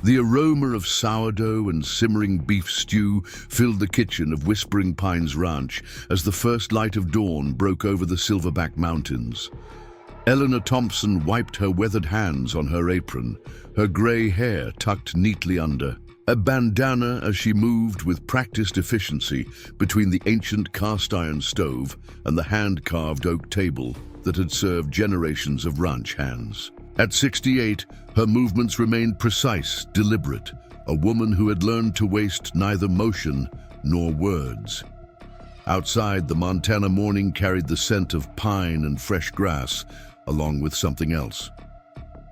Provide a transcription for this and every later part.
The aroma of sourdough and simmering beef stew filled the kitchen of Whispering Pines Ranch as the first light of dawn broke over the Silverback Mountains. Eleanor Thompson wiped her weathered hands on her apron, her grey hair tucked neatly under a bandana as she moved with practiced efficiency between the ancient cast-iron stove and the hand-carved oak table that had served generations of ranch hands. At 68, her movements remained precise, deliberate, a woman who had learned to waste neither motion nor words. Outside, the Montana morning carried the scent of pine and fresh grass, along with something else.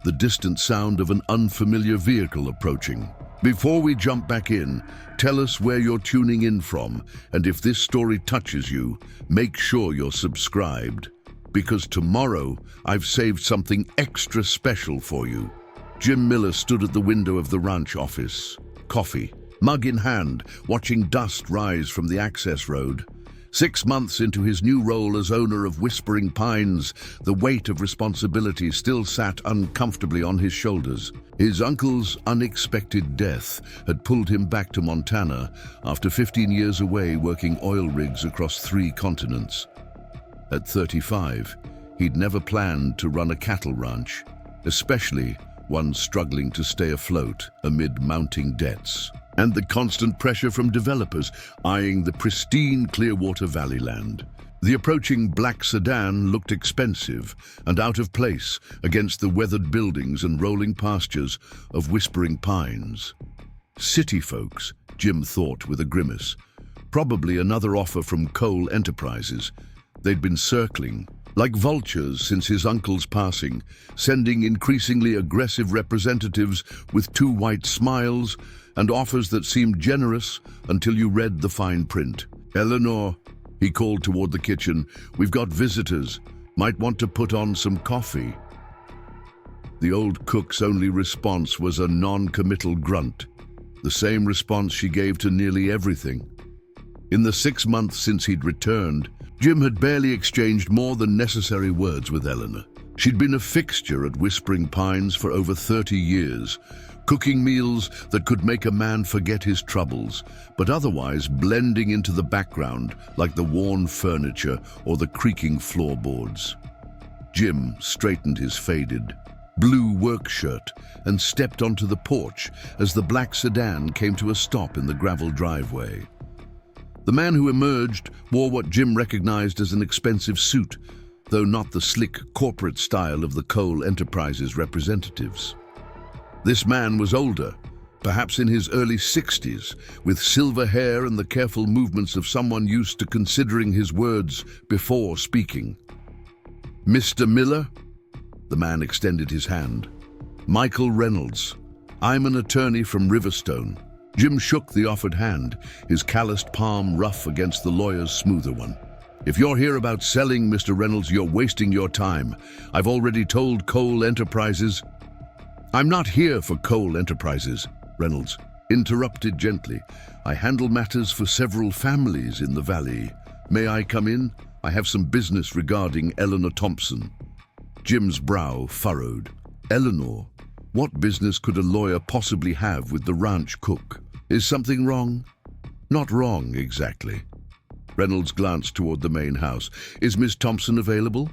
The distant sound of an unfamiliar vehicle approaching. Before we jump back in, tell us where you're tuning in from, and if this story touches you, make sure you're subscribed. Because tomorrow, I've saved something extra special for you. Jim Miller stood at the window of the ranch office, coffee, mug in hand, watching dust rise from the access road. 6 months into his new role as owner of Whispering Pines, the weight of responsibility still sat uncomfortably on his shoulders. His uncle's unexpected death had pulled him back to Montana after 15 years away working oil rigs across 3 continents. At 35, he'd never planned to run a cattle ranch, especially one struggling to stay afloat amid mounting debts and the constant pressure from developers eyeing the pristine Clearwater Valley land. The approaching black sedan looked expensive and out of place against the weathered buildings and rolling pastures of Whispering Pines. City folks, Jim thought with a grimace. Probably another offer from Coal Enterprises. They'd been circling, like vultures since his uncle's passing, sending increasingly aggressive representatives with 2 white smiles and offers that seemed generous until you read the fine print. "Eleanor," he called toward the kitchen, "we've got visitors. Might want to put on some coffee." The old cook's only response was a non-committal grunt, the same response she gave to nearly everything. In the 6 months since he'd returned, Jim had barely exchanged more than necessary words with Eleanor. She'd been a fixture at Whispering Pines for over 30 years, cooking meals that could make a man forget his troubles, but otherwise blending into the background like the worn furniture or the creaking floorboards. Jim straightened his faded, blue work shirt and stepped onto the porch as the black sedan came to a stop in the gravel driveway. The man who emerged wore what Jim recognized as an expensive suit, though not the slick corporate style of the Coal Enterprises representatives. This man was older, perhaps in his early 60s, with silver hair and the careful movements of someone used to considering his words before speaking. "Mr. Miller?" The man extended his hand. "Michael Reynolds. I'm an attorney from Riverstone." Jim shook the offered hand, his calloused palm rough against the lawyer's smoother one. "If you're here about selling, Mr. Reynolds, you're wasting your time. I've already told Coal Enterprises—" "I'm not here for Coal Enterprises," Reynolds interrupted gently. "I handle matters for several families in the valley. May I come in? I have some business regarding Eleanor Thompson." Jim's brow furrowed. Eleanor? What business could a lawyer possibly have with the ranch cook? Is something wrong? Not wrong, exactly. Reynolds glanced toward the main house. "Is Miss Thompson available?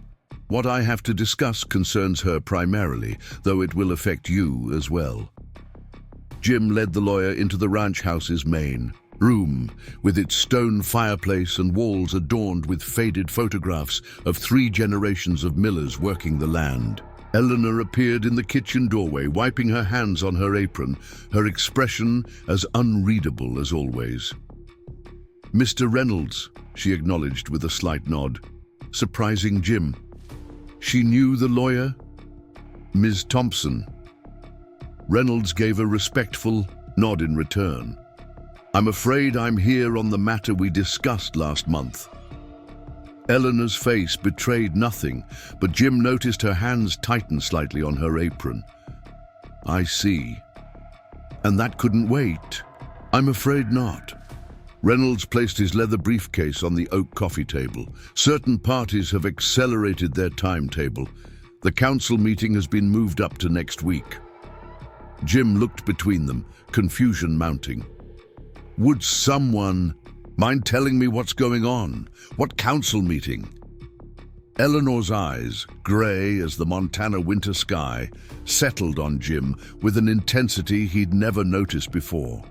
What I have to discuss concerns her primarily, though it will affect you as well." Jim led the lawyer into the ranch house's main room, with its stone fireplace and walls adorned with faded photographs of 3 generations of millers working the land. Eleanor appeared in the kitchen doorway, wiping her hands on her apron, her expression as unreadable as always. "Mr. Reynolds," she acknowledged with a slight nod, surprising Jim. She knew the lawyer? "Ms. Thompson." Reynolds gave a respectful nod in return. "I'm afraid I'm here on the matter we discussed last month." Eleanor's face betrayed nothing, but Jim noticed her hands tighten slightly on her apron. "I see. And that couldn't wait?" "I'm afraid not." Reynolds placed his leather briefcase on the oak coffee table. "Certain parties have accelerated their timetable. The council meeting has been moved up to next week." Jim looked between them, confusion mounting. Would someone mind telling me what's going on? What council meeting? Eleanor's eyes, grey as the Montana winter sky, settled on Jim with an intensity he'd never noticed before.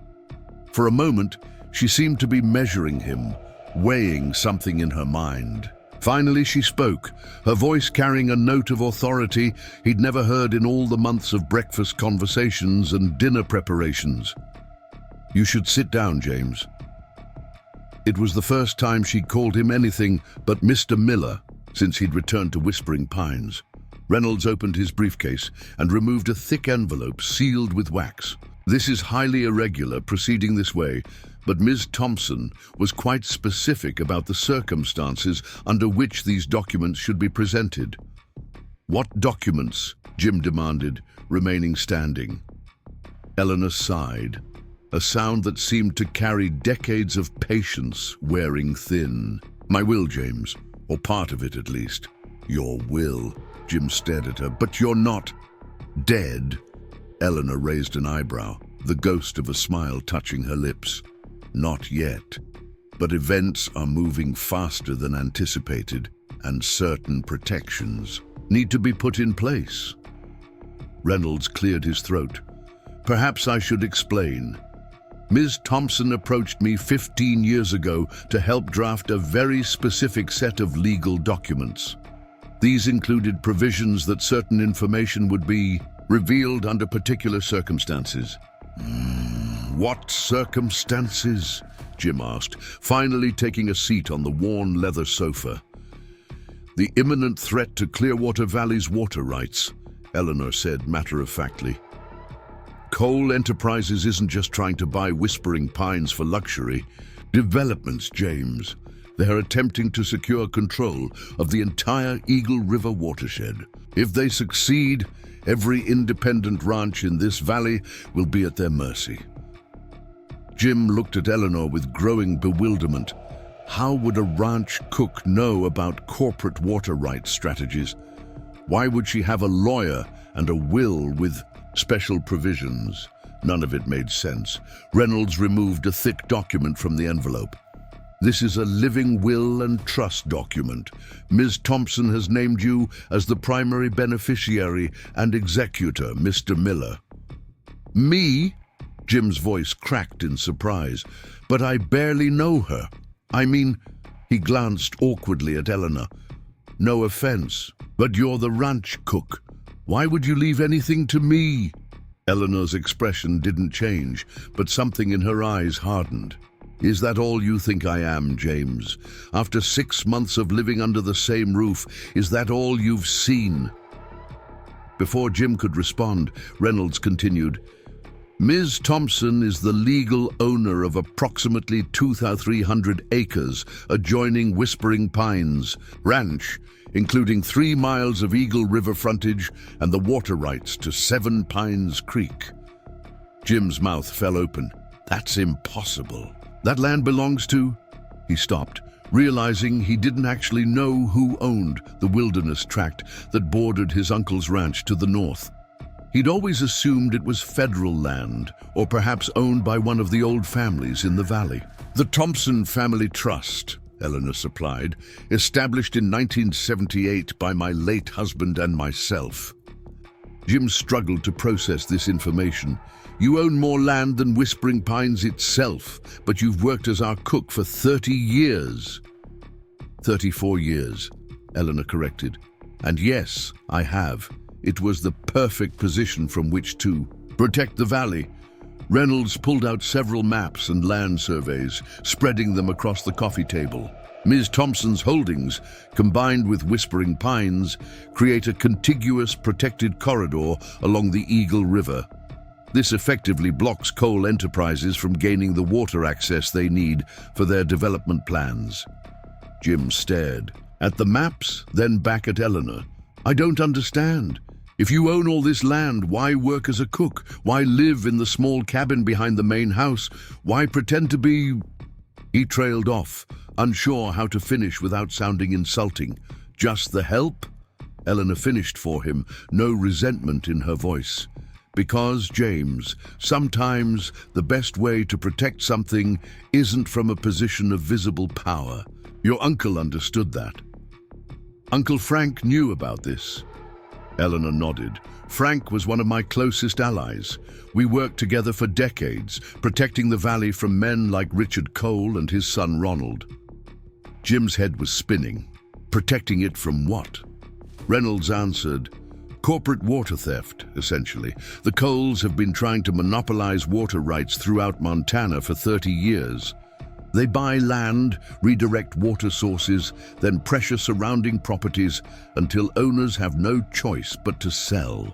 For a moment, she seemed to be measuring him, weighing something in her mind. Finally, she spoke, her voice carrying a note of authority he'd never heard in all the months of breakfast conversations and dinner preparations. You should sit down, James. It was the first time she'd called him anything but Mr. Miller since he'd returned to Whispering Pines. Reynolds opened his briefcase and removed a thick envelope sealed with wax. This is highly irregular proceeding this way, but Ms. Thompson was quite specific about the circumstances under which these documents should be presented. What documents? Jim demanded, remaining standing. Eleanor sighed, a sound that seemed to carry decades of patience wearing thin. My will, James, or part of it at least. Your will. Jim stared at her. But you're not dead. Eleanor raised an eyebrow, the ghost of a smile touching her lips. Not yet. But events are moving faster than anticipated, and certain protections need to be put in place. Reynolds cleared his throat. Perhaps I should explain. Ms. Thompson approached me 15 years ago to help draft a very specific set of legal documents. These included provisions that certain information would be revealed under particular circumstances. What circumstances? Jim asked, finally taking a seat on the worn leather sofa. The imminent threat to Clearwater Valley's water rights, Eleanor said matter-of-factly. Coal Enterprises isn't just trying to buy Whispering Pines for luxury. Developments, James. They are attempting to secure control of the entire Eagle River watershed. If they succeed, every independent ranch in this valley will be at their mercy. Jim looked at Eleanor with growing bewilderment. How would a ranch cook know about corporate water rights strategies? Why would she have a lawyer and a will with special provisions? None of it made sense. Reynolds removed a thick document from the envelope. This is a living will and trust document. Ms. Thompson has named you as the primary beneficiary and executor, Mr. Miller. Me? Jim's voice cracked in surprise. But I barely know her. I mean, he glanced awkwardly at Eleanor. No offense, but you're the ranch cook. Why would you leave anything to me? Eleanor's expression didn't change, but something in her eyes hardened. Is that all you think I am, James? After 6 months of living under the same roof, is that all you've seen? Before Jim could respond, Reynolds continued, Ms. Thompson is the legal owner of approximately 2,300 acres adjoining Whispering Pines Ranch, including 3 miles of Eagle River frontage and the water rights to 7 Pines Creek. Jim's mouth fell open. That's impossible. That land belongs to... He stopped, realizing he didn't actually know who owned the wilderness tract that bordered his uncle's ranch to the north. He'd always assumed it was federal land, or perhaps owned by one of the old families in the valley. The Thompson Family Trust, Eleanor supplied, established in 1978 by my late husband and myself. Jim struggled to process this information. You own more land than Whispering Pines itself, but you've worked as our cook for 30 years. 34 years, Eleanor corrected. And yes, I have. It was the perfect position from which to protect the valley. Reynolds pulled out several maps and land surveys, spreading them across the coffee table. Ms. Thompson's holdings, combined with Whispering Pines, create a contiguous protected corridor along the Eagle River. This effectively blocks Coal Enterprises from gaining the water access they need for their development plans. Jim stared at the maps, then back at Eleanor. I don't understand. If you own all this land, why work as a cook? Why live in the small cabin behind the main house? Why pretend to be... He trailed off, unsure how to finish without sounding insulting. Just the help? Eleanor finished for him, no resentment in her voice. Because, James, sometimes the best way to protect something isn't from a position of visible power. Your uncle understood that. Uncle Frank knew about this. Eleanor nodded. Frank was one of my closest allies. We worked together for decades, protecting the valley from men like Richard Cole and his son Ronald. Jim's head was spinning. Protecting it from what? Reynolds answered, corporate water theft, essentially. The Coles have been trying to monopolize water rights throughout Montana for 30 years. They buy land, redirect water sources, then pressure surrounding properties until owners have no choice but to sell.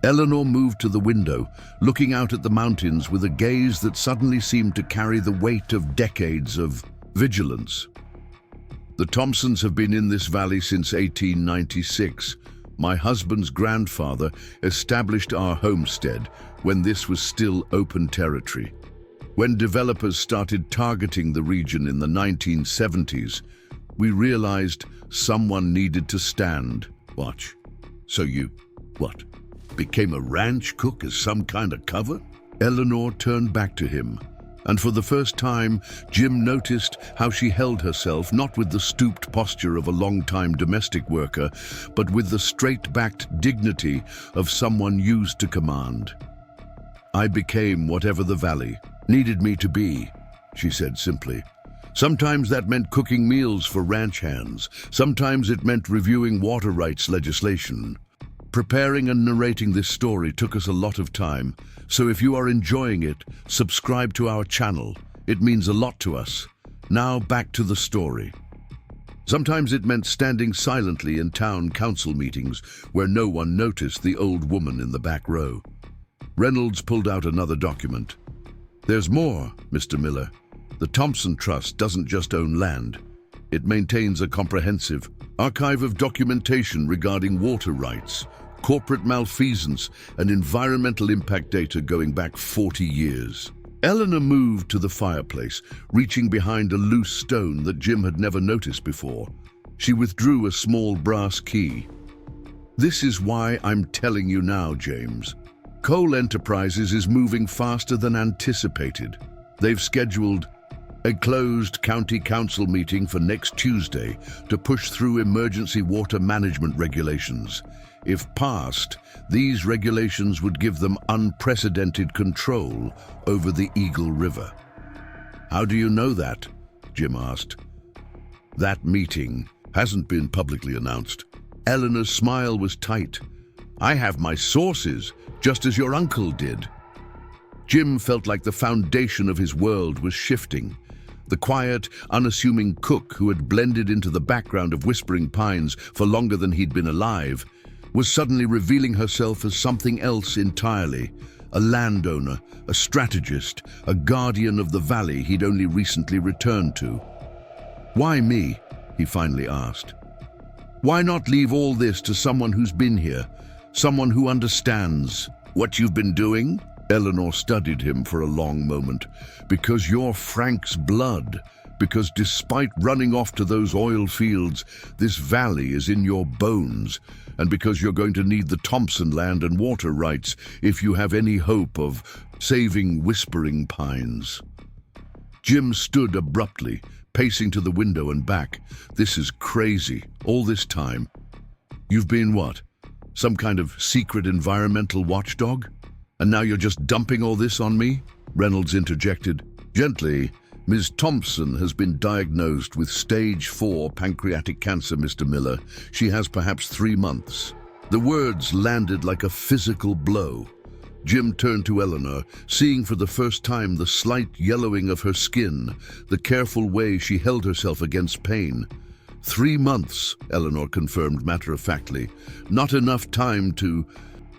Eleanor moved to the window, looking out at the mountains with a gaze that suddenly seemed to carry the weight of decades of vigilance. The Thompsons have been in this valley since 1896. My husband's grandfather established our homestead when this was still open territory. When developers started targeting the region in the 1970s, we realized someone needed to stand. Watch. So you, what, became a ranch cook as some kind of cover? Eleanor turned back to him, and for the first time, Jim noticed how she held herself, not with the stooped posture of a long-time domestic worker, but with the straight-backed dignity of someone used to command. I became whatever the valley needed me to be, she said simply. Sometimes that meant cooking meals for ranch hands. Sometimes it meant reviewing water rights legislation. Preparing and narrating this story took us a lot of time, so if you are enjoying it, subscribe to our channel. It means a lot to us. Now back to the story. Sometimes it meant standing silently in town council meetings where no one noticed the old woman in the back row. Reynolds pulled out another document. There's more, Mr. Miller. The Thompson Trust doesn't just own land. It maintains a comprehensive archive of documentation regarding water rights, corporate malfeasance, and environmental impact data going back 40 years. Eleanor moved to the fireplace, reaching behind a loose stone that Jim had never noticed before. She withdrew a small brass key. This is why I'm telling you now, James. Cole Enterprises is moving faster than anticipated. They've scheduled a closed county council meeting for next Tuesday to push through emergency water management regulations. If passed, these regulations would give them unprecedented control over the Eagle River. How do you know that? Jim asked. That meeting hasn't been publicly announced. Eleanor's smile was tight. I have my sources, just as your uncle did. Jim felt like the foundation of his world was shifting. The quiet, unassuming cook who had blended into the background of Whispering Pines for longer than he'd been alive was suddenly revealing herself as something else entirely. A landowner, a strategist, a guardian of the valley he'd only recently returned to. Why me? He finally asked. Why not leave all this to someone who's been here? Someone who understands what you've been doing? Eleanor studied him for a long moment. Because you're Frank's blood. Because despite running off to those oil fields, this valley is in your bones. And because you're going to need the Thompson land and water rights if you have any hope of saving Whispering Pines. Jim stood abruptly, pacing to the window and back. This is crazy. All this time. You've been what? Some kind of secret environmental watchdog? And now you're just dumping all this on me? Reynolds interjected. Gently, Ms. Thompson has been diagnosed with stage 4 pancreatic cancer, Mr. Miller. She has perhaps 3 months. The words landed like a physical blow. Jim turned to Eleanor, seeing for the first time the slight yellowing of her skin, the careful way she held herself against pain. 3 months, Eleanor confirmed matter-of-factly. Not enough time to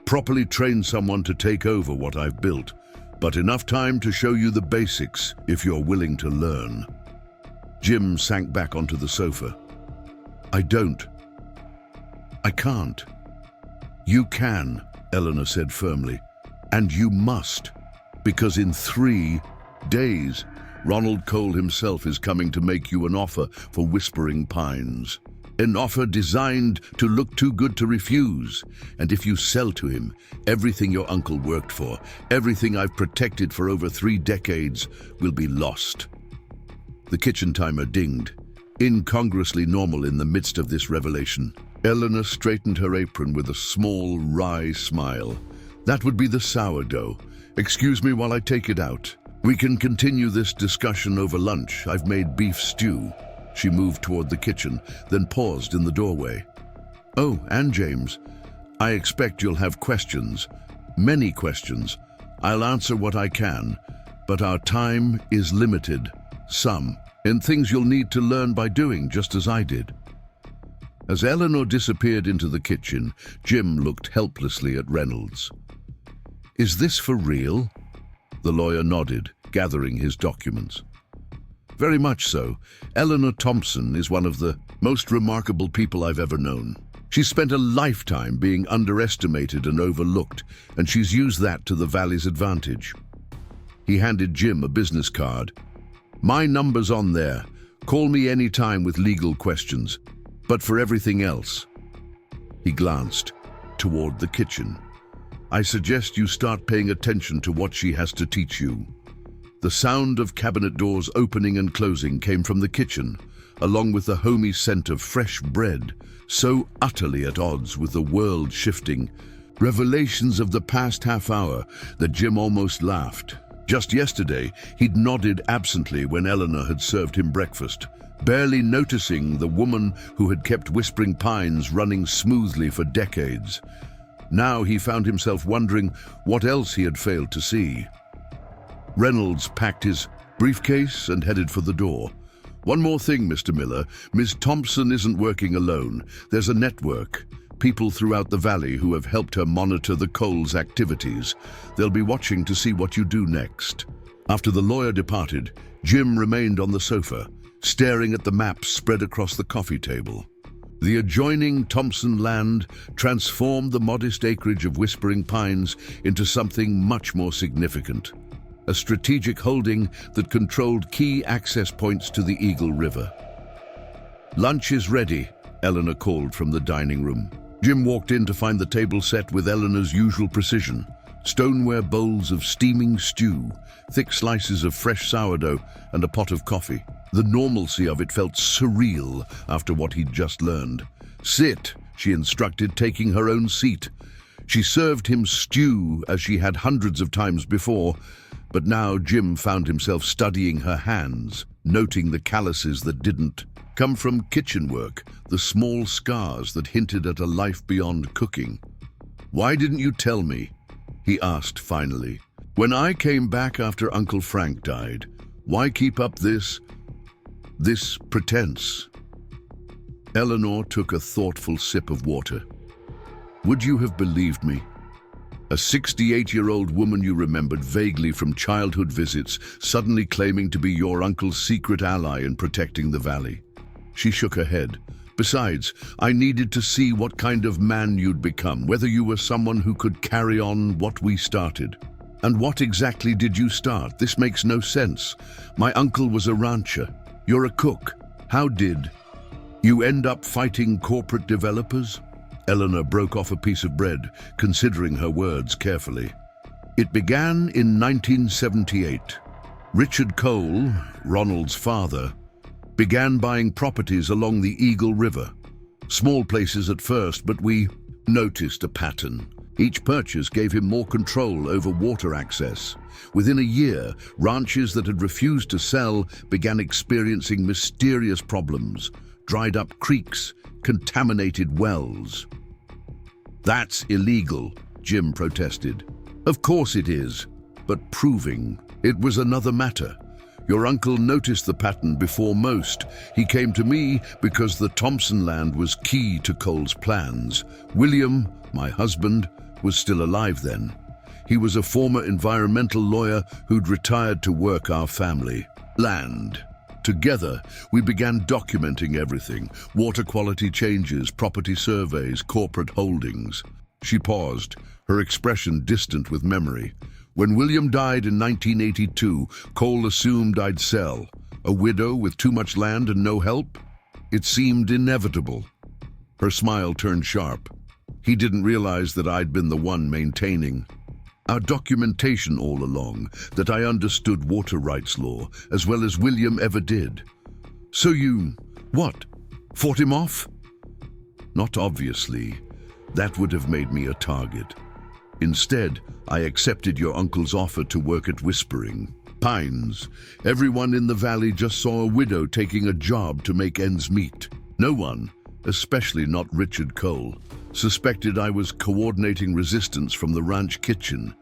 properly train someone to take over what I've built, but enough time to show you the basics if you're willing to learn. Jim sank back onto the sofa. I can't. You can, Eleanor said firmly, and you must, because in 3 days, Ronald Cole himself is coming to make you an offer for Whispering Pines. An offer designed to look too good to refuse. And if you sell to him, everything your uncle worked for, everything I've protected for over 3 decades, will be lost. The kitchen timer dinged, incongruously normal in the midst of this revelation. Eleanor straightened her apron with a small, wry smile. That would be the sourdough. Excuse me while I take it out. We can continue this discussion over lunch. I've made beef stew. She moved toward the kitchen, then paused in the doorway. Oh, and James, I expect you'll have questions. Many questions. I'll answer what I can, but our time is limited. Some, and things you'll need to learn by doing, just as I did. As Eleanor disappeared into the kitchen, Jim looked helplessly at Reynolds. Is this for real? The lawyer nodded, gathering his documents. Very much so. Eleanor Thompson is one of the most remarkable people I've ever known. She's spent a lifetime being underestimated and overlooked, and she's used that to the Valley's advantage. He handed Jim a business card. My number's on there. Call me any time with legal questions. But for everything else, he glanced toward the kitchen. I suggest you start paying attention to what she has to teach you. The sound of cabinet doors opening and closing came from the kitchen, along with the homey scent of fresh bread, so utterly at odds with the world shifting revelations of the past half hour that Jim almost laughed. Just yesterday, he'd nodded absently when Eleanor had served him breakfast, barely noticing the woman who had kept Whispering Pines running smoothly for decades. Now he found himself wondering what else he had failed to see. Reynolds packed his briefcase and headed for the door. One more thing, Mr. Miller. Ms. Thompson isn't working alone. There's a network. People throughout the valley who have helped her monitor the Coles' activities. They'll be watching to see what you do next. After the lawyer departed, Jim remained on the sofa, staring at the maps spread across the coffee table. The adjoining Thompson land transformed the modest acreage of Whispering Pines into something much more significant. A strategic holding that controlled key access points to the Eagle River. Lunch is ready, Eleanor called from the dining room. Jim walked in to find the table set with Eleanor's usual precision. Stoneware bowls of steaming stew, thick slices of fresh sourdough, and a pot of coffee. The normalcy of it felt surreal after what he'd just learned. Sit, she instructed, taking her own seat. She served him stew as she had hundreds of times before, but now Jim found himself studying her hands, noting the calluses that didn't come from kitchen work, the small scars that hinted at a life beyond cooking. Why didn't you tell me? He asked finally. When I came back after Uncle Frank died, why keep up this pretense? Eleanor took a thoughtful sip of water. Would you have believed me? A 68-year-old woman you remembered vaguely from childhood visits, suddenly claiming to be your uncle's secret ally in protecting the valley. She shook her head. Besides, I needed to see what kind of man you'd become, whether you were someone who could carry on what we started. And what exactly did you start? This makes no sense. My uncle was a rancher. You're a cook. How did you end up fighting corporate developers? Eleanor broke off a piece of bread, considering her words carefully. It began in 1978. Richard Cole, Ronald's father, began buying properties along the Eagle River. Small places at first, but we noticed a pattern. Each purchase gave him more control over water access. Within a year, ranches that had refused to sell began experiencing mysterious problems. Dried up creeks, contaminated wells. That's illegal, Jim protested. Of course it is, but proving it was another matter. Your uncle noticed the pattern before most. He came to me because the Thompson land was key to Cole's plans. William, my husband, was still alive then. He was a former environmental lawyer who'd retired to work our family land. Together, we began documenting everything: water quality changes, property surveys, corporate holdings. She paused, her expression distant with memory. When William died in 1982, Cole assumed I'd sell. A widow with too much land and no help? It seemed inevitable. Her smile turned sharp. He didn't realize that I'd been the one maintaining our documentation all along, that I understood water rights law as well as William ever did. So you, what, fought him off? Not obviously. That would have made me a target. Instead, I accepted your uncle's offer to work at Whispering Pines. Everyone in the valley just saw a widow taking a job to make ends meet. No one, especially not Richard Cole, suspected I was coordinating resistance from the ranch kitchen.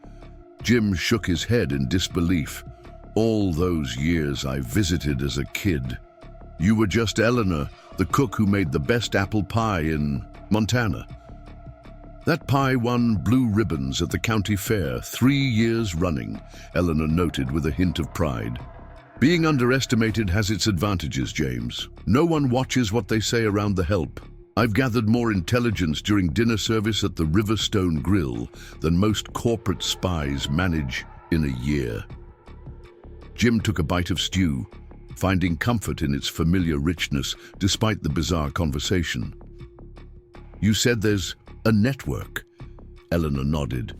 Jim shook his head in disbelief. All those years I visited as a kid. You were just Eleanor, the cook who made the best apple pie in Montana. That pie won blue ribbons at the county fair 3 years running, Eleanor noted with a hint of pride. Being underestimated has its advantages, James. No one watches what they say around the help. I've gathered more intelligence during dinner service at the Riverstone Grill than most corporate spies manage in a year. Jim took a bite of stew, finding comfort in its familiar richness despite the bizarre conversation. You said there's a network? Eleanor nodded.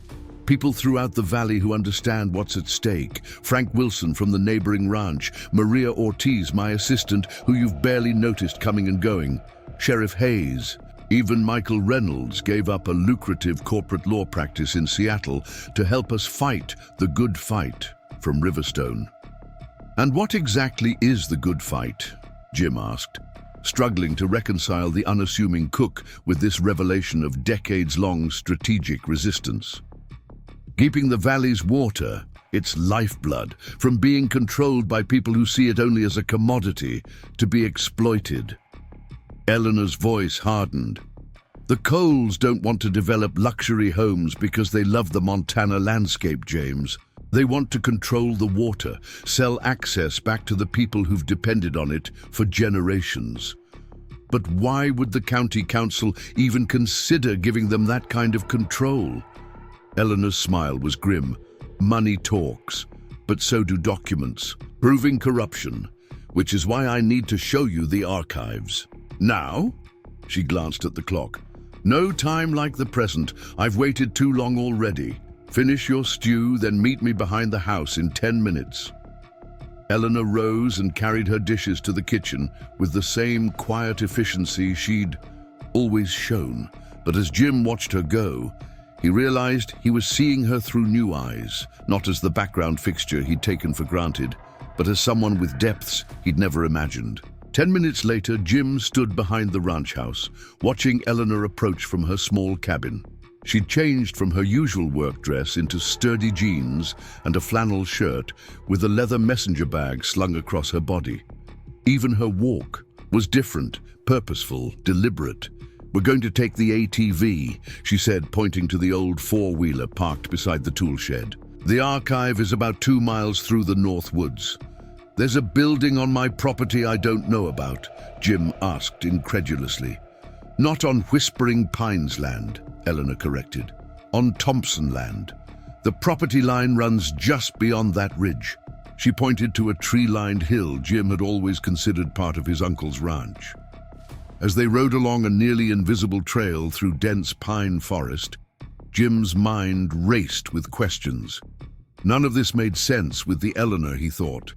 People throughout the valley who understand what's at stake. Frank Wilson from the neighboring ranch, Maria Ortiz, my assistant, who you've barely noticed coming and going, Sheriff Hayes. Even Michael Reynolds gave up a lucrative corporate law practice in Seattle to help us fight the good fight from Riverstone. And what exactly is the good fight? Jim asked, struggling to reconcile the unassuming cook with this revelation of decades-long strategic resistance. Keeping the valley's water, its lifeblood, from being controlled by people who see it only as a commodity to be exploited. Eleanor's voice hardened. The Coles don't want to develop luxury homes because they love the Montana landscape, James. They want to control the water, sell access back to the people who've depended on it for generations. But why would the county council even consider giving them that kind of control? Eleanor's smile was grim. Money talks, but so do documents, proving corruption, which is why I need to show you the archives. Now? She glanced at the clock. No time like the present. I've waited too long already. Finish your stew, then meet me behind the house in 10 minutes. Eleanor rose and carried her dishes to the kitchen with the same quiet efficiency she'd always shown. But as Jim watched her go, he realized he was seeing her through new eyes, not as the background fixture he'd taken for granted, but as someone with depths he'd never imagined. 10 minutes later, Jim stood behind the ranch house, watching Eleanor approach from her small cabin. She'd changed from her usual work dress into sturdy jeans and a flannel shirt with a leather messenger bag slung across her body. Even her walk was different, purposeful, deliberate. We're going to take the ATV, she said, pointing to the old four-wheeler parked beside the tool shed. The archive is about 2 miles through the North Woods. There's a building on my property I don't know about, Jim asked incredulously. Not on Whispering Pines land, Eleanor corrected. On Thompson land. The property line runs just beyond that ridge. She pointed to a tree-lined hill Jim had always considered part of his uncle's ranch. As they rode along a nearly invisible trail through dense pine forest, Jim's mind raced with questions. None of this made sense with the Eleanor he thought.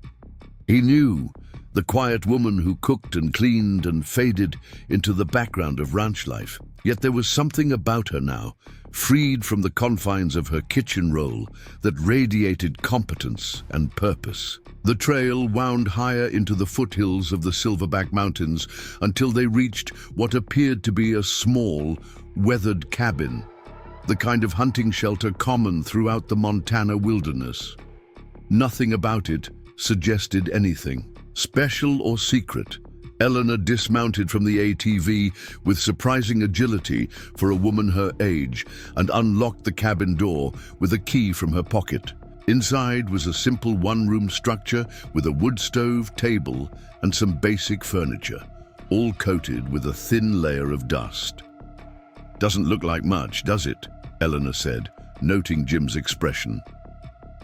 He knew, the quiet woman who cooked and cleaned and faded into the background of ranch life. Yet there was something about her now, freed from the confines of her kitchen role, that radiated competence and purpose. The trail wound higher into the foothills of the Silverback Mountains until they reached what appeared to be a small, weathered cabin, the kind of hunting shelter common throughout the Montana wilderness. Nothing about it suggested anything, special or secret. Eleanor dismounted from the ATV with surprising agility for a woman her age and unlocked the cabin door with a key from her pocket. Inside was a simple one-room structure with a wood stove, table, and some basic furniture, all coated with a thin layer of dust. "Doesn't look like much, does it?" Eleanor said, noting Jim's expression.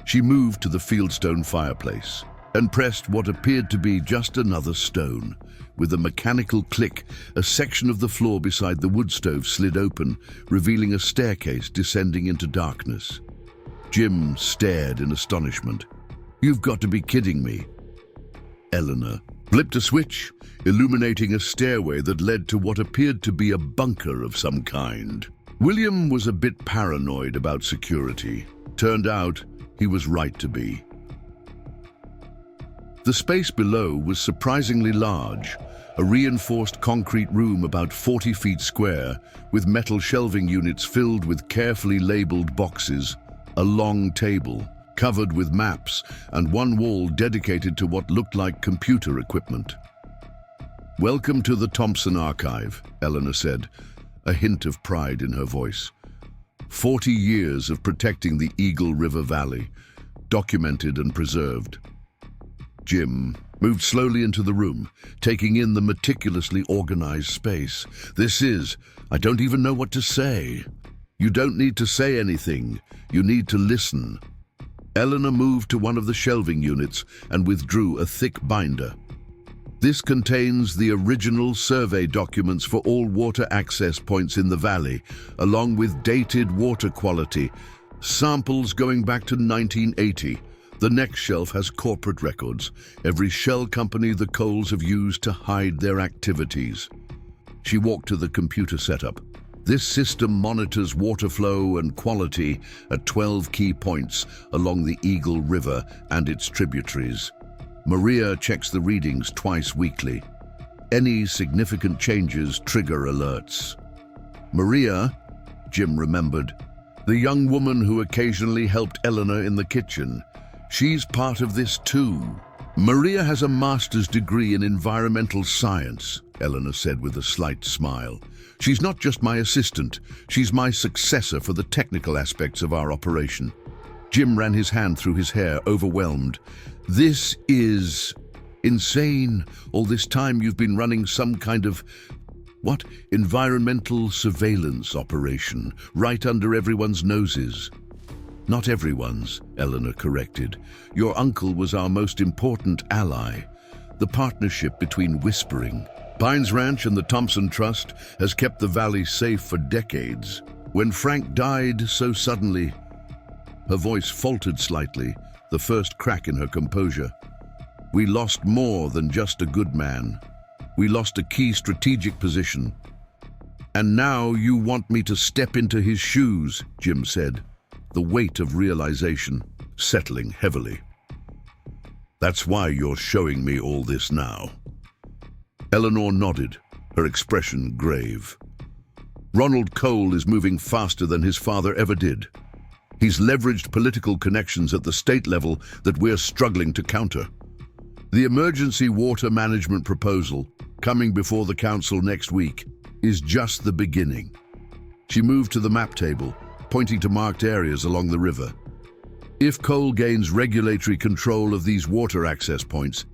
She moved to the fieldstone fireplace. and pressed what appeared to be just another stone. With a mechanical click, a section of the floor beside the wood stove slid open, revealing a staircase descending into darkness. Jim stared in astonishment. "You've got to be kidding me." Eleanor flipped a switch, illuminating a stairway that led to what appeared to be a bunker of some kind. William was a bit paranoid about security. Turned out, he was right to be. The space below was surprisingly large, a reinforced concrete room about 40 feet square, with metal shelving units filled with carefully labeled boxes, a long table, covered with maps, and one wall dedicated to what looked like computer equipment. "Welcome to the Thompson Archive," Eleanor said, a hint of pride in her voice. 40 years of protecting the Eagle River Valley, documented and preserved. Jim moved slowly into the room, taking in the meticulously organized space. I don't even know what to say." "You don't need to say anything. You need to listen." Eleanor moved to one of the shelving units and withdrew a thick binder. "This contains the original survey documents for all water access points in the valley, along with dated water quality, samples going back to 1980. The next shelf has corporate records, every shell company the Coles have used to hide their activities." She walked to the computer setup. "This system monitors water flow and quality at 12 key points along the Eagle River and its tributaries. Maria checks the readings twice weekly. Any significant changes trigger alerts." Maria, Jim remembered, the young woman who occasionally helped Eleanor in the kitchen. She's part of this too. "Maria has a master's degree in environmental science," Eleanor said with a slight smile. "She's not just my assistant, she's my successor for the technical aspects of our operation." Jim ran his hand through his hair, overwhelmed. "This is insane. All this time you've been running some kind of, environmental surveillance operation, right under everyone's noses." "Not everyone's," Eleanor corrected. "Your uncle was our most important ally. The partnership between Whispering, Pines Ranch and the Thompson Trust has kept the valley safe for decades. When Frank died so suddenly..." Her voice faltered slightly, the first crack in her composure. "We lost more than just a good man. We lost a key strategic position. And now you want me to step into his shoes," Jim said, the weight of realization settling heavily. "That's why you're showing me all this now." Eleanor nodded, her expression grave. "Ronald Cole is moving faster than his father ever did. He's leveraged political connections at the state level that we're struggling to counter. The emergency water management proposal, coming before the council next week, is just the beginning." She moved to the map table, pointing to marked areas along the river. "If Cole gains regulatory control of these water access points,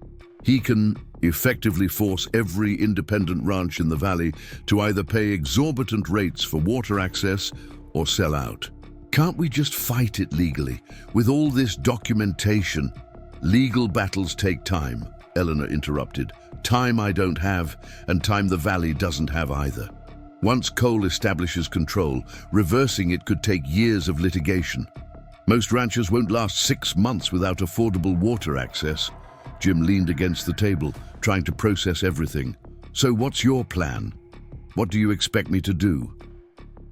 he can effectively force every independent ranch in the valley to either pay exorbitant rates for water access or sell out." "Can't we just fight it legally, with all this documentation?" "Legal battles take time," Eleanor interrupted. "Time I don't have, and time the valley doesn't have either. Once Cole establishes control, reversing it could take years of litigation. Most ranchers won't last 6 months without affordable water access." Jim leaned against the table, trying to process everything. "So what's your plan? What do you expect me to do?"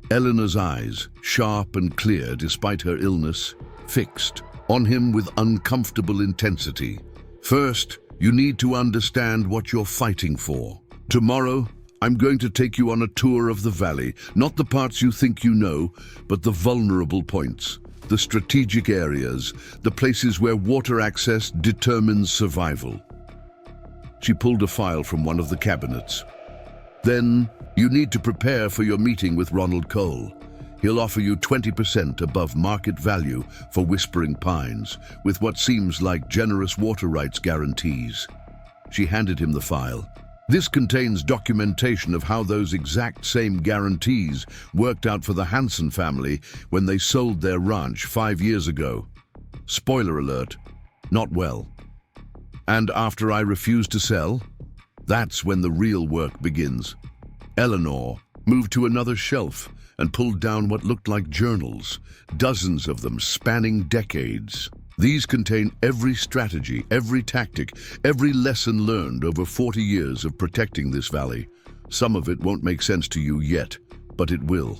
Eleanor's eyes, sharp and clear despite her illness, fixed on him with uncomfortable intensity. "First, you need to understand what you're fighting for. Tomorrow, I'm going to take you on a tour of the valley, not the parts you think you know, but the vulnerable points, the strategic areas, the places where water access determines survival." She pulled a file from one of the cabinets. "Then, you need to prepare for your meeting with Ronald Cole. He'll offer you 20% above market value for Whispering Pines, with what seems like generous water rights guarantees." She handed him the file. "This contains documentation of how those exact same guarantees worked out for the Hanson family when they sold their ranch 5 years ago. Spoiler alert, not well." And after I refuse to sell, that's when the real work begins. Eleanor moved to another shelf and pulled down what looked like journals, dozens of them spanning decades. These contain every strategy, every tactic, every lesson learned over 40 years of protecting this valley. Some of it won't make sense to you yet, but it will.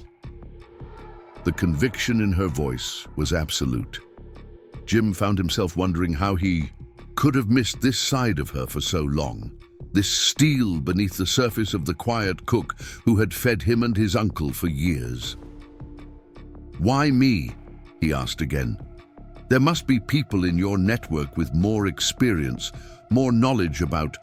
The conviction in her voice was absolute. Jim found himself wondering how he could have missed this side of her for so long. This steel beneath the surface of the quiet cook who had fed him and his uncle for years. "Why me?" he asked again. "There must be people in your network with more experience, more knowledge about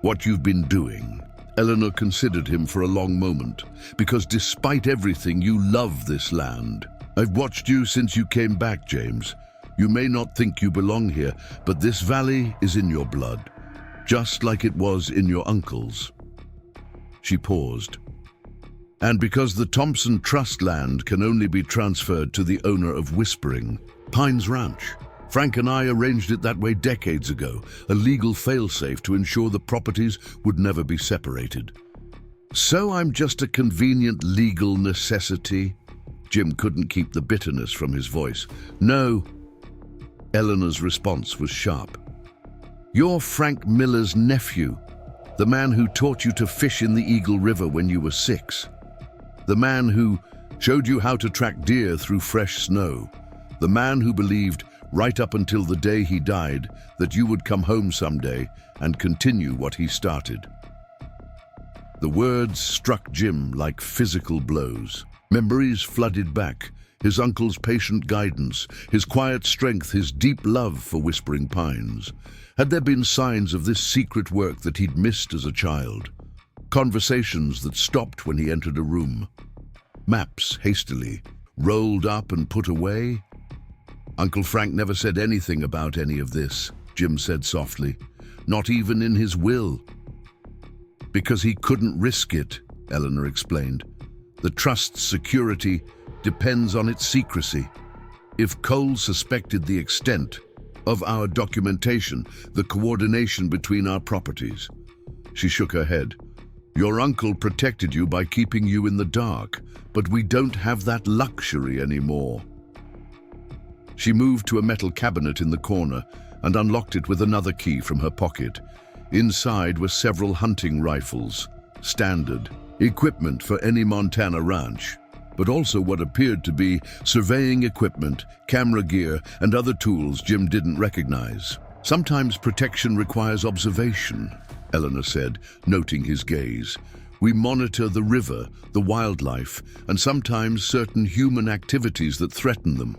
what you've been doing." Eleanor considered him for a long moment, because despite everything, you love this land. "I've watched you since you came back, James. You may not think you belong here, but this valley is in your blood, just like it was in your uncle's." She paused. "And because the Thompson Trust land can only be transferred to the owner of Whispering Pines Ranch. Frank and I arranged it that way decades ago, a legal failsafe to ensure the properties would never be separated. So I'm just a convenient legal necessity?" Jim couldn't keep the bitterness from his voice. "No." Eleanor's response was sharp. "You're Frank Miller's nephew, the man who taught you to fish in the Eagle River when you were 6. The man who showed you how to track deer through fresh snow. The man who believed, right up until the day he died, that you would come home someday and continue what he started." The words struck Jim like physical blows. Memories flooded back. His uncle's patient guidance, his quiet strength, his deep love for Whispering Pines. Had there been signs of this secret work that he'd missed as a child? Conversations that stopped when he entered a room. Maps hastily rolled up and put away. "Uncle Frank never said anything about any of this," Jim said softly. "Not even in his will." "Because he couldn't risk it," Eleanor explained. "The trust's security depends on its secrecy. If Cole suspected the extent of our documentation, the coordination between our properties." She shook her head. "Your uncle protected you by keeping you in the dark, but we don't have that luxury anymore." She moved to a metal cabinet in the corner and unlocked it with another key from her pocket. Inside were several hunting rifles, standard equipment for any Montana ranch, but also what appeared to be surveying equipment, camera gear, and other tools Jim didn't recognize. "Sometimes protection requires observation," Eleanor said, noting his gaze. "We monitor the river, the wildlife, and sometimes certain human activities that threaten them."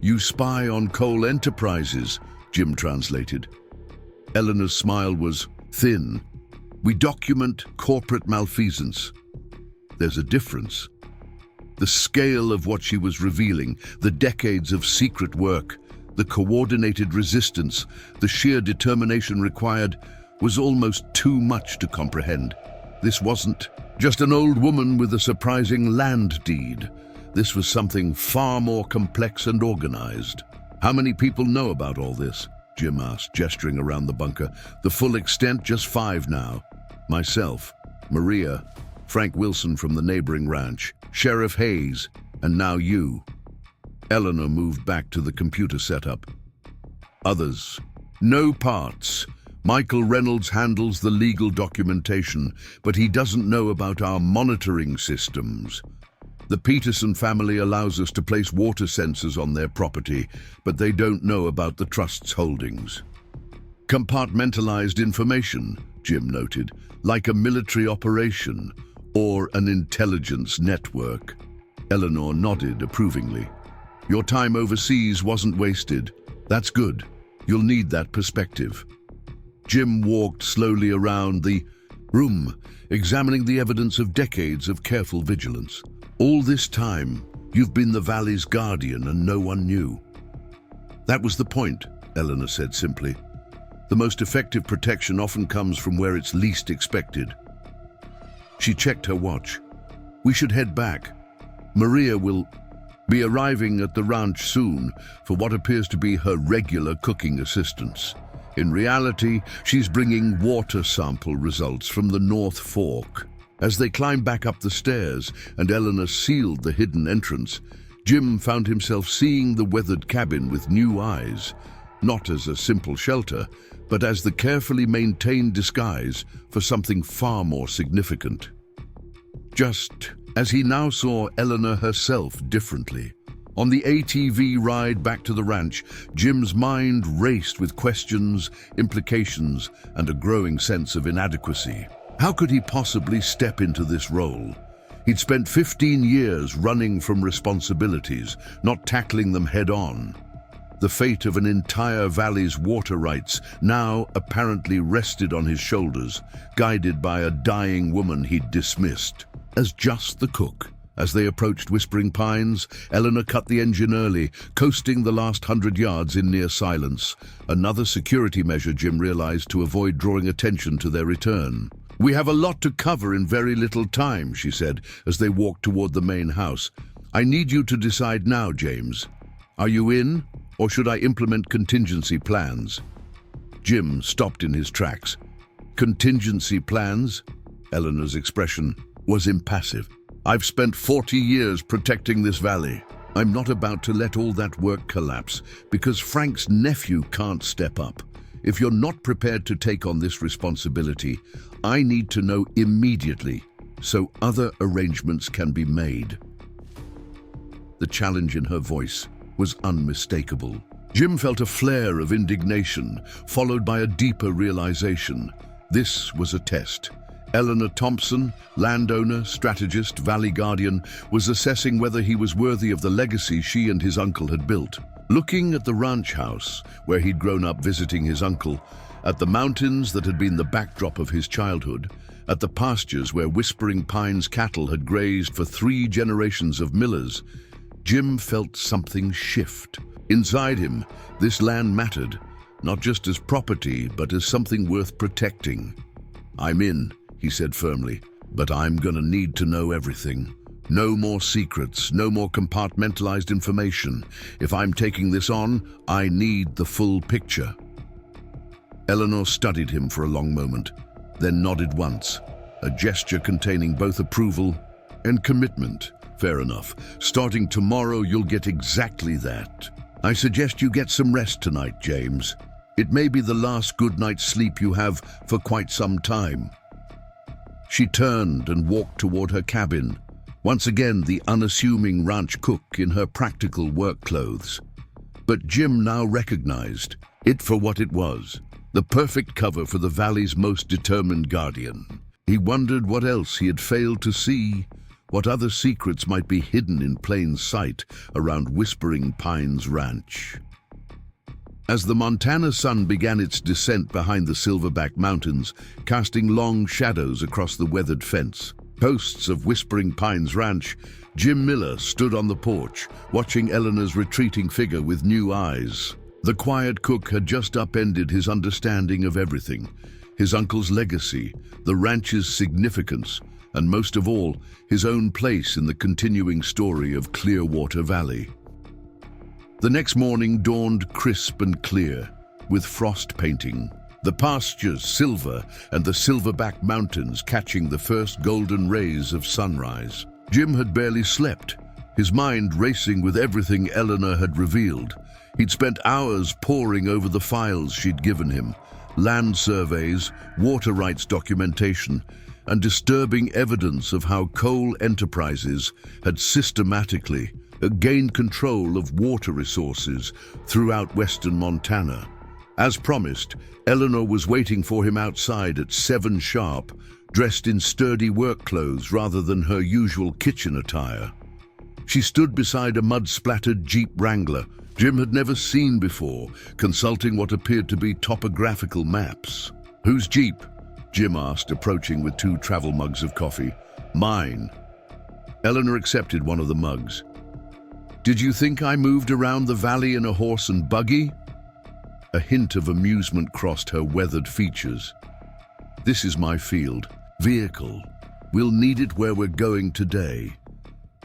"You spy on Cole Enterprises," Jim translated. Eleanor's smile was thin. "We document corporate malfeasance." There's a difference. The scale of what she was revealing, the decades of secret work, the coordinated resistance, the sheer determination required, was almost too much to comprehend. This wasn't just an old woman with a surprising land deed. This was something far more complex and organized. "How many people know about all this?" Jim asked, gesturing around the bunker. "The full extent, just 5 now. Myself, Maria, Frank Wilson from the neighboring ranch, Sheriff Hayes, and now you." Eleanor moved back to the computer setup. "Others. No parts. Michael Reynolds handles the legal documentation, but he doesn't know about our monitoring systems. The Peterson family allows us to place water sensors on their property, but they don't know about the trust's holdings." "Compartmentalized information," Jim noted, "like a military operation or an intelligence network." Eleanor nodded approvingly. "Your time overseas wasn't wasted. That's good. You'll need that perspective." Jim walked slowly around the room, examining the evidence of decades of careful vigilance. "All this time, you've been the valley's guardian and no one knew." "That was the point," Eleanor said simply. "The most effective protection often comes from where it's least expected." She checked her watch. "We should head back. Maria will be arriving at the ranch soon for what appears to be her regular cooking assistance. In reality, she's bringing water sample results from the North Fork. As they climbed back up the stairs and Eleanor sealed the hidden entrance, Jim found himself seeing the weathered cabin with new eyes, not as a simple shelter, but as the carefully maintained disguise for something far more significant. Just as he now saw Eleanor herself differently. On the ATV ride back to the ranch, Jim's mind raced with questions, implications, and a growing sense of inadequacy. How could he possibly step into this role? He'd spent 15 years running from responsibilities, not tackling them head-on. The fate of an entire valley's water rights now apparently rested on his shoulders, guided by a dying woman he'd dismissed as just the cook. As they approached Whispering Pines, Eleanor cut the engine early, coasting the last 100 yards in near silence. Another security measure, Jim realized, to avoid drawing attention to their return. "We have a lot to cover in very little time," she said as they walked toward the main house. "I need you to decide now, James. Are you in, or should I implement contingency plans?" Jim stopped in his tracks. "Contingency plans?" Eleanor's expression was impassive. "I've spent 40 years protecting this valley. I'm not about to let all that work collapse because Frank's nephew can't step up. If you're not prepared to take on this responsibility, I need to know immediately so other arrangements can be made." The challenge in her voice was unmistakable. Jim felt a flare of indignation, followed by a deeper realization. This was a test. Eleanor Thompson, landowner, strategist, valley guardian, was assessing whether he was worthy of the legacy she and his uncle had built. Looking at the ranch house, where he'd grown up visiting his uncle, at the mountains that had been the backdrop of his childhood, at the pastures where Whispering Pines cattle had grazed for 3 generations of millers, Jim felt something shift. Inside him, this land mattered, not just as property, but as something worth protecting. "I'm in," he said firmly, "but I'm gonna need to know everything. No more secrets, no more compartmentalized information. If I'm taking this on, I need the full picture." Eleanor studied him for a long moment, then nodded once, a gesture containing both approval and commitment. "Fair enough. Starting tomorrow, you'll get exactly that. I suggest you get some rest tonight, James. It may be the last good night's sleep you have for quite some time." She turned and walked toward her cabin, once again the unassuming ranch cook in her practical work clothes. But Jim now recognized it for what it was, the perfect cover for the valley's most determined guardian. He wondered what else he had failed to see, what other secrets might be hidden in plain sight around Whispering Pines Ranch. As the Montana sun began its descent behind the Silverback Mountains, casting long shadows across the weathered fence, posts of Whispering Pines Ranch, Jim Miller stood on the porch, watching Eleanor's retreating figure with new eyes. The quiet cook had just upended his understanding of everything, his uncle's legacy, the ranch's significance, and most of all, his own place in the continuing story of Clearwater Valley. The next morning dawned crisp and clear, with frost painting, the pastures silver and the Silverback Mountains catching the first golden rays of sunrise. Jim had barely slept, his mind racing with everything Eleanor had revealed. He'd spent hours poring over the files she'd given him, land surveys, water rights documentation, and disturbing evidence of how coal enterprises had systematically gained control of water resources throughout western Montana. As promised, Eleanor was waiting for him outside at 7 sharp, dressed in sturdy work clothes rather than her usual kitchen attire. She stood beside a mud-splattered Jeep Wrangler Jim had never seen before, consulting what appeared to be topographical maps. "Whose Jeep?" Jim asked, approaching with 2 travel mugs of coffee. "Mine." Eleanor accepted one of the mugs. "Did you think I moved around the valley in a horse and buggy?" A hint of amusement crossed her weathered features. "This is my field. Vehicle. We'll need it where we're going today."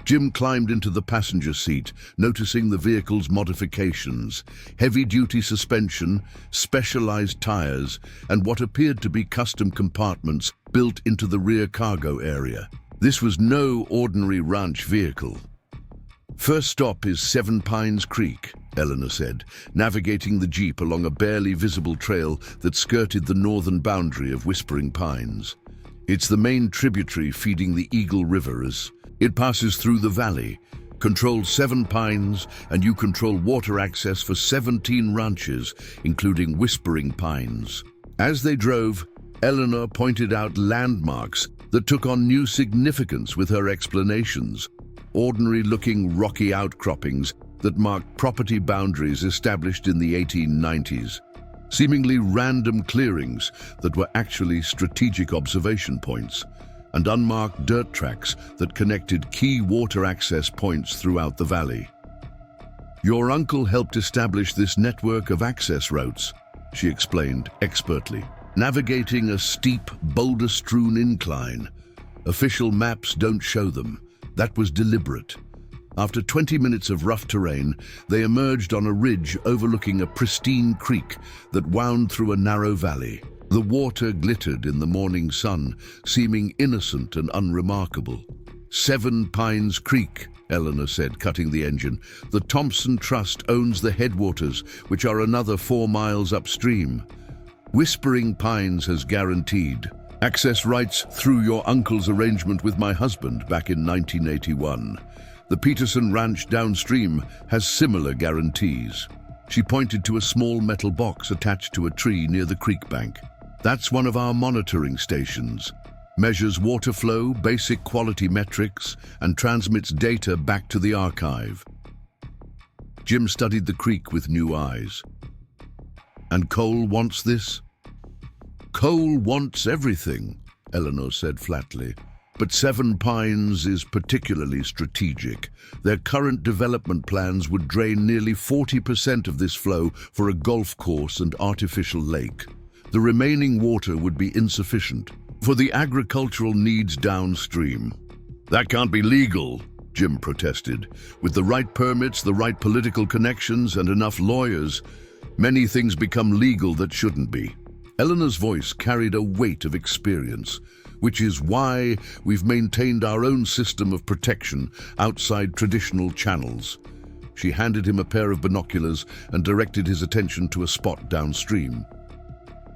Jim climbed into the passenger seat, noticing the vehicle's modifications: heavy-duty suspension, specialized tires, and what appeared to be custom compartments built into the rear cargo area. This was no ordinary ranch vehicle. "First stop is Seven Pines Creek," Eleanor said, navigating the Jeep along a barely visible trail that skirted the northern boundary of Whispering Pines. It's the main tributary feeding the Eagle River. As it passes through the valley, controls 7 pines, and you control water access for 17 ranches, including Whispering Pines. As they drove, Eleanor pointed out landmarks that took on new significance with her explanations: ordinary-looking rocky outcroppings that marked property boundaries established in the 1890s, seemingly random clearings that were actually strategic observation points, and unmarked dirt tracks that connected key water access points throughout the valley. "Your uncle helped establish this network of access routes," she explained expertly, navigating a steep, boulder-strewn incline. "Official maps don't show them. That was deliberate." After 20 minutes of rough terrain, they emerged on a ridge overlooking a pristine creek that wound through a narrow valley. The water glittered in the morning sun, seeming innocent and unremarkable. "Seven Pines Creek," Eleanor said, cutting the engine. "The Thompson Trust owns the headwaters, which are another 4 miles upstream. Whispering Pines has guaranteed access rights through your uncle's arrangement with my husband back in 1981. The Peterson Ranch downstream has similar guarantees." She pointed to a small metal box attached to a tree near the creek bank. "That's one of our monitoring stations. Measures water flow, basic quality metrics, and transmits data back to the archive." Jim studied the creek with new eyes. "And Cole wants this?" "Cole wants everything," Eleanor said flatly. "But Seven Pines is particularly strategic. Their current development plans would drain nearly 40% of this flow for a golf course and artificial lake. The remaining water would be insufficient for the agricultural needs downstream." "That can't be legal," Jim protested. "With the right permits, the right political connections, and enough lawyers, many things become legal that shouldn't be." Eleanor's voice carried a weight of experience, "which is why we've maintained our own system of protection outside traditional channels." She handed him a pair of binoculars and directed his attention to a spot downstream.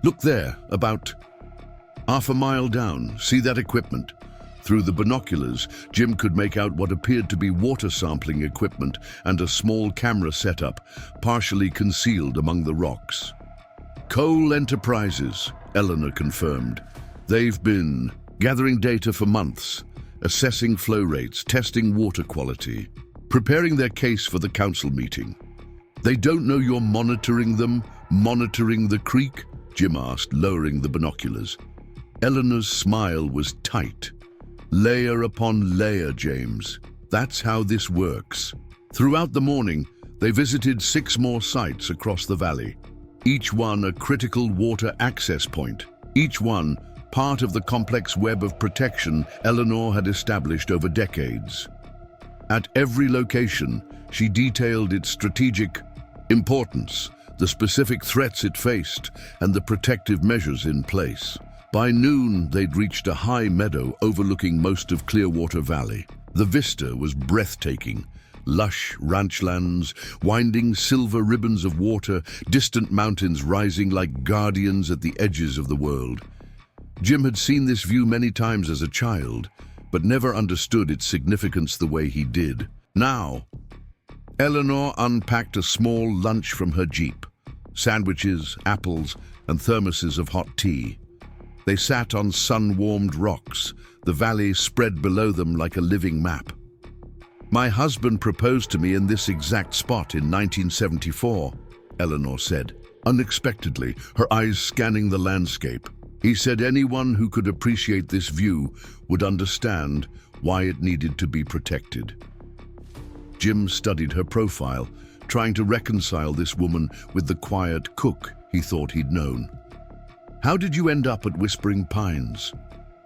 "Look there, about half a mile down. See that equipment?" Through the binoculars, Jim could make out what appeared to be water sampling equipment and a small camera setup, partially concealed among the rocks. "Cole Enterprises," Eleanor confirmed. "They've been gathering data for months, assessing flow rates, testing water quality, preparing their case for the council meeting." "They don't know you're monitoring them, monitoring the creek?" Jim asked, lowering the binoculars. Eleanor's smile was tight. "Layer upon layer, James. That's how this works." Throughout the morning, they visited 6 more sites across the valley, each one a critical water access point, each one part of the complex web of protection Eleanor had established over decades. At every location, she detailed its strategic importance, the specific threats it faced, and the protective measures in place. By noon, they'd reached a high meadow overlooking most of Clearwater Valley. The vista was breathtaking. Lush ranchlands, winding silver ribbons of water, distant mountains rising like guardians at the edges of the world. Jim had seen this view many times as a child, but never understood its significance the way he did. Now, Eleanor unpacked a small lunch from her Jeep: sandwiches, apples, and thermoses of hot tea. They sat on sun-warmed rocks, the valley spread below them like a living map. "My husband proposed to me in this exact spot in 1974, Eleanor said, unexpectedly, her eyes scanning the landscape. "He said anyone who could appreciate this view would understand why it needed to be protected." Jim studied her profile, trying to reconcile this woman with the quiet cook he thought he'd known. "How did you end up at Whispering Pines?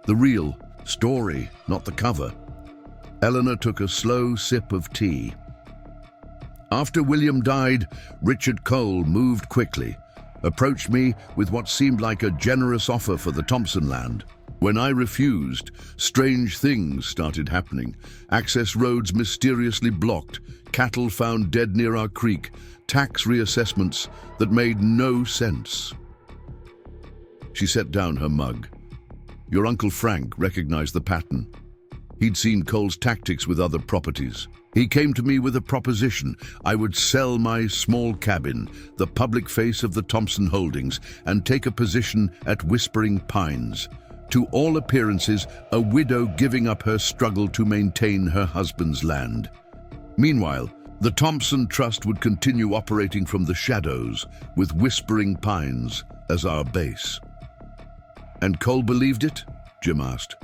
The real story, not the cover." Eleanor took a slow sip of tea. After William died, Richard Cole moved quickly, approached me with what seemed like a generous offer for the Thompson land. When I refused, strange things started happening. Access roads mysteriously blocked, cattle found dead near our creek, tax reassessments that made no sense. She set down her mug. Your Uncle Frank recognized the pattern. He'd seen Cole's tactics with other properties. He came to me with a proposition. I would sell my small cabin, the public face of the Thompson holdings, and take a position at Whispering Pines. To all appearances, a widow giving up her struggle to maintain her husband's land. Meanwhile, the Thompson Trust would continue operating from the shadows, with Whispering Pines as our base. And Cole believed it? Jim asked.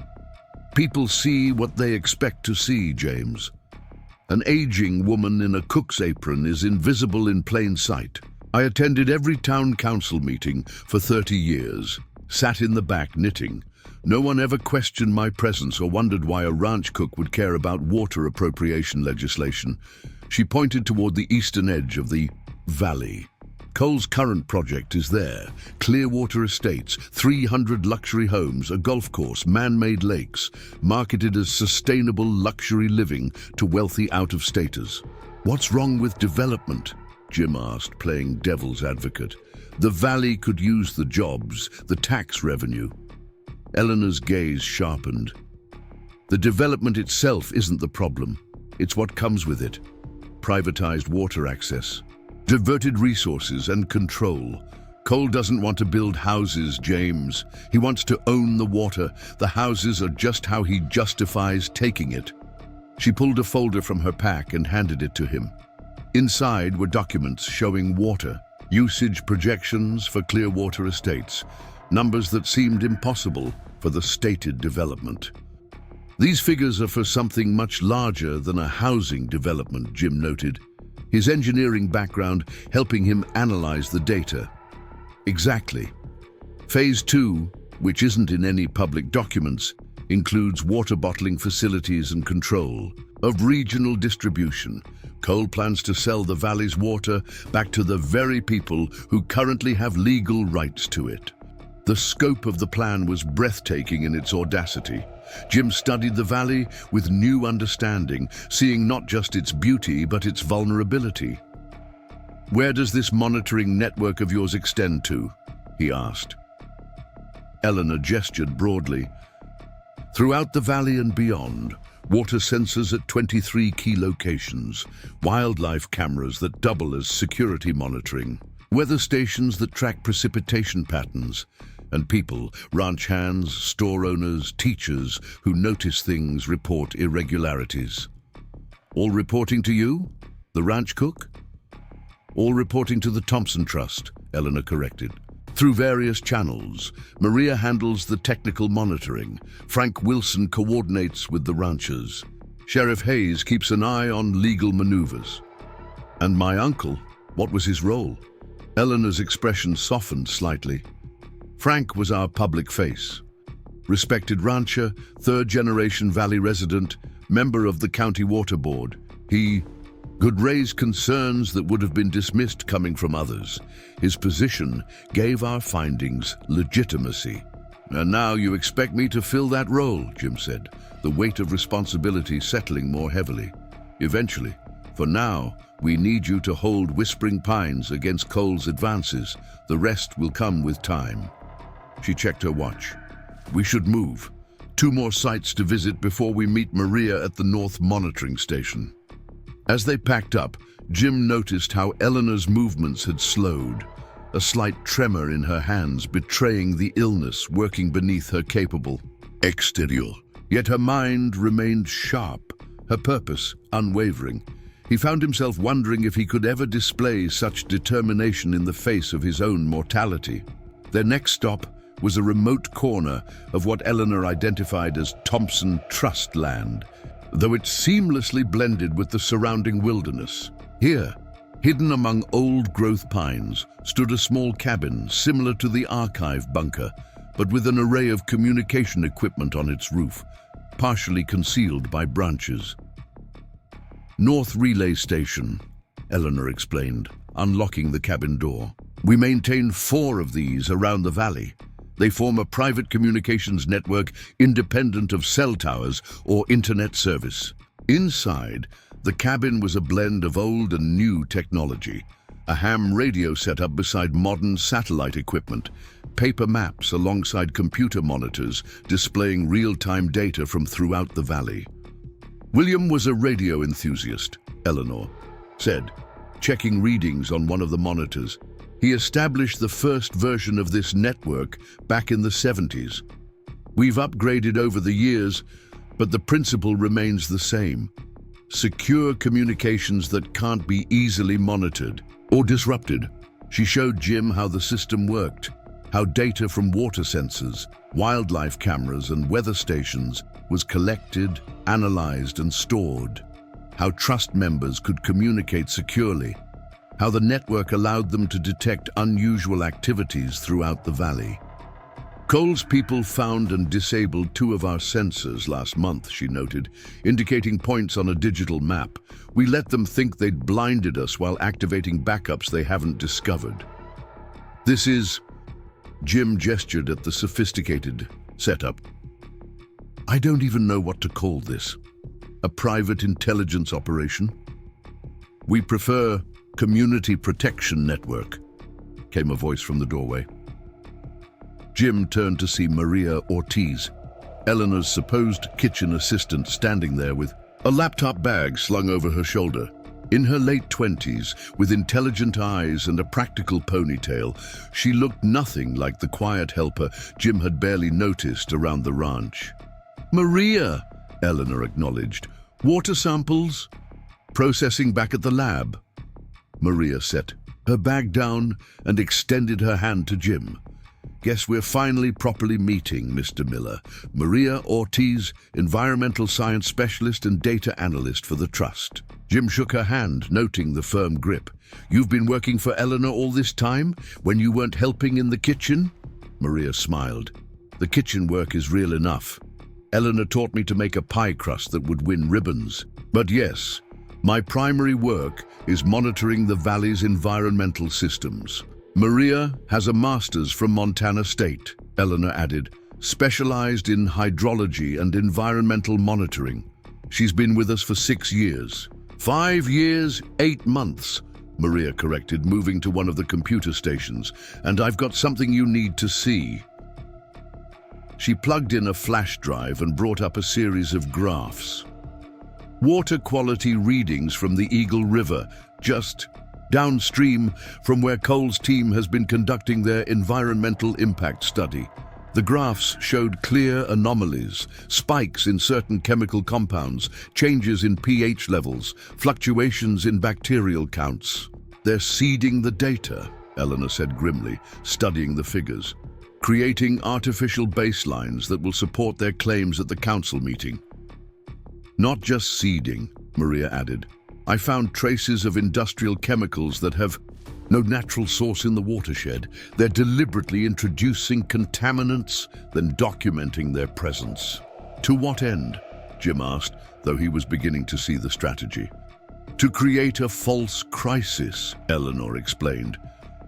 People see what they expect to see, James. An aging woman in a cook's apron is invisible in plain sight. I attended every town council meeting for 30 years, sat in the back knitting. No one ever questioned my presence or wondered why a ranch cook would care about water appropriation legislation. She pointed toward the eastern edge of the valley. Cole's current project is there. Clearwater Estates, 300 luxury homes, a golf course, man-made lakes, marketed as sustainable luxury living to wealthy out-of-staters. What's wrong with development? Jim asked, playing devil's advocate. The valley could use the jobs, the tax revenue. Eleanor's gaze sharpened. The development itself isn't the problem. It's what comes with it. Privatized water access, diverted resources and control. Cole doesn't want to build houses, James. He wants to own the water. The houses are just how he justifies taking it. She pulled a folder from her pack and handed it to him. Inside were documents showing water, usage projections for Clearwater Estates, numbers that seemed impossible for the stated development. These figures are for something much larger than a housing development, Jim noted, his engineering background helping him analyze the data. Exactly. Phase 2, which isn't in any public documents, includes water bottling facilities and control of regional distribution. Cole plans to sell the valley's water back to the very people who currently have legal rights to it. The scope of the plan was breathtaking in its audacity. Jim studied the valley with new understanding, seeing not just its beauty but its vulnerability. Where does this monitoring network of yours extend to? He asked. Eleanor gestured broadly. Throughout the valley and beyond, water sensors at 23 key locations, wildlife cameras that double as security monitoring, weather stations that track precipitation patterns, and people, ranch hands, store owners, teachers who notice things, report irregularities. All reporting to you, the ranch cook? All reporting to the Thompson Trust, Eleanor corrected. Through various channels, Maria handles the technical monitoring. Frank Wilson coordinates with the ranchers. Sheriff Hayes keeps an eye on legal maneuvers. And my uncle, what was his role? Eleanor's expression softened slightly. Frank was our public face. Respected rancher, third-generation valley resident, member of the county water board. He could raise concerns that would have been dismissed coming from others. His position gave our findings legitimacy. And now you expect me to fill that role, Jim said, the weight of responsibility settling more heavily. Eventually, for now, we need you to hold Whispering Pines against Cole's advances. The rest will come with time. She checked her watch. We should move. 2 more sites to visit before we meet Maria at the North Monitoring Station. As they packed up, Jim noticed how Eleanor's movements had slowed, a slight tremor in her hands betraying the illness working beneath her capable exterior. Yet her mind remained sharp, her purpose unwavering. He found himself wondering if he could ever display such determination in the face of his own mortality. Their next stop was a remote corner of what Eleanor identified as Thompson Trust land, though it seamlessly blended with the surrounding wilderness. Here, hidden among old-growth pines, stood a small cabin similar to the archive bunker, but with an array of communication equipment on its roof. partially concealed by branches. North Relay Station, Eleanor explained, unlocking the cabin door. We maintain 4 of these around the valley. They form a private communications network independent of cell towers or internet service. Inside, the cabin was a blend of old and new technology. A ham radio setup beside modern satellite equipment, paper maps alongside computer monitors displaying real-time data from throughout the valley. William was a radio enthusiast, Eleanor said, checking readings on one of the monitors. He established the first version of this network back in the 70s. We've upgraded over the years, but the principle remains the same. Secure communications that can't be easily monitored or disrupted. She showed Jim how the system worked, how data from water sensors, wildlife cameras, and weather stations was collected, analyzed, and stored, how trust members could communicate securely, how the network allowed them to detect unusual activities throughout the valley. Cole's people found and disabled 2 of our sensors last month, she noted, indicating points on a digital map. We let them think they'd blinded us while activating backups they haven't discovered. This is, Jim gestured at the sophisticated setup. I don't even know what to call this. A private intelligence operation? We prefer community protection network, came a voice from the doorway. Jim turned to see Maria Ortiz, Eleanor's supposed kitchen assistant, standing there with a laptop bag slung over her shoulder. In her late 20s, with intelligent eyes and a practical ponytail, she looked nothing like the quiet helper Jim had barely noticed around the ranch. Maria, Eleanor acknowledged. Water samples? Processing back at the lab. Maria set her bag down and extended her hand to Jim. Guess we're finally properly meeting, Mr. Miller. Maria Ortiz, environmental science specialist and data analyst for the Trust. Jim shook her hand, noting the firm grip. You've been working for Eleanor all this time, when you weren't helping in the kitchen? Maria smiled. The kitchen work is real enough. Eleanor taught me to make a pie crust that would win ribbons. But yes, my primary work is monitoring the valley's environmental systems. Maria has a master's from Montana State, Eleanor added, specialized in hydrology and environmental monitoring. She's been with us for 6 years. 5 years, 8 months, Maria corrected, moving to one of the computer stations. And I've got something you need to see. She plugged in a flash drive and brought up a series of graphs. Water quality readings from the Eagle River, just downstream from where Cole's team has been conducting their environmental impact study. The graphs showed clear anomalies, spikes in certain chemical compounds, changes in pH levels, fluctuations in bacterial counts. They're seeding the data, Eleanor said grimly, studying the figures, creating artificial baselines that will support their claims at the council meeting. Not just seeding, Maria added. I found traces of industrial chemicals that have no natural source in the watershed. They're deliberately introducing contaminants, then documenting their presence. To what end? Jim asked, though he was beginning to see the strategy. To create a false crisis, Eleanor explained.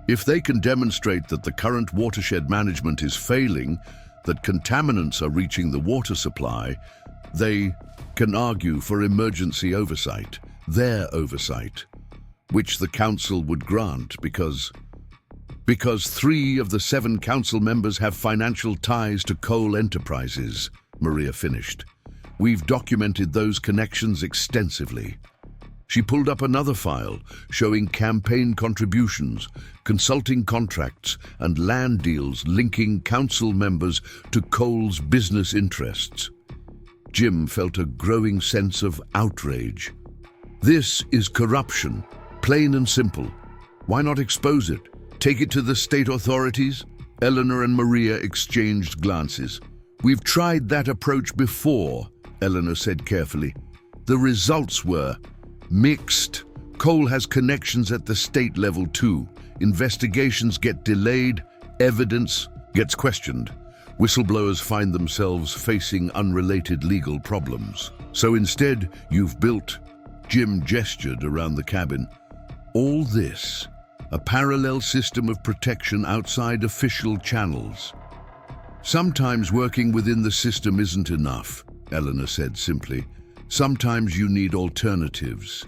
If they can demonstrate that the current watershed management is failing, that contaminants are reaching the water supply, they can argue for emergency oversight, their oversight, which the council would grant because 3 of the 7 council members have financial ties to coal enterprises, Maria finished. We've documented those connections extensively. She pulled up another file showing campaign contributions, consulting contracts, and land deals linking council members to Coal's business interests. Jim felt a growing sense of outrage. This is corruption, plain and simple. Why not expose it? Take it to the state authorities? Eleanor and Maria exchanged glances. We've tried that approach before, Eleanor said carefully. The results were mixed. Cole has connections at the state level too. Investigations get delayed, evidence gets questioned. Whistleblowers find themselves facing unrelated legal problems. So instead, you've built, Jim gestured around the cabin, all this, a parallel system of protection outside official channels. Sometimes working within the system isn't enough, Eleanor said simply. Sometimes you need alternatives.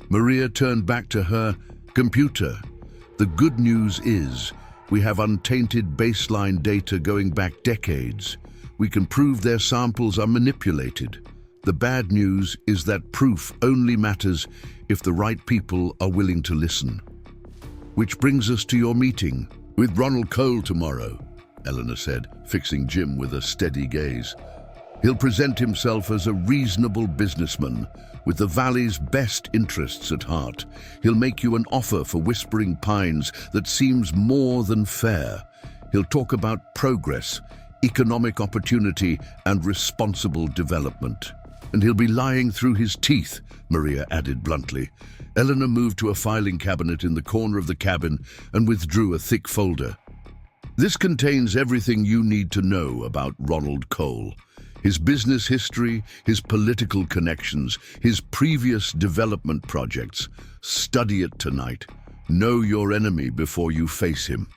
Maria turned back to her computer. The good news is, we have untainted baseline data going back decades. We can prove their samples are manipulated. The bad news is that proof only matters if the right people are willing to listen. Which brings us to your meeting with Ronald Cole tomorrow, Eleanor said, fixing Jim with a steady gaze. He'll present himself as a reasonable businessman with the Valley's best interests at heart. He'll make you an offer for Whispering Pines that seems more than fair. He'll talk about progress, economic opportunity, and responsible development. And he'll be lying through his teeth, Maria added bluntly. Eleanor moved to a filing cabinet in the corner of the cabin and withdrew a thick folder. This contains everything you need to know about Ronald Cole. His business history, his political connections, his previous development projects. Study it tonight. Know your enemy before you face him.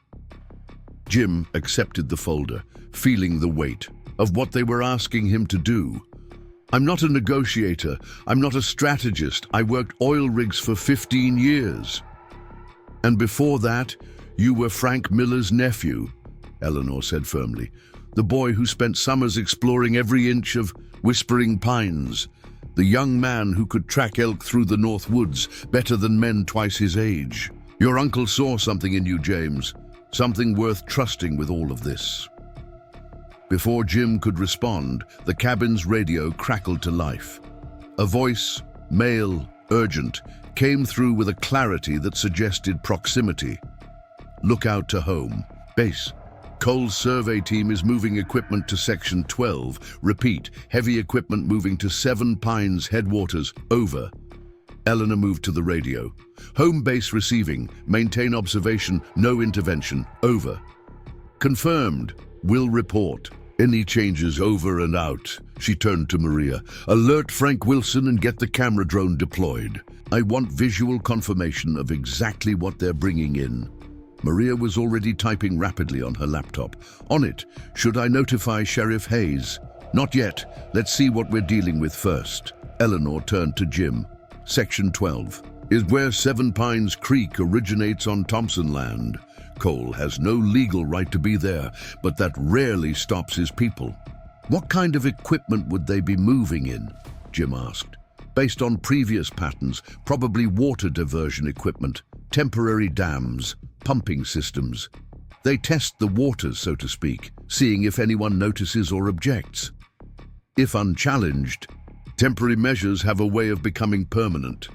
Jim accepted the folder, feeling the weight of what they were asking him to do. I'm not a negotiator. I'm not a strategist. I worked oil rigs for 15 years. And before that, you were Frank Miller's nephew, Eleanor said firmly. The boy who spent summers exploring every inch of Whispering Pines. The young man who could track elk through the North Woods better than men twice his age. Your uncle saw something in you, James. Something worth trusting with all of this. Before Jim could respond, the cabin's radio crackled to life. A voice, male, urgent, came through with a clarity that suggested proximity. Look out to home. Base. Cole's survey team is moving equipment to Section 12. Repeat, heavy equipment moving to 7 Pines headwaters. Over. Eleanor moved to the radio. Home base receiving. Maintain observation. No intervention. Over. Confirmed. Will report. Any changes? Over and out. She turned to Maria. Alert Frank Wilson and get the camera drone deployed. I want visual confirmation of exactly what they're bringing in. Maria was already typing rapidly on her laptop. On it, should I notify Sheriff Hayes? Not yet. Let's see what we're dealing with first. Eleanor turned to Jim. Section 12 is where 7 Pines Creek originates on Thompson land. Cole has no legal right to be there, but that rarely stops his people. What kind of equipment would they be moving in? Jim asked. Based on previous patterns, probably water diversion equipment, temporary dams, pumping systems. They test the waters, so to speak, seeing if anyone notices or objects. If unchallenged, temporary measures have a way of becoming permanent.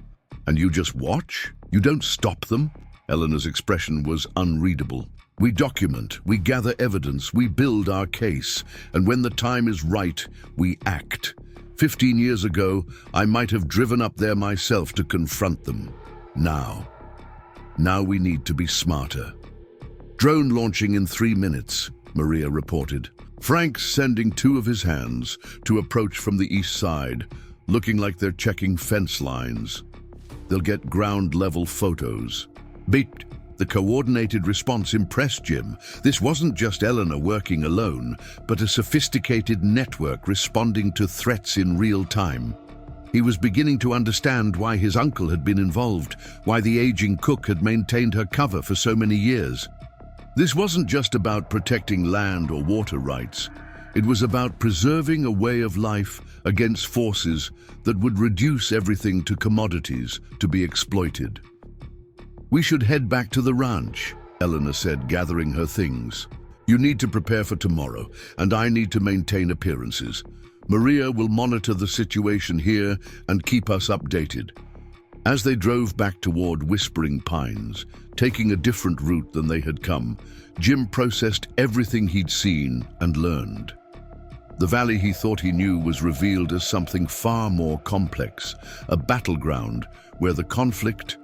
And you just watch? You don't stop them? Eleanor's expression was unreadable. We document, we gather evidence, we build our case, and when the time is right, we act. 15 years ago, I might have driven up there myself to confront them. Now we need to be smarter. Drone launching in 3 minutes, Maria reported. Frank's sending 2 of his hands to approach from the east side, looking like they're checking fence lines. They'll get ground-level photos. Beat. The coordinated response impressed Jim. This wasn't just Eleanor working alone, but a sophisticated network responding to threats in real time. He was beginning to understand why his uncle had been involved, why the aging cook had maintained her cover for so many years. This wasn't just about protecting land or water rights. It was about preserving a way of life against forces that would reduce everything to commodities to be exploited. We should head back to the ranch, Eleanor said, gathering her things. You need to prepare for tomorrow, and I need to maintain appearances. Maria will monitor the situation here and keep us updated. As they drove back toward Whispering Pines, taking a different route than they had come, Jim processed everything he'd seen and learned. The valley he thought he knew was revealed as something far more complex, a battleground where the conflict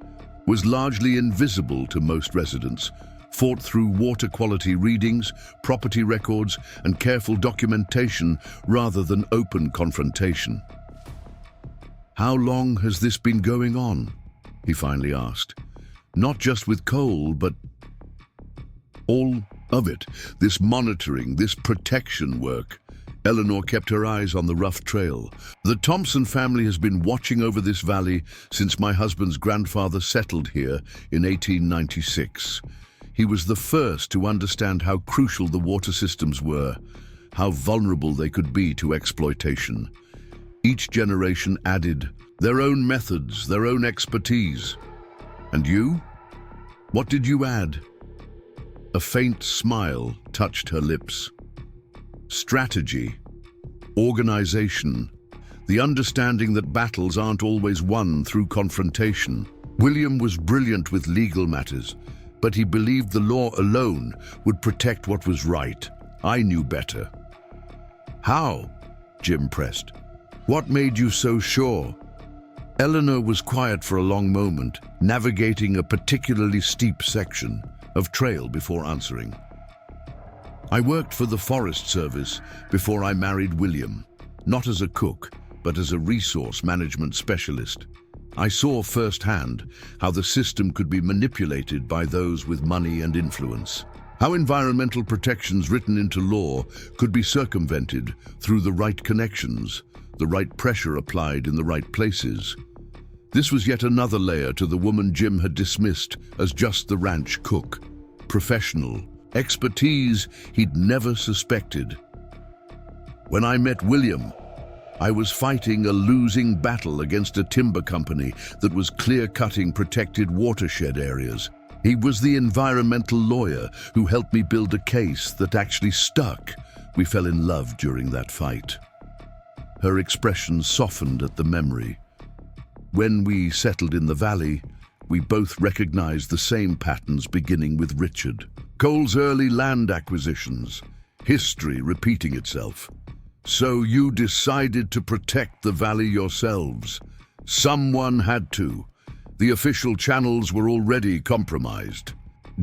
was largely invisible to most residents, fought through water quality readings, property records, and careful documentation rather than open confrontation. "How long has this been going on?" he finally asked. "Not just with coal, but all of it, this monitoring, this protection work." Eleanor kept her eyes on the rough trail. "The Thompson family has been watching over this valley since my husband's grandfather settled here in 1896. He was the first to understand how crucial the water systems were, how vulnerable they could be to exploitation. Each generation added their own methods, their own expertise. And you? What did you add?" A faint smile touched her lips. "Strategy, organization, the understanding that battles aren't always won through confrontation. William was brilliant with legal matters, but he believed the law alone would protect what was right. I knew better." "How?" Jim pressed. "What made you so sure?" Eleanor was quiet for a long moment, navigating a particularly steep section of trail before answering. "I worked for the Forest Service before I married William, not as a cook, but as a resource management specialist. I saw firsthand how the system could be manipulated by those with money and influence, how environmental protections written into law could be circumvented through the right connections, the right pressure applied in the right places. This was yet another layer to the woman Jim had dismissed as just the ranch cook. Professional, expertise he'd never suspected. When I met William, I was fighting a losing battle against a timber company that was clear-cutting protected watershed areas. He was the environmental lawyer who helped me build a case that actually stuck. We fell in love during that fight." Her expression softened at the memory. "When we settled in the valley, we both recognized the same patterns beginning with Richard. Cole's early land acquisitions, history repeating itself. So you decided to protect the valley yourselves. Someone had to. The official channels were already compromised.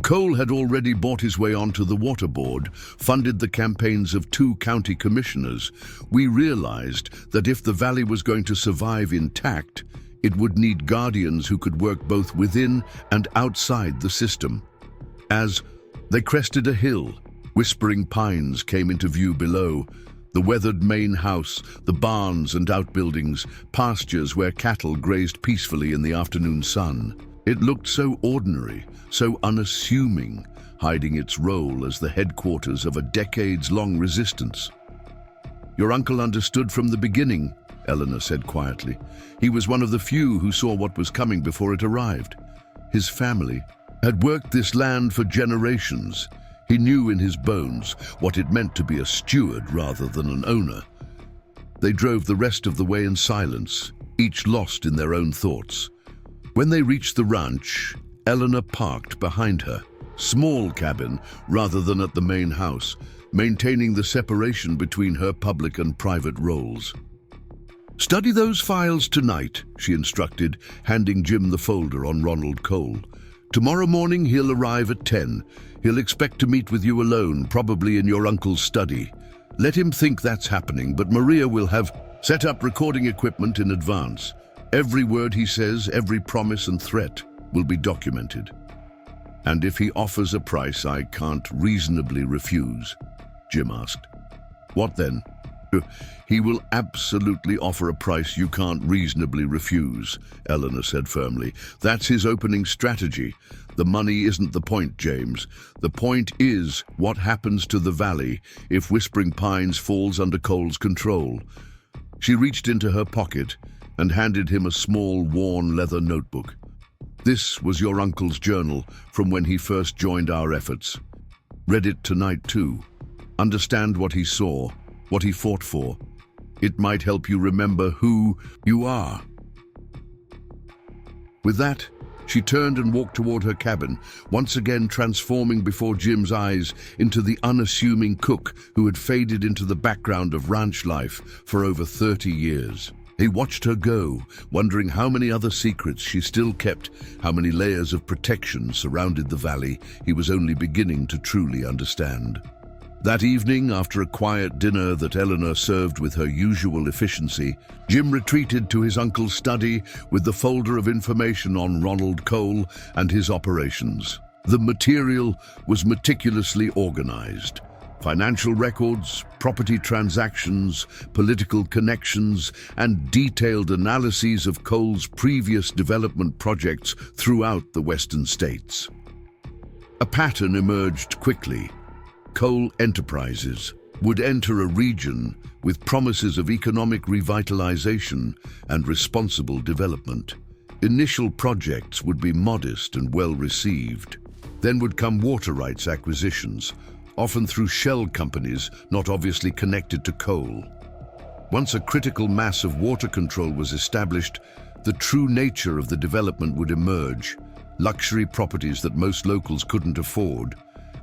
Cole had already bought his way onto the water board, funded the campaigns of 2 county commissioners. We realized that if the valley was going to survive intact, it would need guardians who could work both within and outside the system. As they crested a hill, whispering pines came into view below. The weathered main house, the barns and outbuildings, pastures where cattle grazed peacefully in the afternoon sun. It looked so ordinary, so unassuming, hiding its role as the headquarters of a decades-long resistance. "Your uncle understood from the beginning," Eleanor said quietly. "He was one of the few who saw what was coming before it arrived. His family had worked this land for generations. He knew in his bones what it meant to be a steward rather than an owner." They drove the rest of the way in silence, each lost in their own thoughts. When they reached the ranch, Eleanor parked behind her, small cabin rather than at the main house, maintaining the separation between her public and private roles. "Study those files tonight," she instructed, handing Jim the folder on Ronald Cole. "Tomorrow morning he'll arrive at 10. He'll expect to meet with you alone, probably in your uncle's study. Let him think that's happening, but Maria will have set up recording equipment in advance. Every word he says, every promise and threat will be documented. And if he offers a price I can't reasonably refuse," Jim asked. "What then?" "He will absolutely offer a price you can't reasonably refuse," Eleanor said firmly. "That's his opening strategy. The money isn't the point, James. The point is what happens to the valley if Whispering Pines falls under Cole's control." She reached into her pocket and handed him a small, worn leather notebook. "This was your uncle's journal from when he first joined our efforts. Read it tonight too. Understand what he saw, what he fought for. It might help you remember who you are." With that, she turned and walked toward her cabin, once again transforming before Jim's eyes into the unassuming cook who had faded into the background of ranch life for over 30 years. He watched her go, wondering how many other secrets she still kept, how many layers of protection surrounded the valley he was only beginning to truly understand. That evening, after a quiet dinner that Eleanor served with her usual efficiency, Jim retreated to his uncle's study with the folder of information on Ronald Cole and his operations. The material was meticulously organized. Financial records, property transactions, political connections, and detailed analyses of Cole's previous development projects throughout the western states. A pattern emerged quickly. Cole Enterprises would enter a region with promises of economic revitalization and responsible development. Initial projects would be modest and well received. Then would come water rights acquisitions, often through shell companies not obviously connected to Cole. Once a critical mass of water control was established, the true nature of the development would emerge: luxury properties that most locals couldn't afford,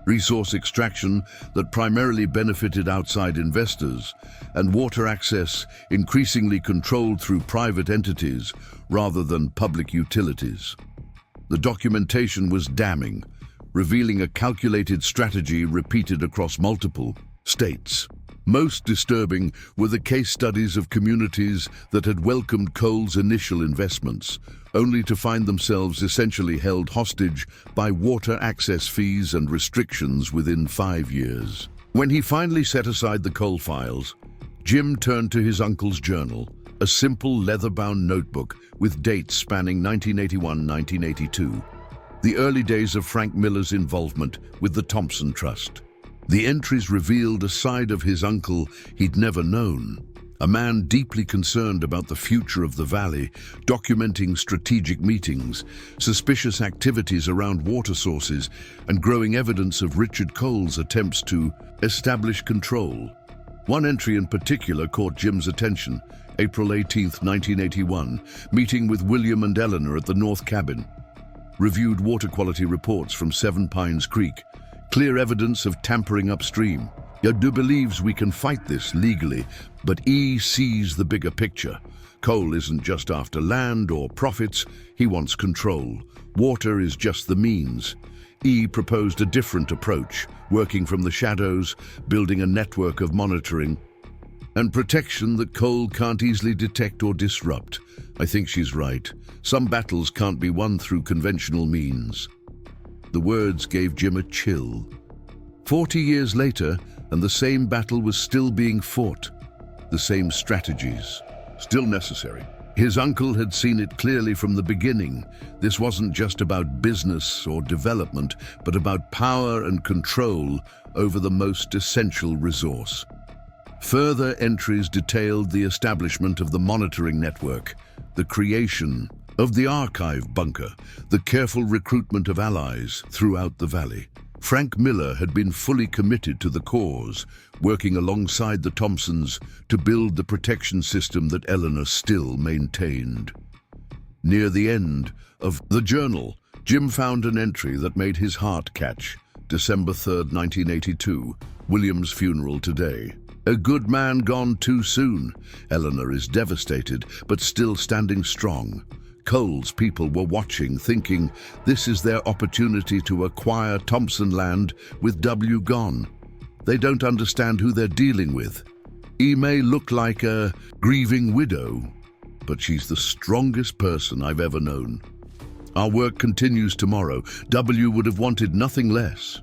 resource extraction that primarily benefited outside investors, and water access increasingly controlled through private entities rather than public utilities. The documentation was damning, revealing a calculated strategy repeated across multiple states. Most disturbing were the case studies of communities that had welcomed Cole's initial investments, only to find themselves essentially held hostage by water access fees and restrictions within 5 years. When he finally set aside the Cole files, Jim turned to his uncle's journal, a simple leather-bound notebook with dates spanning 1981-1982. The early days of Frank Miller's involvement with the Thompson Trust. The entries revealed a side of his uncle he'd never known, a man deeply concerned about the future of the valley, documenting strategic meetings, suspicious activities around water sources, and growing evidence of Richard Cole's attempts to establish control. One entry in particular caught Jim's attention: April 18, 1981, meeting with William and Eleanor at the North Cabin. Reviewed water quality reports from Seven Pines Creek. Clear evidence of tampering upstream. Yadu believes we can fight this legally, but E sees the bigger picture. Cole isn't just after land or profits, he wants control. Water is just the means. E proposed a different approach, working from the shadows, building a network of monitoring and protection that Cole can't easily detect or disrupt. I think she's right. Some battles can't be won through conventional means. The words gave Jim a chill. 40 years later, and the same battle was still being fought. The same strategies, still necessary. His uncle had seen it clearly from the beginning. This wasn't just about business or development, but about power and control over the most essential resource. Further entries detailed the establishment of the monitoring network, the creation of the archive bunker, the careful recruitment of allies throughout the valley. Frank Miller had been fully committed to the cause, working alongside the Thompsons to build the protection system that Eleanor still maintained. Near the end of the journal, Jim found an entry that made his heart catch. December 3, 1982, William's funeral today. A good man gone too soon. Eleanor is devastated, but still standing strong. Cole's people were watching, thinking this is their opportunity to acquire Thompson land with W gone. They don't understand who they're dealing with. E may look like a grieving widow, but she's the strongest person I've ever known. Our work continues tomorrow. W would have wanted nothing less.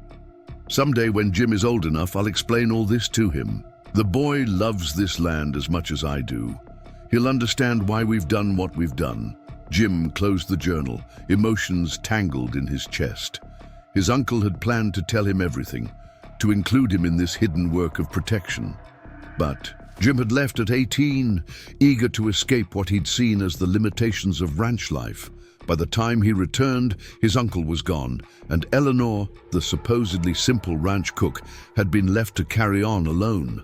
Someday when Jim is old enough, I'll explain all this to him. The boy loves this land as much as I do. He'll understand why we've done what we've done. Jim closed the journal, emotions tangled in his chest. His uncle had planned to tell him everything, to include him in this hidden work of protection. But Jim had left at 18, eager to escape what he'd seen as the limitations of ranch life. By the time he returned, his uncle was gone, and Eleanor, the supposedly simple ranch cook, had been left to carry on alone.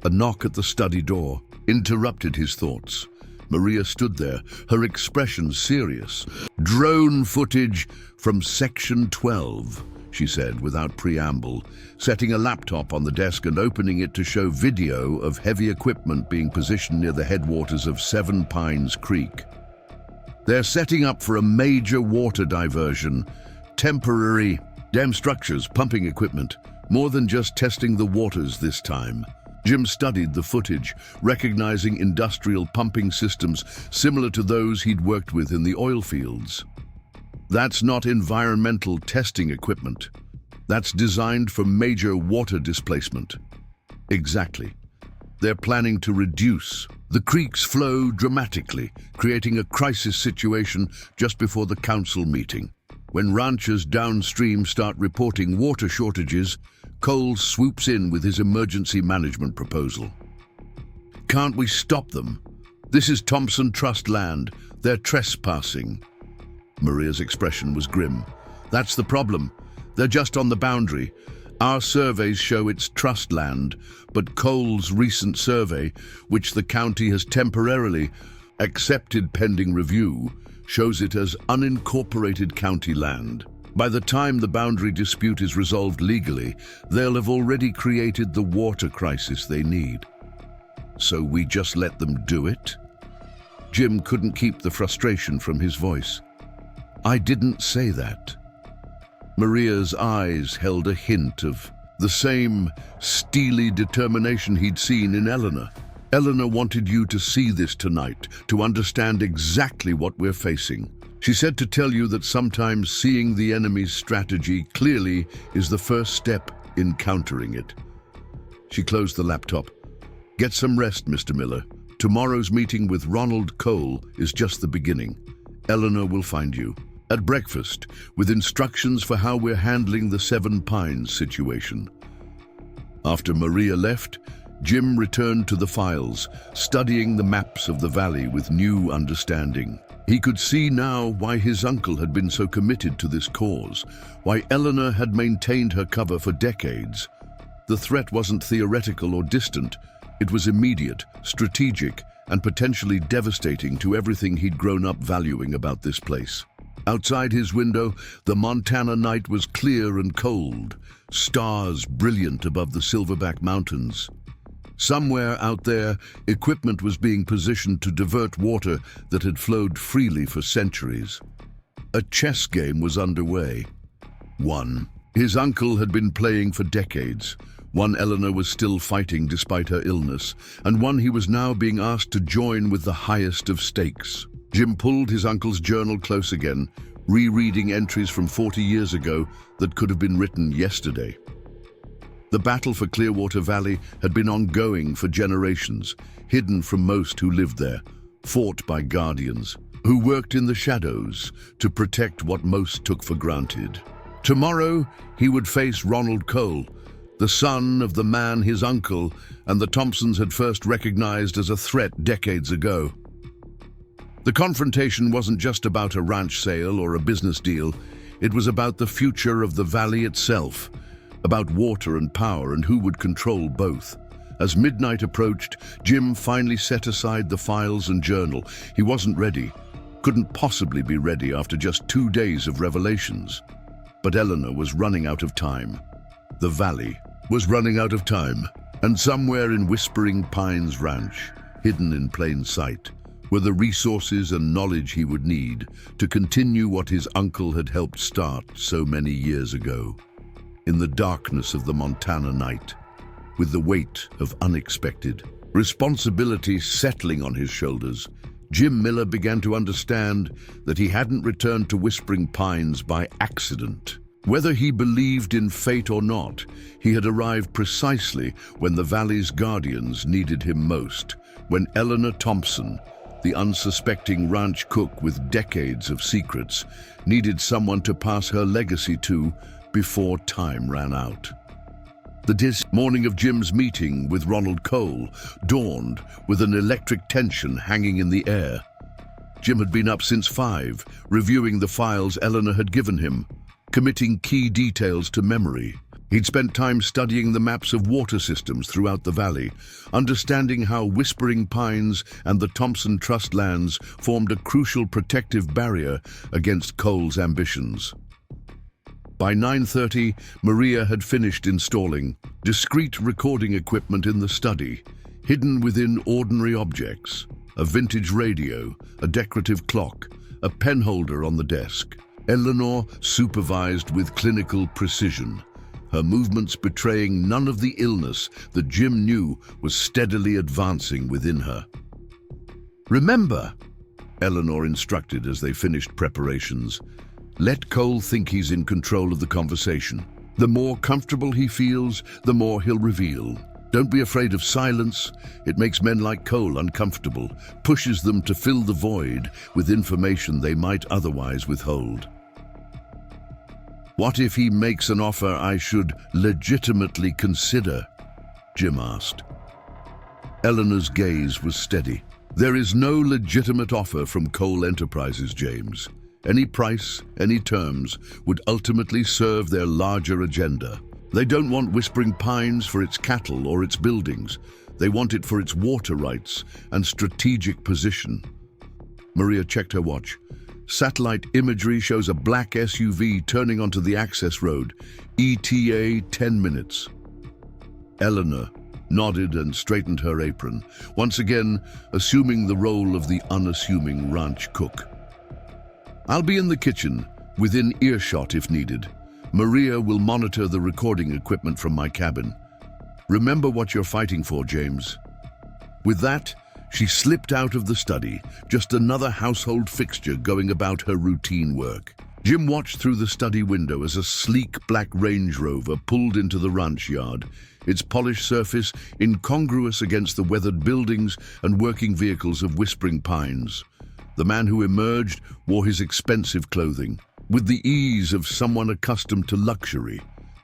A knock at the study door interrupted his thoughts. Maria stood there, her expression serious. Drone footage from Section 12 she said without preamble, setting a laptop on the desk and opening it to show video of heavy equipment being positioned near the headwaters of Seven Pines Creek. They're setting up for a major water diversion. Temporary dam structures, pumping equipment. More than just testing the waters this time. Jim studied the footage, recognizing industrial pumping systems similar to those he'd worked with in the oil fields. That's not environmental testing equipment. That's designed for major water displacement. Exactly. They're planning to reduce the creek's flow dramatically, creating a crisis situation just before the council meeting. When ranchers downstream start reporting water shortages, Cole swoops in with his emergency management proposal. Can't we stop them? This is Thompson Trust land. They're trespassing. Maria's expression was grim. That's the problem. They're just on the boundary. Our surveys show it's trust land, but Cole's recent survey, which the county has temporarily accepted pending review, shows it as unincorporated county land. By the time the boundary dispute is resolved legally, they'll have already created the water crisis they need. So we just let them do it? Jim couldn't keep the frustration from his voice. I didn't say that. Maria's eyes held a hint of the same steely determination he'd seen in Eleanor. Eleanor wanted you to see this tonight, to understand exactly what we're facing. She said to tell you that sometimes seeing the enemy's strategy clearly is the first step in countering it. She closed the laptop. Get some rest, Mr. Miller. Tomorrow's meeting with Ronald Cole is just the beginning. Eleanor will find you at breakfast with instructions for how we're handling the Seven Pines situation. After Maria left, Jim returned to the files, studying the maps of the valley with new understanding. He could see now why his uncle had been so committed to this cause, why Eleanor had maintained her cover for decades. The threat wasn't theoretical or distant. It was immediate, strategic, and potentially devastating to everything he'd grown up valuing about this place. Outside his window, the Montana night was clear and cold, stars brilliant above the Silverback Mountains. Somewhere out there, equipment was being positioned to divert water that had flowed freely for centuries. A chess game was underway. One his uncle had been playing for decades. One Eleanor was still fighting despite her illness, and one he was now being asked to join with the highest of stakes. Jim pulled his uncle's journal close again, rereading entries from 40 years ago that could have been written yesterday. The battle for Clearwater Valley had been ongoing for generations, hidden from most who lived there, fought by guardians, who worked in the shadows to protect what most took for granted. Tomorrow, he would face Ronald Cole, the son of the man his uncle and the Thompsons had first recognized as a threat decades ago. The confrontation wasn't just about a ranch sale or a business deal. It was about the future of the valley itself, about water and power and who would control both. As midnight approached, Jim finally set aside the files and journal. He wasn't ready, couldn't possibly be ready after just 2 days of revelations. But Eleanor was running out of time. The valley was running out of time, and somewhere in Whispering Pines Ranch, hidden in plain sight, were the resources and knowledge he would need to continue what his uncle had helped start so many years ago. In the darkness of the Montana night, with the weight of unexpected responsibility settling on his shoulders, Jim Miller began to understand that he hadn't returned to Whispering Pines by accident. Whether he believed in fate or not, he had arrived precisely when the valley's guardians needed him most, when Eleanor Thompson, the unsuspecting ranch cook with decades of secrets, needed someone to pass her legacy to before time ran out. The morning of Jim's meeting with Ronald Cole dawned with an electric tension hanging in the air. Jim had been up since 5, reviewing the files Eleanor had given him, committing key details to memory. He'd spent time studying the maps of water systems throughout the valley, understanding how Whispering Pines and the Thompson Trust lands formed a crucial protective barrier against Cole's ambitions. By 9:30, Maria had finished installing discreet recording equipment in the study, hidden within ordinary objects: a vintage radio, a decorative clock, a pen holder on the desk. Eleanor supervised with clinical precision, her movements betraying none of the illness that Jim knew was steadily advancing within her. "Remember," Eleanor instructed as they finished preparations, "let Cole think he's in control of the conversation. The more comfortable he feels, the more he'll reveal. Don't be afraid of silence. It makes men like Cole uncomfortable, pushes them to fill the void with information they might otherwise withhold." "What if he makes an offer I should legitimately consider?" Jim asked. Eleanor's gaze was steady. "There is no legitimate offer from Cole Enterprises, James. Any price, any terms would ultimately serve their larger agenda. They don't want Whispering Pines for its cattle or its buildings. They want it for its water rights and strategic position." Maria checked her watch. Satellite imagery shows a black SUV turning onto the access road. ETA 10 minutes. Eleanor nodded and straightened her apron, once again assuming the role of the unassuming ranch cook. "I'll be in the kitchen, within earshot if needed. Maria will monitor the recording equipment from my cabin. Remember what you're fighting for, James." With that, she slipped out of the study, just another household fixture going about her routine work. Jim watched through the study window as a sleek black Range Rover pulled into the ranch yard, its polished surface incongruous against the weathered buildings and working vehicles of Whispering Pines. The man who emerged wore his expensive clothing, with the ease of someone accustomed to luxury.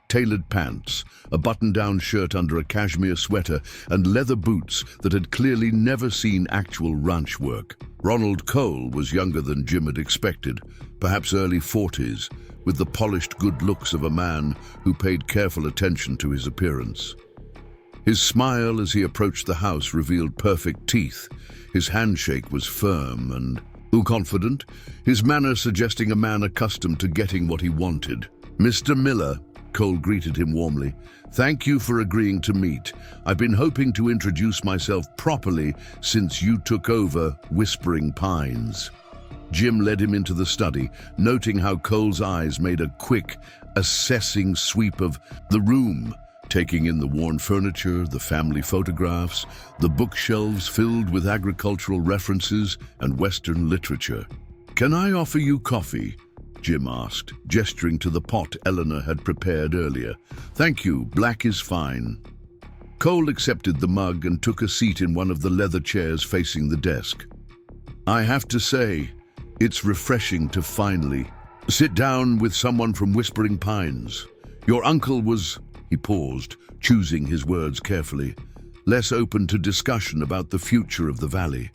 Tailored pants, a button-down shirt under a cashmere sweater, and leather boots that had clearly never seen actual ranch work. Ronald Cole was younger than Jim had expected, perhaps early 40s, with the polished good looks of a man who paid careful attention to his appearance. His smile as he approached the house revealed perfect teeth. His handshake was firm and confident, his manner suggesting a man accustomed to getting what he wanted. "Mr. Miller," Cole greeted him warmly. "Thank you for agreeing to meet. I've been hoping to introduce myself properly since you took over Whispering Pines." Jim led him into the study, noting how Cole's eyes made a quick, assessing sweep of the room, taking in the worn furniture, the family photographs, the bookshelves filled with agricultural references and Western literature. "Can I offer you coffee?" Jim asked, gesturing to the pot Eleanor had prepared earlier. "Thank you, black is fine." Cole accepted the mug and took a seat in one of the leather chairs facing the desk. "I have to say, it's refreshing to finally sit down with someone from Whispering Pines. Your uncle was," he paused, choosing his words carefully, "less open to discussion about the future of the valley."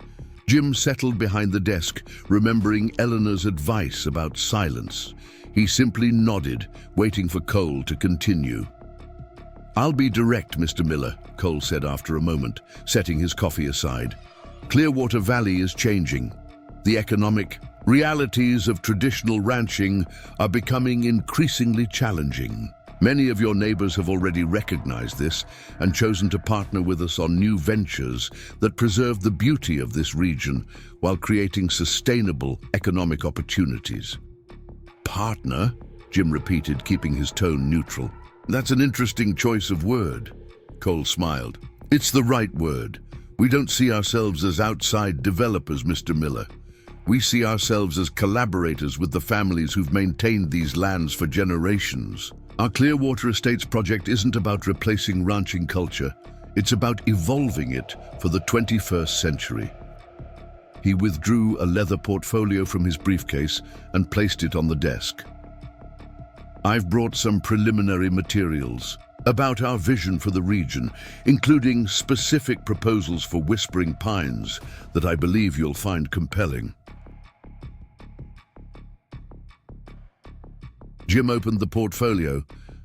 Jim settled behind the desk, remembering Eleanor's advice about silence. He simply nodded, waiting for Cole to continue. "I'll be direct, Mr. Miller," Cole said after a moment, setting his coffee aside. "Clearwater Valley is changing. The economic realities of traditional ranching are becoming increasingly challenging. Many of your neighbors have already recognized this and chosen to partner with us on new ventures that preserve the beauty of this region while creating sustainable economic opportunities." "Partner?" Jim repeated, keeping his tone neutral. "That's an interesting choice of word." Cole smiled. "It's the right word. We don't see ourselves as outside developers, Mr. Miller. We see ourselves as collaborators with the families who've maintained these lands for generations. Our Clearwater Estates project isn't about replacing ranching culture. It's about evolving it for the 21st century." He withdrew a leather portfolio from his briefcase and placed it on the desk. "I've brought some preliminary materials about our vision for the region, including specific proposals for Whispering Pines that I believe you'll find compelling." Jim opened the portfolio,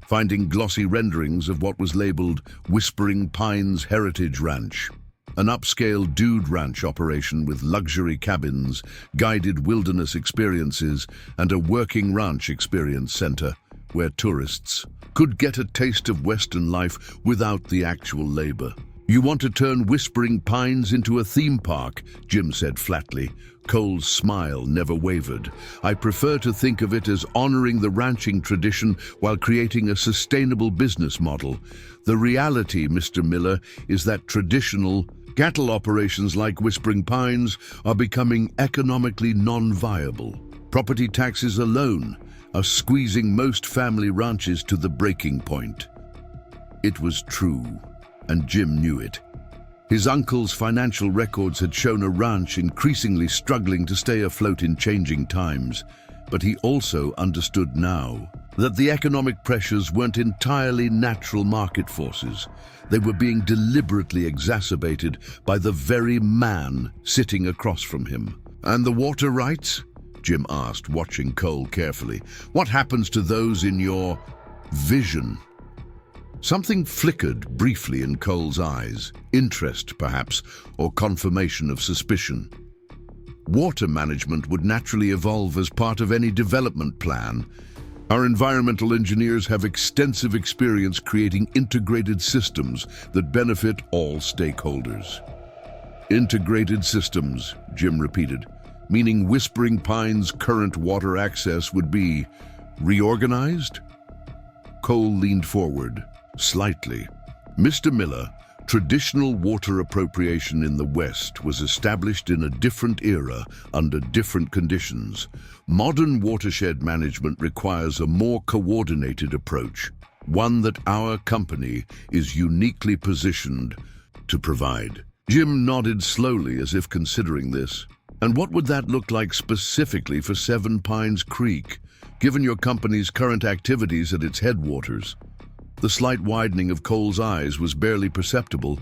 finding glossy renderings of what was labeled Whispering Pines Heritage Ranch, an upscale dude ranch operation with luxury cabins, guided wilderness experiences, and a working ranch experience center where tourists could get a taste of Western life without the actual labor. "You want to turn Whispering Pines into a theme park," Jim said flatly. Cole's smile never wavered. "I prefer to think of it as honoring the ranching tradition while creating a sustainable business model. The reality, Mr. Miller, is that traditional cattle operations like Whispering Pines are becoming economically non-viable. Property taxes alone are squeezing most family ranches to the breaking point." It was true, and Jim knew it. His uncle's financial records had shown a ranch increasingly struggling to stay afloat in changing times, but he also understood now that the economic pressures weren't entirely natural market forces. They were being deliberately exacerbated by the very man sitting across from him. "And the water rights?" Jim asked, watching Cole carefully. "What happens to those in your vision?" Something flickered briefly in Cole's eyes, interest perhaps, or confirmation of suspicion. Water management would naturally evolve as part of any development plan. Our environmental engineers have extensive experience creating integrated systems that benefit all stakeholders. "Integrated systems," Jim repeated, "meaning Whispering Pines' current water access would be reorganized?" Cole leaned forward, slightly. "Mr. Miller, traditional water appropriation in the West was established in a different era under different conditions. Modern watershed management requires a more coordinated approach, one that our company is uniquely positioned to provide." Jim nodded slowly as if considering this. "And what would that look like specifically for Seven Pines Creek, given your company's current activities at its headwaters?" The slight widening of Cole's eyes was barely perceptible,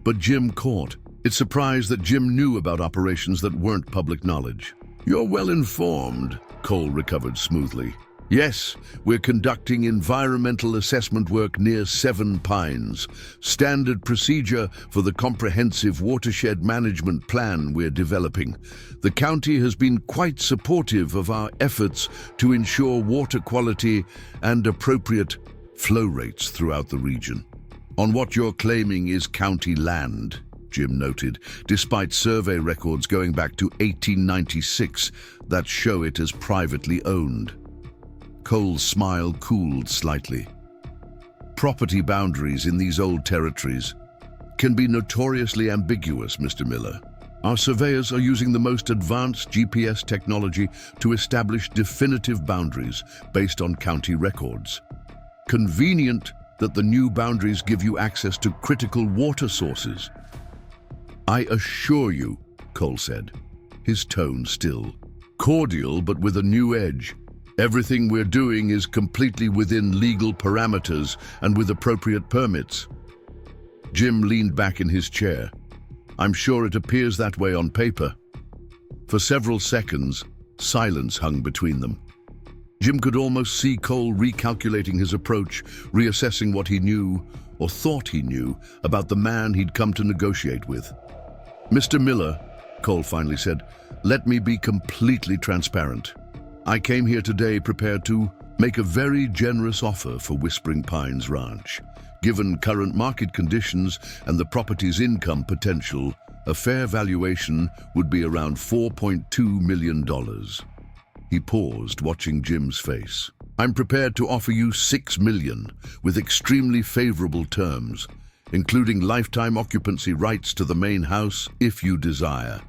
but Jim caught. It surprised that Jim knew about operations that weren't public knowledge. "You're well informed," Cole recovered smoothly. "Yes, we're conducting environmental assessment work near Seven Pines, standard procedure for the comprehensive watershed management plan we're developing. The county has been quite supportive of our efforts to ensure water quality and appropriate flow rates throughout the region." "On what you're claiming is county land," Jim noted, "despite survey records going back to 1896 that show it as privately owned." Cole's smile cooled slightly. "Property boundaries in these old territories can be notoriously ambiguous, Mr. Miller. Our surveyors are using the most advanced GPS technology to establish definitive boundaries based on county records. Convenient that the new boundaries give you access to critical water sources." "I assure you," Cole said, his tone still. "Cordial but with a new edge. Everything we're doing is completely within legal parameters and with appropriate permits." Jim leaned back in his chair. "I'm sure it appears that way on paper." For several seconds, silence hung between them. Jim could almost see Cole recalculating his approach, reassessing what he knew, or thought he knew, about the man he'd come to negotiate with. "Mr. Miller," Cole finally said, "let me be completely transparent. I came here today prepared to make a very generous offer for Whispering Pines Ranch. Given current market conditions and the property's income potential, a fair valuation would be around $4.2 million. He paused, watching Jim's face. "I'm prepared to offer you $6 million with extremely favorable terms, including lifetime occupancy rights to the main house if you desire."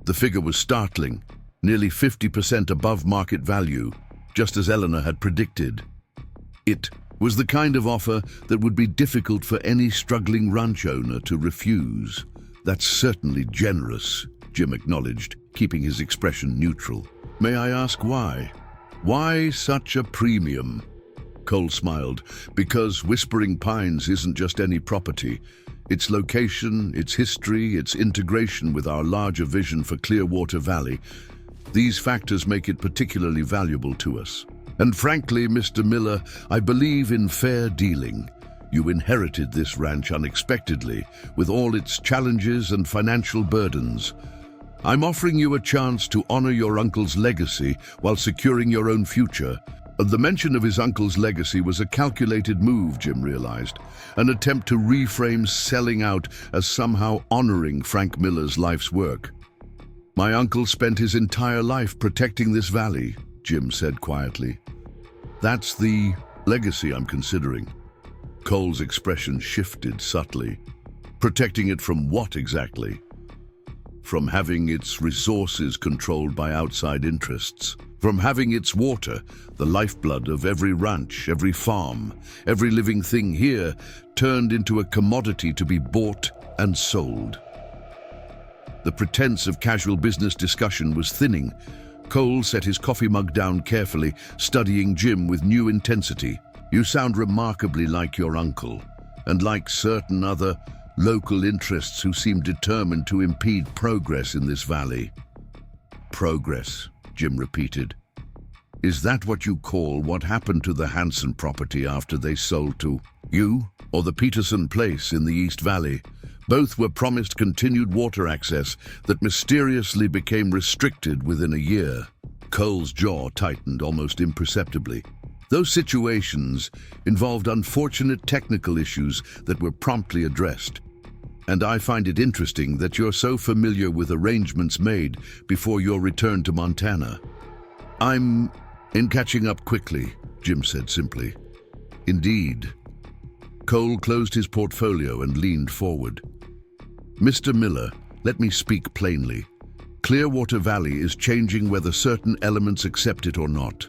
The figure was startling, nearly 50% above market value, just as Eleanor had predicted. It was the kind of offer that would be difficult for any struggling ranch owner to refuse. "That's certainly generous," Jim acknowledged, keeping his expression neutral. "May I ask why? Why such a premium?" Cole smiled. "Because Whispering Pines isn't just any property. Its location, its history, its integration with our larger vision for Clearwater Valley, these factors make it particularly valuable to us. And frankly, Mr. Miller, I believe in fair dealing. You inherited this ranch unexpectedly, with all its challenges and financial burdens. I'm offering you a chance to honor your uncle's legacy while securing your own future, The mention of his uncle's legacy was a calculated move, Jim realized, an attempt to reframe selling out as somehow honoring Frank Miller's life's work. "My uncle spent his entire life protecting this valley," Jim said quietly. "That's the legacy I'm considering." Cole's expression shifted subtly. "Protecting it from what exactly?" "From having its resources controlled by outside interests. From having its water, the lifeblood of every ranch, every farm, every living thing here, turned into a commodity to be bought and sold." The pretense of casual business discussion was thinning. Cole set his coffee mug down carefully, studying Jim with new intensity. "You sound remarkably like your uncle, and like certain other local interests who seem determined to impede progress in this valley." "Progress," Jim repeated. "Is that what you call what happened to the Hanson property after they sold to you, or the Peterson place in the East Valley? Both were promised continued water access that mysteriously became restricted within a year." Cole's jaw tightened almost imperceptibly. "Those situations involved unfortunate technical issues that were promptly addressed. And I find it interesting that you're so familiar with arrangements made before your return to Montana." "I'm in catching up quickly," Jim said simply. "Indeed." Cole closed his portfolio and leaned forward. "Mr. Miller, let me speak plainly. Clearwater Valley is changing whether certain elements accept it or not.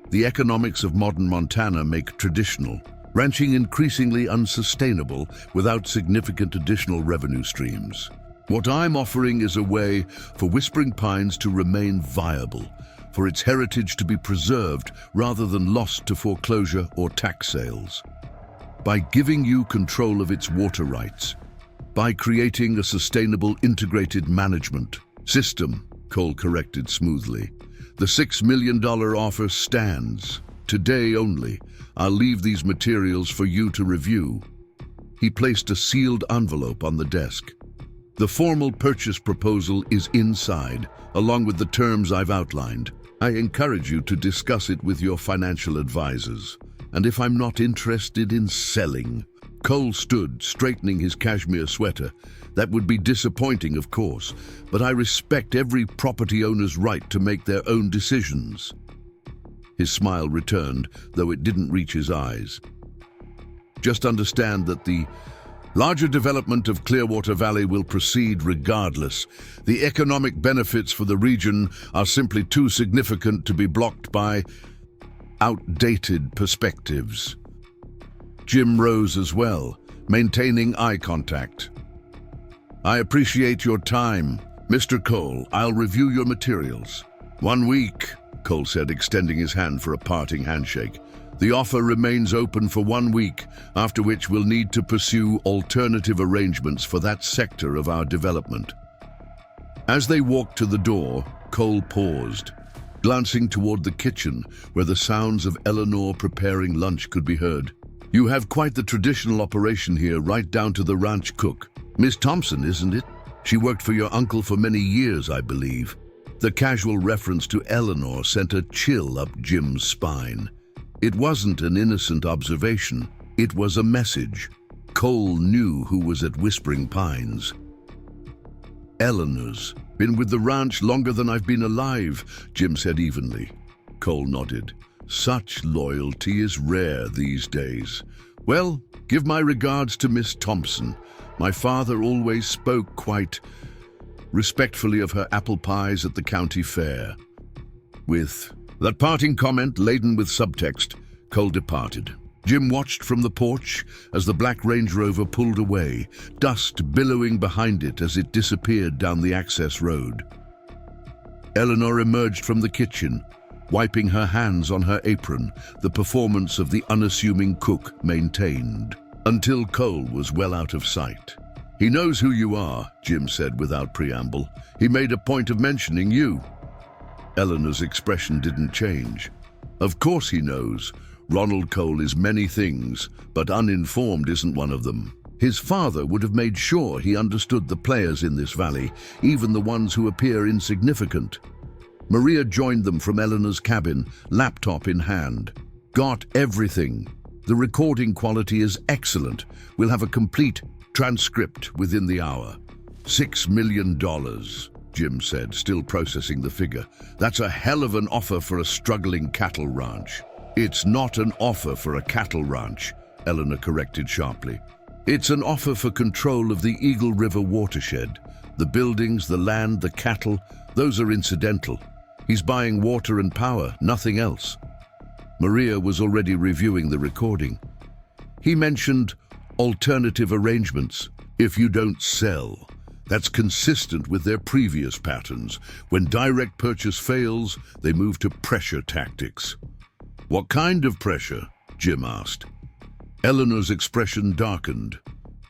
The economics of modern Montana make traditional ranching increasingly unsustainable without significant additional revenue streams. What I'm offering is a way for Whispering Pines to remain viable, for its heritage to be preserved rather than lost to foreclosure or tax sales. By giving you control of its water rights, by creating a sustainable integrated management system," Cole corrected smoothly. "The $6 million offer stands. Today only. I'll leave these materials for you to review." He placed a sealed envelope on the desk. "The formal purchase proposal is inside, along with the terms I've outlined. I encourage you to discuss it with your financial advisors. And if I'm not interested in selling..." Cole stood, straightening his cashmere sweater. "That would be disappointing, of course, but I respect every property owner's right to make their own decisions." His smile returned, though it didn't reach his eyes. "Just understand that the larger development of Clearwater Valley will proceed regardless. The economic benefits for the region are simply too significant to be blocked by outdated perspectives." Jim rose as well, maintaining eye contact. "I appreciate your time. Mr. Cole, I'll review your materials." "1 week," Cole said, extending his hand for a parting handshake. "The offer remains open for 1 week, after which we'll need to pursue alternative arrangements for that sector of our development." As they walked to the door, Cole paused, glancing toward the kitchen where the sounds of Eleanor preparing lunch could be heard. "You have quite the traditional operation here, right down to the ranch cook. Miss Thompson, isn't it? She worked for your uncle for many years, I believe." The casual reference to Eleanor sent a chill up Jim's spine. It wasn't an innocent observation. It was a message. Cole knew who was at Whispering Pines. "Eleanor's been with the ranch longer than I've been alive," Jim said evenly. Cole nodded. "Such loyalty is rare these days. Well, give my regards to Miss Thompson. My father always spoke quite respectfully of her apple pies at the county fair." With that parting comment laden with subtext, Cole departed. Jim watched from the porch as the black Range Rover pulled away, dust billowing behind it as it disappeared down the access road. Eleanor emerged from the kitchen, wiping her hands on her apron, the performance of the unassuming cook maintained, until Cole was well out of sight. "He knows who you are," Jim said without preamble. "He made a point of mentioning you." Eleanor's expression didn't change. "Of course he knows. Ronald Cole is many things, but uninformed isn't one of them. His father would have made sure he understood the players in this valley, even the ones who appear insignificant." Maria joined them from Eleanor's cabin, laptop in hand. Got everything. The recording quality is excellent. We'll have a complete transcript within the hour. $6 million, Jim said, still processing the figure. That's a hell of an offer for a struggling cattle ranch. It's not an offer for a cattle ranch, Eleanor corrected sharply. It's an offer for control of the Eagle River watershed. The buildings, the land, the cattle, those are incidental. He's buying water and power, nothing else. Maria was already reviewing the recording. He mentioned alternative arrangements. If you don't sell, that's consistent with their previous patterns. When direct purchase fails, they move to pressure tactics. What kind of pressure? Jim asked. Eleanor's expression darkened.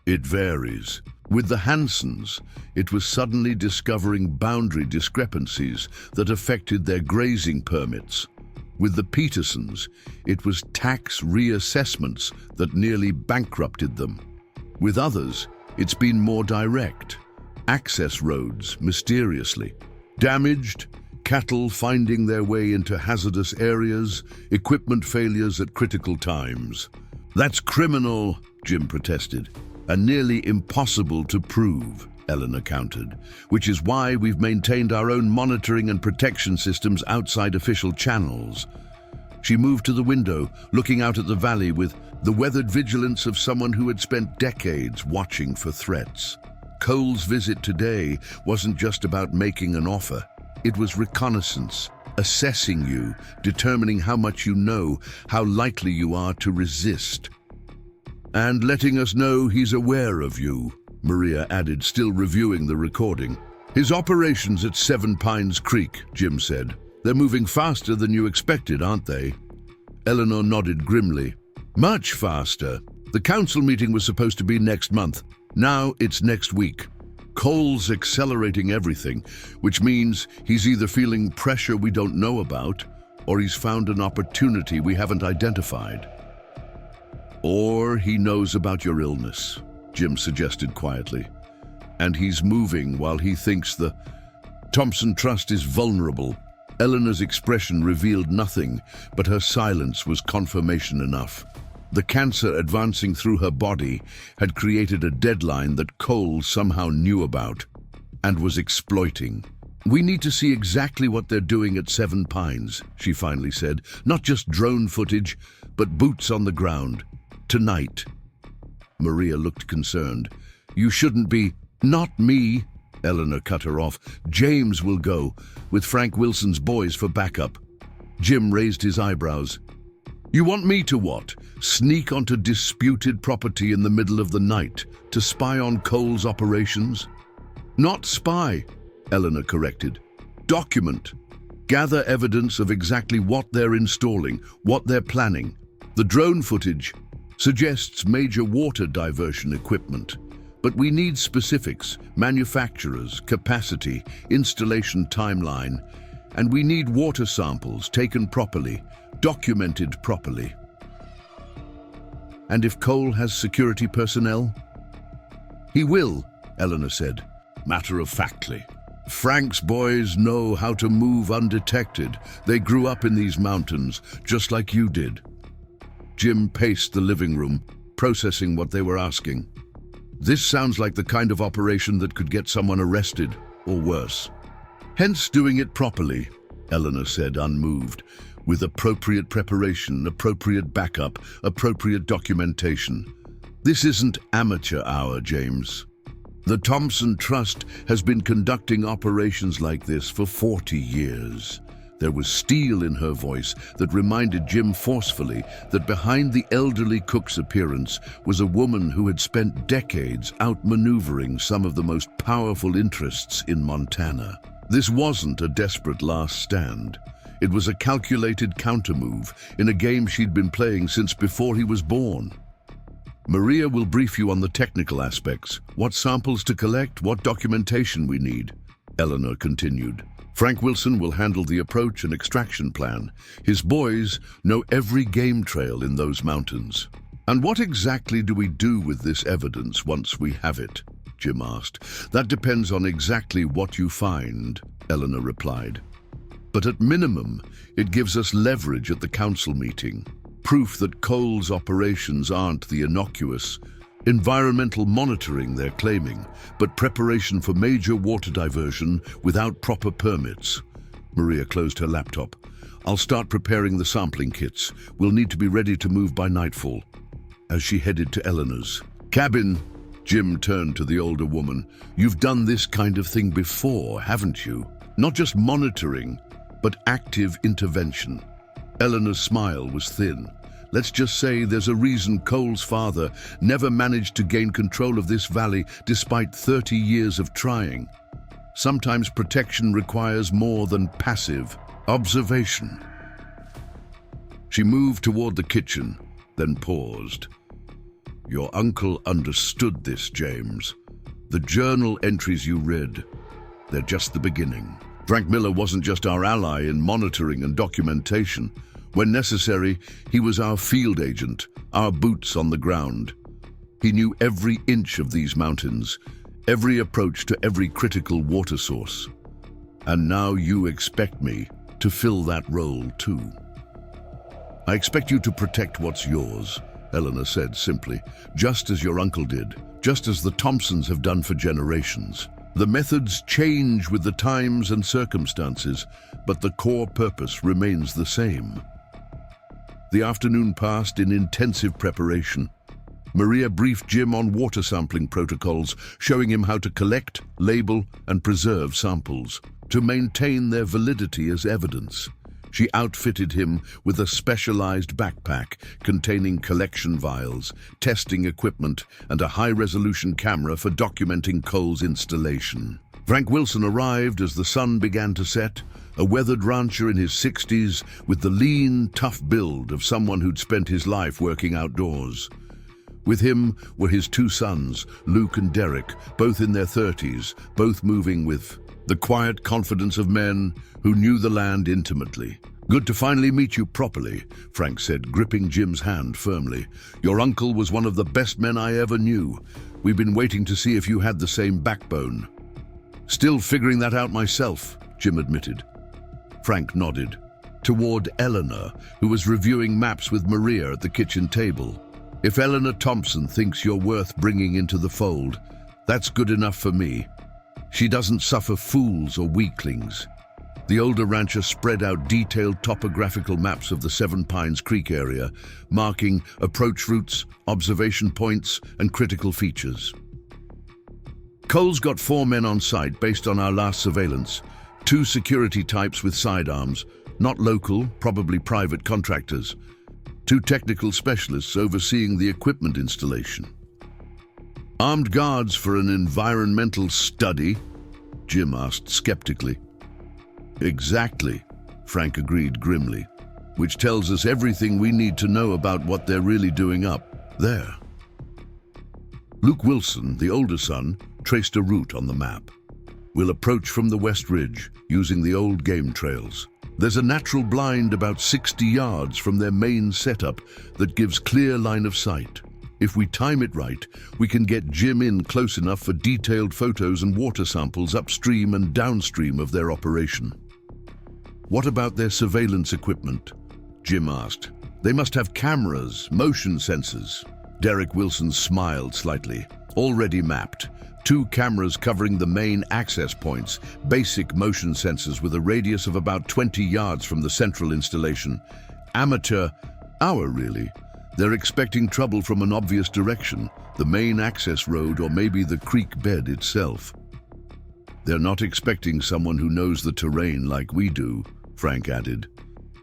It varies. With the Hansons, it was suddenly discovering boundary discrepancies that affected their grazing permits. With the Petersons, it was tax reassessments that nearly bankrupted them. With others, it's been more direct. Access roads, mysteriously. Damaged, cattle finding their way into hazardous areas, equipment failures at critical times. That's criminal, Jim protested, and nearly impossible to prove, Eleanor countered, which is why we've maintained our own monitoring and protection systems outside official channels. She moved to the window, looking out at the valley with the weathered vigilance of someone who had spent decades watching for threats. Cole's visit today wasn't just about making an offer. It was reconnaissance, assessing you, determining how much you know, how likely you are to resist. And letting us know he's aware of you, Maria added, still reviewing the recording. His operations at Seven Pines Creek, Jim said. They're moving faster than you expected, aren't they? Eleanor nodded grimly. Much faster. The council meeting was supposed to be next month. Now it's next week. Cole's accelerating everything, which means he's either feeling pressure we don't know about, or he's found an opportunity we haven't identified. Or he knows about your illness, Jim suggested quietly. And he's moving while he thinks the Thompson Trust is vulnerable. Eleanor's expression revealed nothing, but her silence was confirmation enough. The cancer advancing through her body had created a deadline that Cole somehow knew about and was exploiting. We need to see exactly what they're doing at Seven Pines, she finally said. Not just drone footage, but boots on the ground. Tonight. Maria looked concerned. You shouldn't be. Not me, Eleanor cut her off. James will go, with Frank Wilson's boys for backup. Jim raised his eyebrows. You want me to what? Sneak onto disputed property in the middle of the night to spy on Cole's operations? Not spy, Eleanor corrected. Document. Gather evidence of exactly what they're installing, what they're planning. The drone footage suggests major water diversion equipment, but we need specifics, manufacturers, capacity, installation timeline, and we need water samples taken properly, documented properly. And if Cole has security personnel? He will, Eleanor said, matter-of-factly. Frank's boys know how to move undetected. They grew up in these mountains, just like you did. Jim paced the living room, processing what they were asking. This sounds like the kind of operation that could get someone arrested, or worse. Hence doing it properly, Eleanor said, unmoved, with appropriate preparation, appropriate backup, appropriate documentation. This isn't amateur hour, James. The Thompson Trust has been conducting operations like this for 40 years. There was steel in her voice that reminded Jim forcefully that behind the elderly cook's appearance was a woman who had spent decades outmaneuvering some of the most powerful interests in Montana. This wasn't a desperate last stand. It was a calculated countermove in a game she'd been playing since before he was born. Maria will brief you on the technical aspects, what samples to collect, what documentation we need, Eleanor continued. Frank Wilson will handle the approach and extraction plan. His boys know every game trail in those mountains. And what exactly do we do with this evidence once we have it? Jim asked. That depends on exactly what you find, Eleanor replied. But at minimum, it gives us leverage at the council meeting. Proof that Coal's operations aren't the innocuous environmental monitoring they're claiming, but preparation for major water diversion without proper permits. Maria closed her laptop. I'll start preparing the sampling kits. We'll need to be ready to move by nightfall. As she headed to Eleanor's cabin, Jim turned to the older woman. You've done this kind of thing before, haven't you? Not just monitoring, but active intervention. Eleanor's smile was thin. Let's just say there's a reason Coal's father never managed to gain control of this valley despite 30 years of trying. Sometimes protection requires more than passive observation. She moved toward the kitchen, then paused. Your uncle understood this, James. The journal entries you read, they're just the beginning. Frank Miller wasn't just our ally in monitoring and documentation. When necessary, he was our field agent, our boots on the ground. He knew every inch of these mountains, every approach to every critical water source. And now you expect me to fill that role too. I expect you to protect what's yours, Eleanor said simply, just as your uncle did, just as the Thompsons have done for generations. The methods change with the times and circumstances, but the core purpose remains the same. The afternoon passed in intensive preparation. Maria briefed Jim on water sampling protocols, showing him how to collect, label, and preserve samples, to maintain their validity as evidence. She outfitted him with a specialized backpack containing collection vials, testing equipment, and a high-resolution camera for documenting Coal's installation. Frank Wilson arrived as the sun began to set, a weathered rancher in his 60s with the lean, tough build of someone who'd spent his life working outdoors. With him were his two sons, Luke and Derek, both in their 30s, both moving with the quiet confidence of men who knew the land intimately. Good to finally meet you properly, Frank said, gripping Jim's hand firmly. Your uncle was one of the best men I ever knew. We've been waiting to see if you had the same backbone. Still figuring that out myself, Jim admitted. Frank nodded toward Eleanor, who was reviewing maps with Maria at the kitchen table. If Eleanor Thompson thinks you're worth bringing into the fold, that's good enough for me. She doesn't suffer fools or weaklings. The older rancher spread out detailed topographical maps of the Seven Pines Creek area, marking approach routes, observation points, and critical features. Coal's got 4 men on site based on our last surveillance, 2 security types with sidearms, not local, probably private contractors, 2 technical specialists overseeing the equipment installation. Armed guards for an environmental study? Jim asked skeptically. Exactly, Frank agreed grimly, which tells us everything we need to know about what they're really doing up there. Luke Wilson, the older son, traced a route on the map. We'll approach from the West Ridge, using the old game trails. There's a natural blind about 60 yards from their main setup that gives clear line of sight. If we time it right, we can get Jim in close enough for detailed photos and water samples upstream and downstream of their operation. What about their surveillance equipment? Jim asked. They must have cameras, motion sensors. Derek Wilson smiled slightly. Already mapped. 2 cameras covering the main access points, basic motion sensors with a radius of about 20 yards from the central installation. Amateur hour, really. They're expecting trouble from an obvious direction, the main access road or maybe the creek bed itself. They're not expecting someone who knows the terrain like we do, Frank added.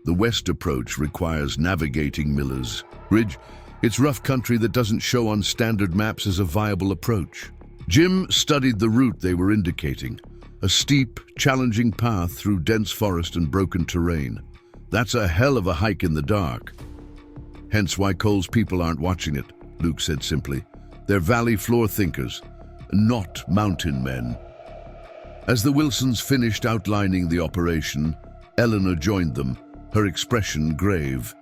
The west approach requires navigating Miller's Ridge. It's rough country that doesn't show on standard maps as a viable approach. Jim studied the route they were indicating, a steep, challenging path through dense forest and broken terrain. That's a hell of a hike in the dark. Hence why Coal's people aren't watching it, Luke said simply. They're valley floor thinkers, not mountain men. As the Wilsons finished outlining the operation, Eleanor joined them, her expression grave.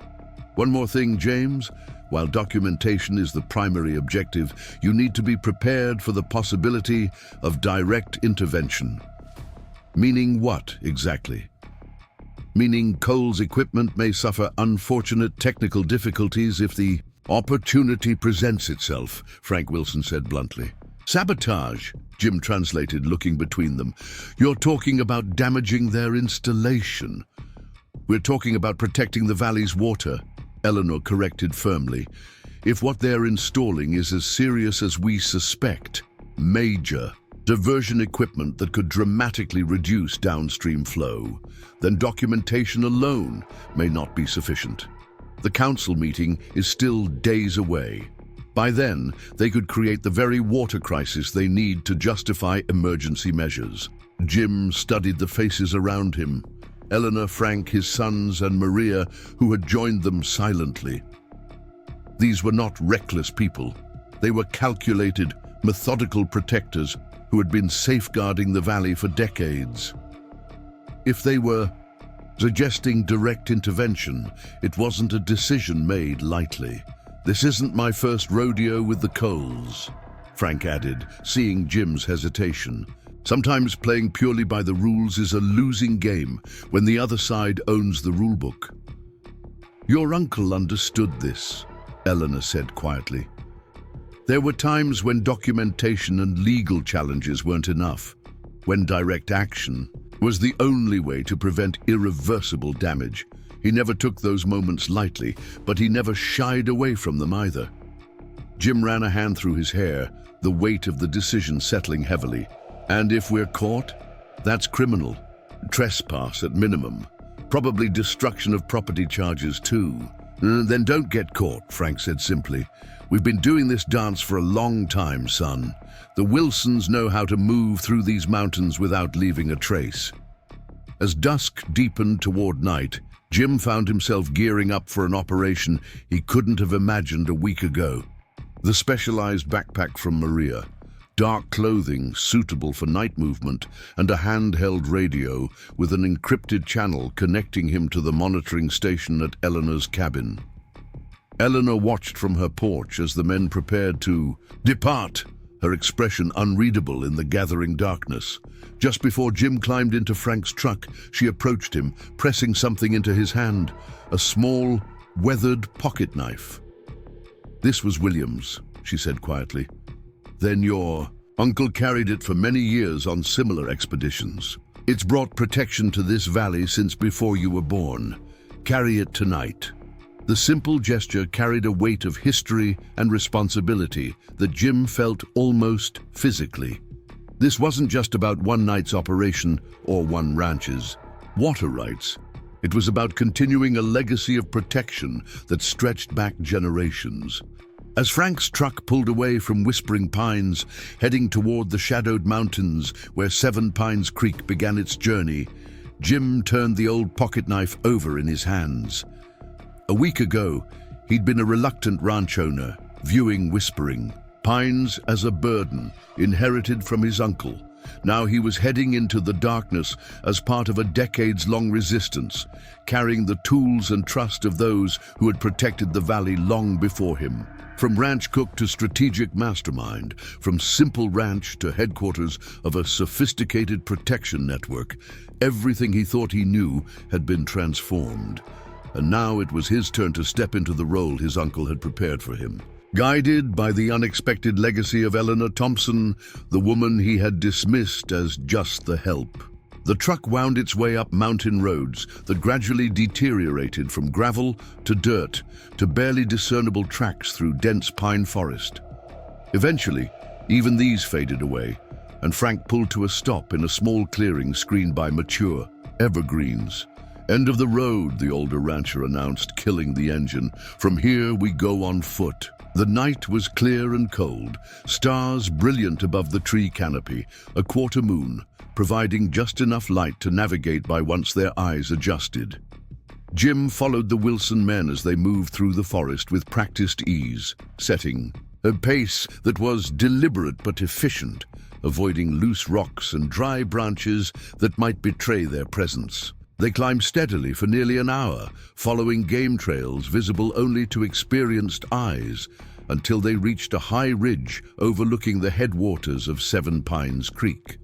One more thing, James. While documentation is the primary objective, you need to be prepared for the possibility of direct intervention. Meaning what, exactly? meaning Cole's equipment may suffer unfortunate technical difficulties if the opportunity presents itself, Frank Wilson said bluntly. Sabotage, Jim translated, looking between them. You're talking about damaging their installation. We're talking about protecting the valley's water, Eleanor corrected firmly. If what they're installing is as serious as we suspect, major diversion equipment that could dramatically reduce downstream flow, then documentation alone may not be sufficient. The council meeting is still days away. By then, they could create the very water crisis they need to justify emergency measures. Jim studied the faces around him. Eleanor, Frank, his sons, and Maria, who had joined them silently. These were not reckless people. They were calculated, methodical protectors who had been safeguarding the valley for decades. If they were suggesting direct intervention, it wasn't a decision made lightly. This isn't my first rodeo with the Coles, Frank added, seeing Jim's hesitation. Sometimes playing purely by the rules is a losing game when the other side owns the rulebook. Your uncle understood this, Eleanor said quietly. There were times when documentation and legal challenges weren't enough, when direct action was the only way to prevent irreversible damage. He never took those moments lightly, but he never shied away from them either. Jim ran a hand through his hair, the weight of the decision settling heavily. And if we're caught, that's criminal. Trespass at minimum. Probably destruction of property charges too. Then don't get caught, Frank said simply. We've been doing this dance for a long time, son. The Wilsons know how to move through these mountains without leaving a trace. As dusk deepened toward night, Jim found himself gearing up for an operation he couldn't have imagined a week ago. The specialized backpack from Maria, dark clothing suitable for night movement, and a handheld radio with an encrypted channel connecting him to the monitoring station at Eleanor's cabin. Eleanor watched from her porch as the men prepared to depart, her expression unreadable in the gathering darkness. Just before Jim climbed into Frank's truck, she approached him, pressing something into his hand, a small, weathered pocket knife. This was William's, she said quietly. Then your uncle carried it for many years on similar expeditions. It's brought protection to this valley since before you were born. Carry it tonight. The simple gesture carried a weight of history and responsibility that Jim felt almost physically. This wasn't just about one night's operation or one ranch's water rights. It was about continuing a legacy of protection that stretched back generations. As Frank's truck pulled away from Whispering Pines, heading toward the shadowed mountains where Seven Pines Creek began its journey, Jim turned the old pocket knife over in his hands. A week ago, he'd been a reluctant ranch owner, viewing Whispering Pines as a burden inherited from his uncle. Now he was heading into the darkness as part of a decades-long resistance, carrying the tools and trust of those who had protected the valley long before him. From ranch cook to strategic mastermind, from simple ranch to headquarters of a sophisticated protection network, everything he thought he knew had been transformed. And now it was his turn to step into the role his uncle had prepared for him. Guided by the unexpected legacy of Eleanor Thompson, the woman he had dismissed as just the help. The truck wound its way up mountain roads that gradually deteriorated from gravel to dirt to barely discernible tracks through dense pine forest. Eventually, even these faded away, and Frank pulled to a stop in a small clearing screened by mature evergreens. End of the road, the older rancher announced, killing the engine. From here we go on foot. The night was clear and cold, stars brilliant above the tree canopy, a quarter moon, providing just enough light to navigate by once their eyes adjusted. Jim followed the Wilson men as they moved through the forest with practiced ease, setting a pace that was deliberate but efficient, avoiding loose rocks and dry branches that might betray their presence. They climbed steadily for nearly an hour, following game trails visible only to experienced eyes, until they reached a high ridge overlooking the headwaters of Seven Pines Creek.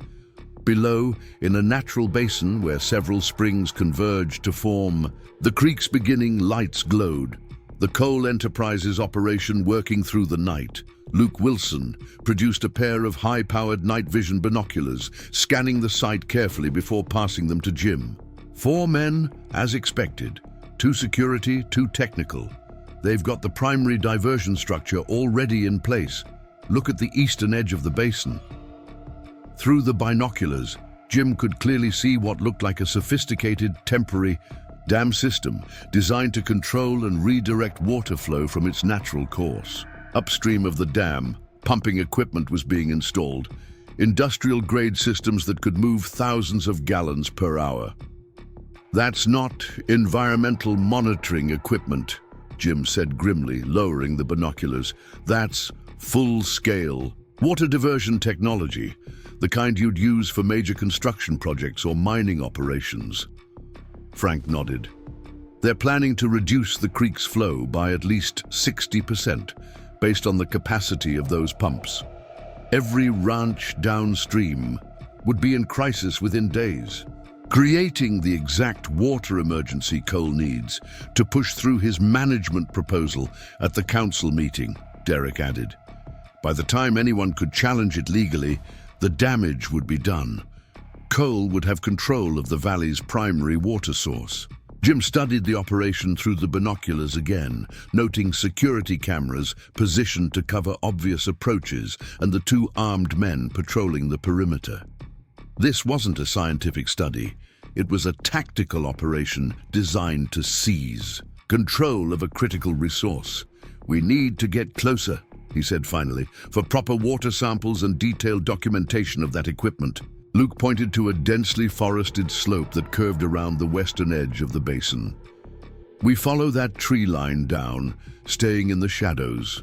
Below, in a natural basin where several springs converged to form the creek's beginning, lights glowed. The Coal Enterprises operation working through the night. Luke Wilson produced a pair of high-powered night vision binoculars, scanning the site carefully before passing them to Jim. 4 men, as expected. 2 security, 2 technical. They've got the primary diversion structure already in place. Look at the eastern edge of the basin. Through the binoculars, Jim could clearly see what looked like a sophisticated temporary dam system designed to control and redirect water flow from its natural course. Upstream of the dam, pumping equipment was being installed, industrial-grade systems that could move thousands of gallons per hour. "That's not environmental monitoring equipment," Jim said grimly, lowering the binoculars. "That's full-scale water diversion technology, the kind you'd use for major construction projects or mining operations." Frank nodded. "They're planning to reduce the creek's flow by at least 60%, based on the capacity of those pumps. Every ranch downstream would be in crisis within days, creating the exact water emergency Cole needs to push through his management proposal at the council meeting," Derek added. "By the time anyone could challenge it legally, the damage would be done. Cole would have control of the valley's primary water source." Jim studied the operation through the binoculars again, noting security cameras positioned to cover obvious approaches and the 2 armed men patrolling the perimeter. This wasn't a scientific study. It was a tactical operation designed to seize control of a critical resource. "We need to get closer," he said finally, "for proper water samples and detailed documentation of that equipment." Luke pointed to a densely forested slope that curved around the western edge of the basin. "We follow that tree line down, staying in the shadows.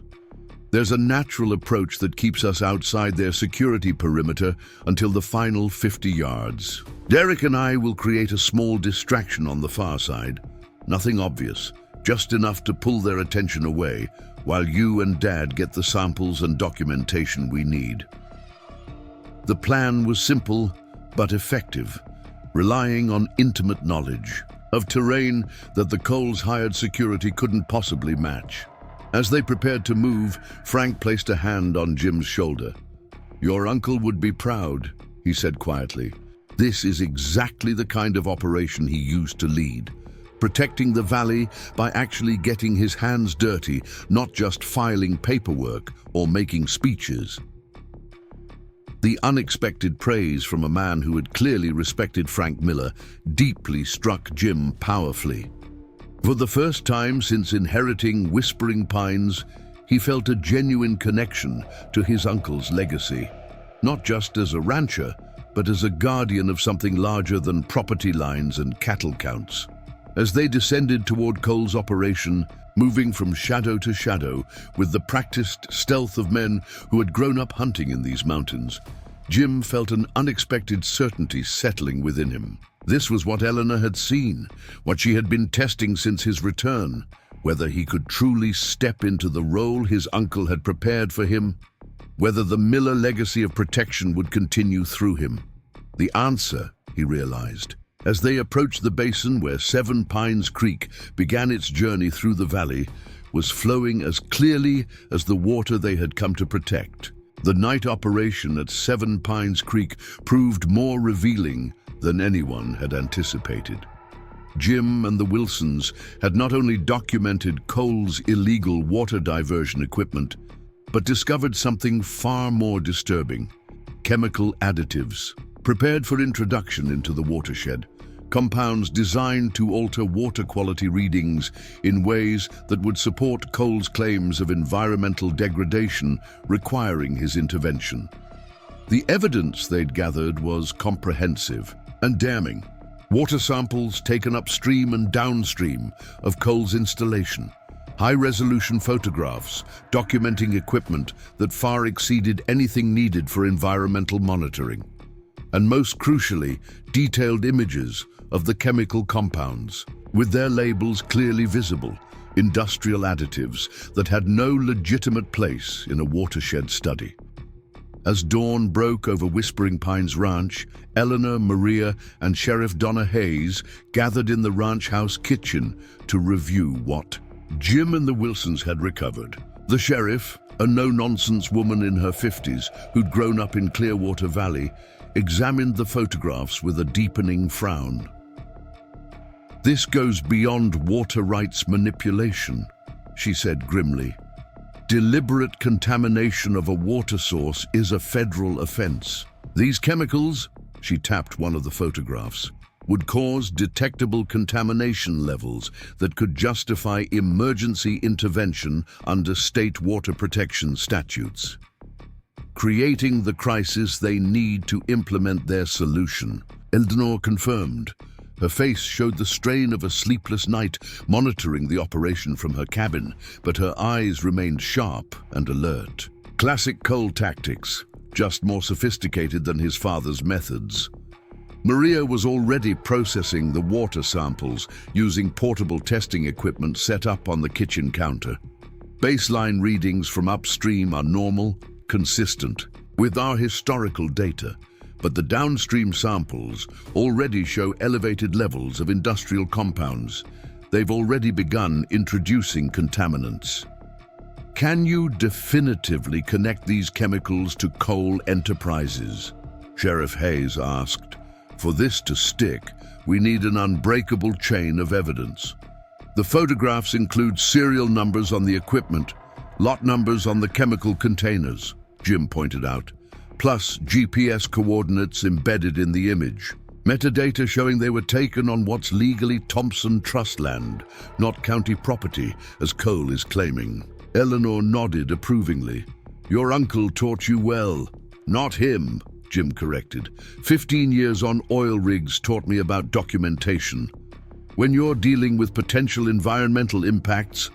There's a natural approach that keeps us outside their security perimeter until the final 50 yards. Derek and I will create a small distraction on the far side. Nothing obvious, just enough to pull their attention away, while you and Dad get the samples and documentation we need." The plan was simple but effective, relying on intimate knowledge of terrain that the Coles hired security couldn't possibly match. As they prepared to move, Frank placed a hand on Jim's shoulder. "Your uncle would be proud," he said quietly. "This is exactly the kind of operation he used to lead, protecting the valley by actually getting his hands dirty, not just filing paperwork or making speeches." The unexpected praise from a man who had clearly respected Frank Miller deeply struck Jim powerfully. For the first time since inheriting Whispering Pines, he felt a genuine connection to his uncle's legacy, not just as a rancher, but as a guardian of something larger than property lines and cattle counts. As they descended toward Cole's operation, moving from shadow to shadow with the practiced stealth of men who had grown up hunting in these mountains, Jim felt an unexpected certainty settling within him. This was what Eleanor had seen, what she had been testing since his return, whether he could truly step into the role his uncle had prepared for him, whether the Miller legacy of protection would continue through him. The answer, he realized, as they approached the basin where Seven Pines Creek began its journey through the valley, was flowing as clearly as the water they had come to protect. The night operation at Seven Pines Creek proved more revealing than anyone had anticipated. Jim and the Wilsons had not only documented Cole's illegal water diversion equipment, but discovered something far more disturbing: chemical additives, prepared for introduction into the watershed. Compounds designed to alter water quality readings in ways that would support Cole's claims of environmental degradation requiring his intervention. The evidence they'd gathered was comprehensive and damning. Water samples taken upstream and downstream of Cole's installation, high-resolution photographs documenting equipment that far exceeded anything needed for environmental monitoring, and most crucially, detailed images of the chemical compounds, with their labels clearly visible, industrial additives that had no legitimate place in a watershed study. As dawn broke over Whispering Pines Ranch, Eleanor, Maria, and Sheriff Donna Hayes gathered in the ranch house kitchen to review what Jim and the Wilsons had recovered. The sheriff, a no-nonsense woman in her 50s who'd grown up in Clearwater Valley, examined the photographs with a deepening frown. "This goes beyond water rights manipulation," she said grimly. "Deliberate contamination of a water source is a federal offense. These chemicals," she tapped one of the photographs, "would cause detectable contamination levels that could justify emergency intervention under state water protection statutes, creating the crisis they need to implement their solution." Eleanor confirmed. Her face showed the strain of a sleepless night monitoring the operation from her cabin, but her eyes remained sharp and alert. Classic Cole tactics, just more sophisticated than his father's methods. Maria was already processing the water samples using portable testing equipment set up on the kitchen counter. Baseline readings from upstream are normal, consistent with our historical data, but the downstream samples already show elevated levels of industrial compounds. They've already begun introducing contaminants. "Can you definitively connect these chemicals to coal enterprises?" Sheriff Hayes asked. "For this to stick, we need an unbreakable chain of evidence." The photographs include serial numbers on the equipment, lot numbers on the chemical containers, Jim pointed out, plus GPS coordinates embedded in the image. Metadata showing they were taken on what's legally Thompson Trust land, not county property, as Cole is claiming. Eleanor nodded approvingly. "Your uncle taught you well." "Not him," Jim corrected. 15 years on oil rigs taught me about documentation. When you're dealing with potential environmental impacts,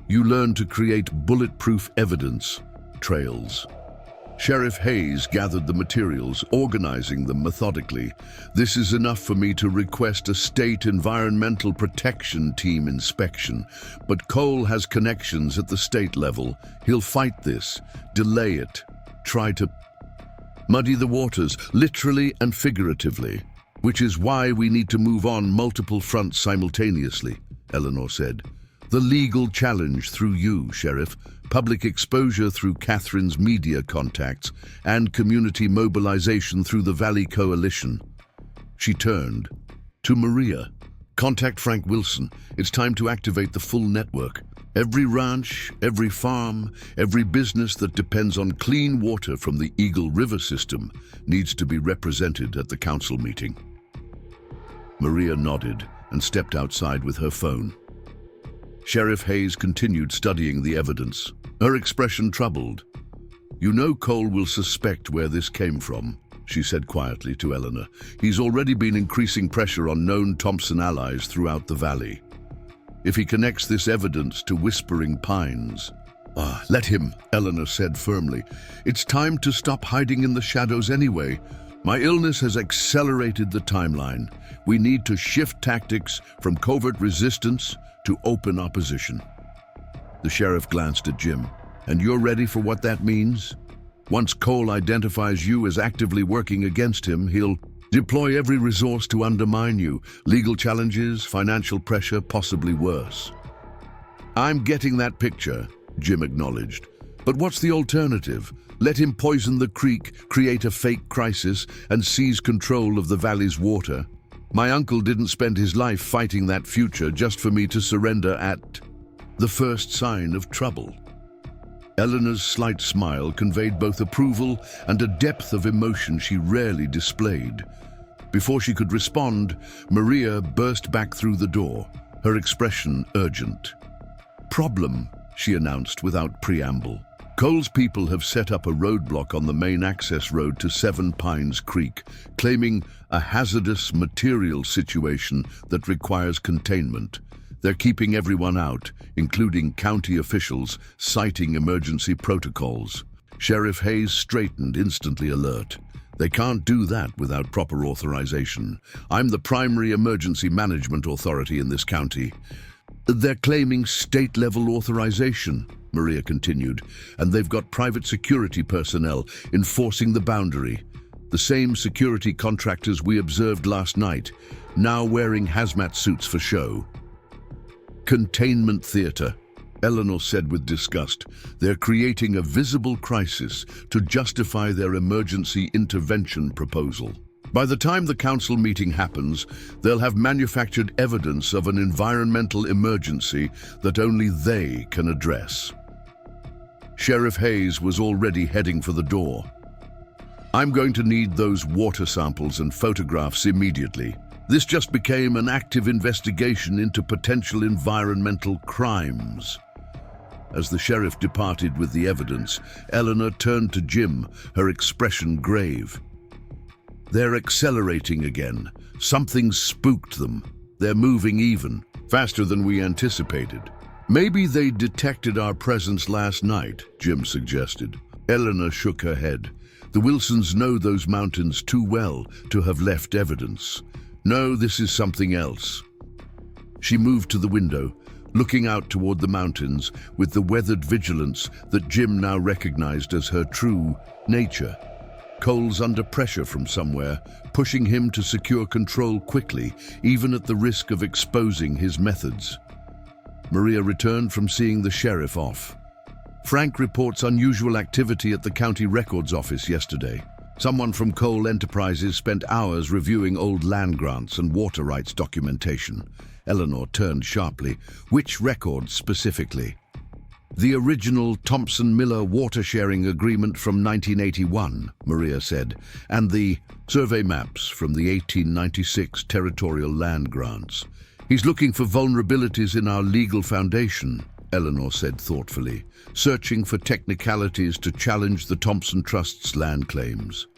you learn to create bulletproof evidence trails. Sheriff Hayes gathered the materials, organizing them methodically. "This is enough for me to request a state environmental protection team inspection, but Cole has connections at the state level. He'll fight this, delay it, try to muddy the waters, literally and figuratively, which is why we need to move on multiple fronts simultaneously," Eleanor said. "The legal challenge through you, Sheriff, public exposure through Catherine's media contacts, and community mobilization through the Valley Coalition." She turned to Maria. "Contact Frank Wilson. It's time to activate the full network. Every ranch, every farm, every business that depends on clean water from the Eagle River system needs to be represented at the council meeting." Maria nodded and stepped outside with her phone. Sheriff Hayes continued studying the evidence, her expression troubled. "You know Cole will suspect where this came from," she said quietly to Eleanor. "He's already been increasing pressure on known Thompson allies throughout the valley. If he connects this evidence to Whispering Pines..." Let him," Eleanor said firmly. "It's time to stop hiding in the shadows anyway. My illness has accelerated the timeline. We need to shift tactics from covert resistance to open opposition." The sheriff glanced at Jim. "And you're ready for what that means? Once Cole identifies you as actively working against him, he'll deploy every resource to undermine you. Legal challenges, financial pressure, possibly worse." "I'm getting that picture," Jim acknowledged. "But what's the alternative? Let him poison the creek, create a fake crisis, and seize control of the valley's water. My uncle didn't spend his life fighting that future just for me to surrender at the first sign of trouble." Eleanor's slight smile conveyed both approval and a depth of emotion she rarely displayed. Before she could respond, Maria burst back through the door, her expression urgent. "Problem," she announced without preamble. "Cole's people have set up a roadblock on the main access road to Seven Pines Creek, claiming a hazardous material situation that requires containment. They're keeping everyone out, including county officials, citing emergency protocols." Sheriff Hayes straightened, instantly alert. "They can't do that without proper authorization. I'm the primary emergency management authority in this county." "They're claiming state-level authorization," Maria continued, and they've got private security personnel enforcing the boundary. The same security contractors we observed last night, now wearing hazmat suits for show. Containment theater, Eleanor said with disgust. They're creating a visible crisis to justify their emergency intervention proposal. By the time the council meeting happens, they'll have manufactured evidence of an environmental emergency that only they can address. Sheriff Hayes was already heading for the door. I'm going to need those water samples and photographs immediately. This just became an active investigation into potential environmental crimes. As the sheriff departed with the evidence, Eleanor turned to Jim, her expression grave. They're accelerating again. Something spooked them. They're moving even, faster than we anticipated. Maybe they detected our presence last night, Jim suggested. Eleanor shook her head. The Wilsons know those mountains too well to have left evidence. No, this is something else. She moved to the window, looking out toward the mountains with the weathered vigilance that Jim now recognized as her true nature. Cole's under pressure from somewhere, pushing him to secure control quickly, even at the risk of exposing his methods. Maria returned from seeing the sheriff off. Frank reports unusual activity at the county records office yesterday. Someone from Cole Enterprises spent hours reviewing old land grants and water rights documentation. Eleanor turned sharply. Which records specifically? The original Thompson-Miller water-sharing agreement from 1981, Maria said, and the survey maps from the 1896 territorial land grants. He's looking for vulnerabilities in our legal foundation, Eleanor said thoughtfully, searching for technicalities to challenge the Thompson Trust's land claims.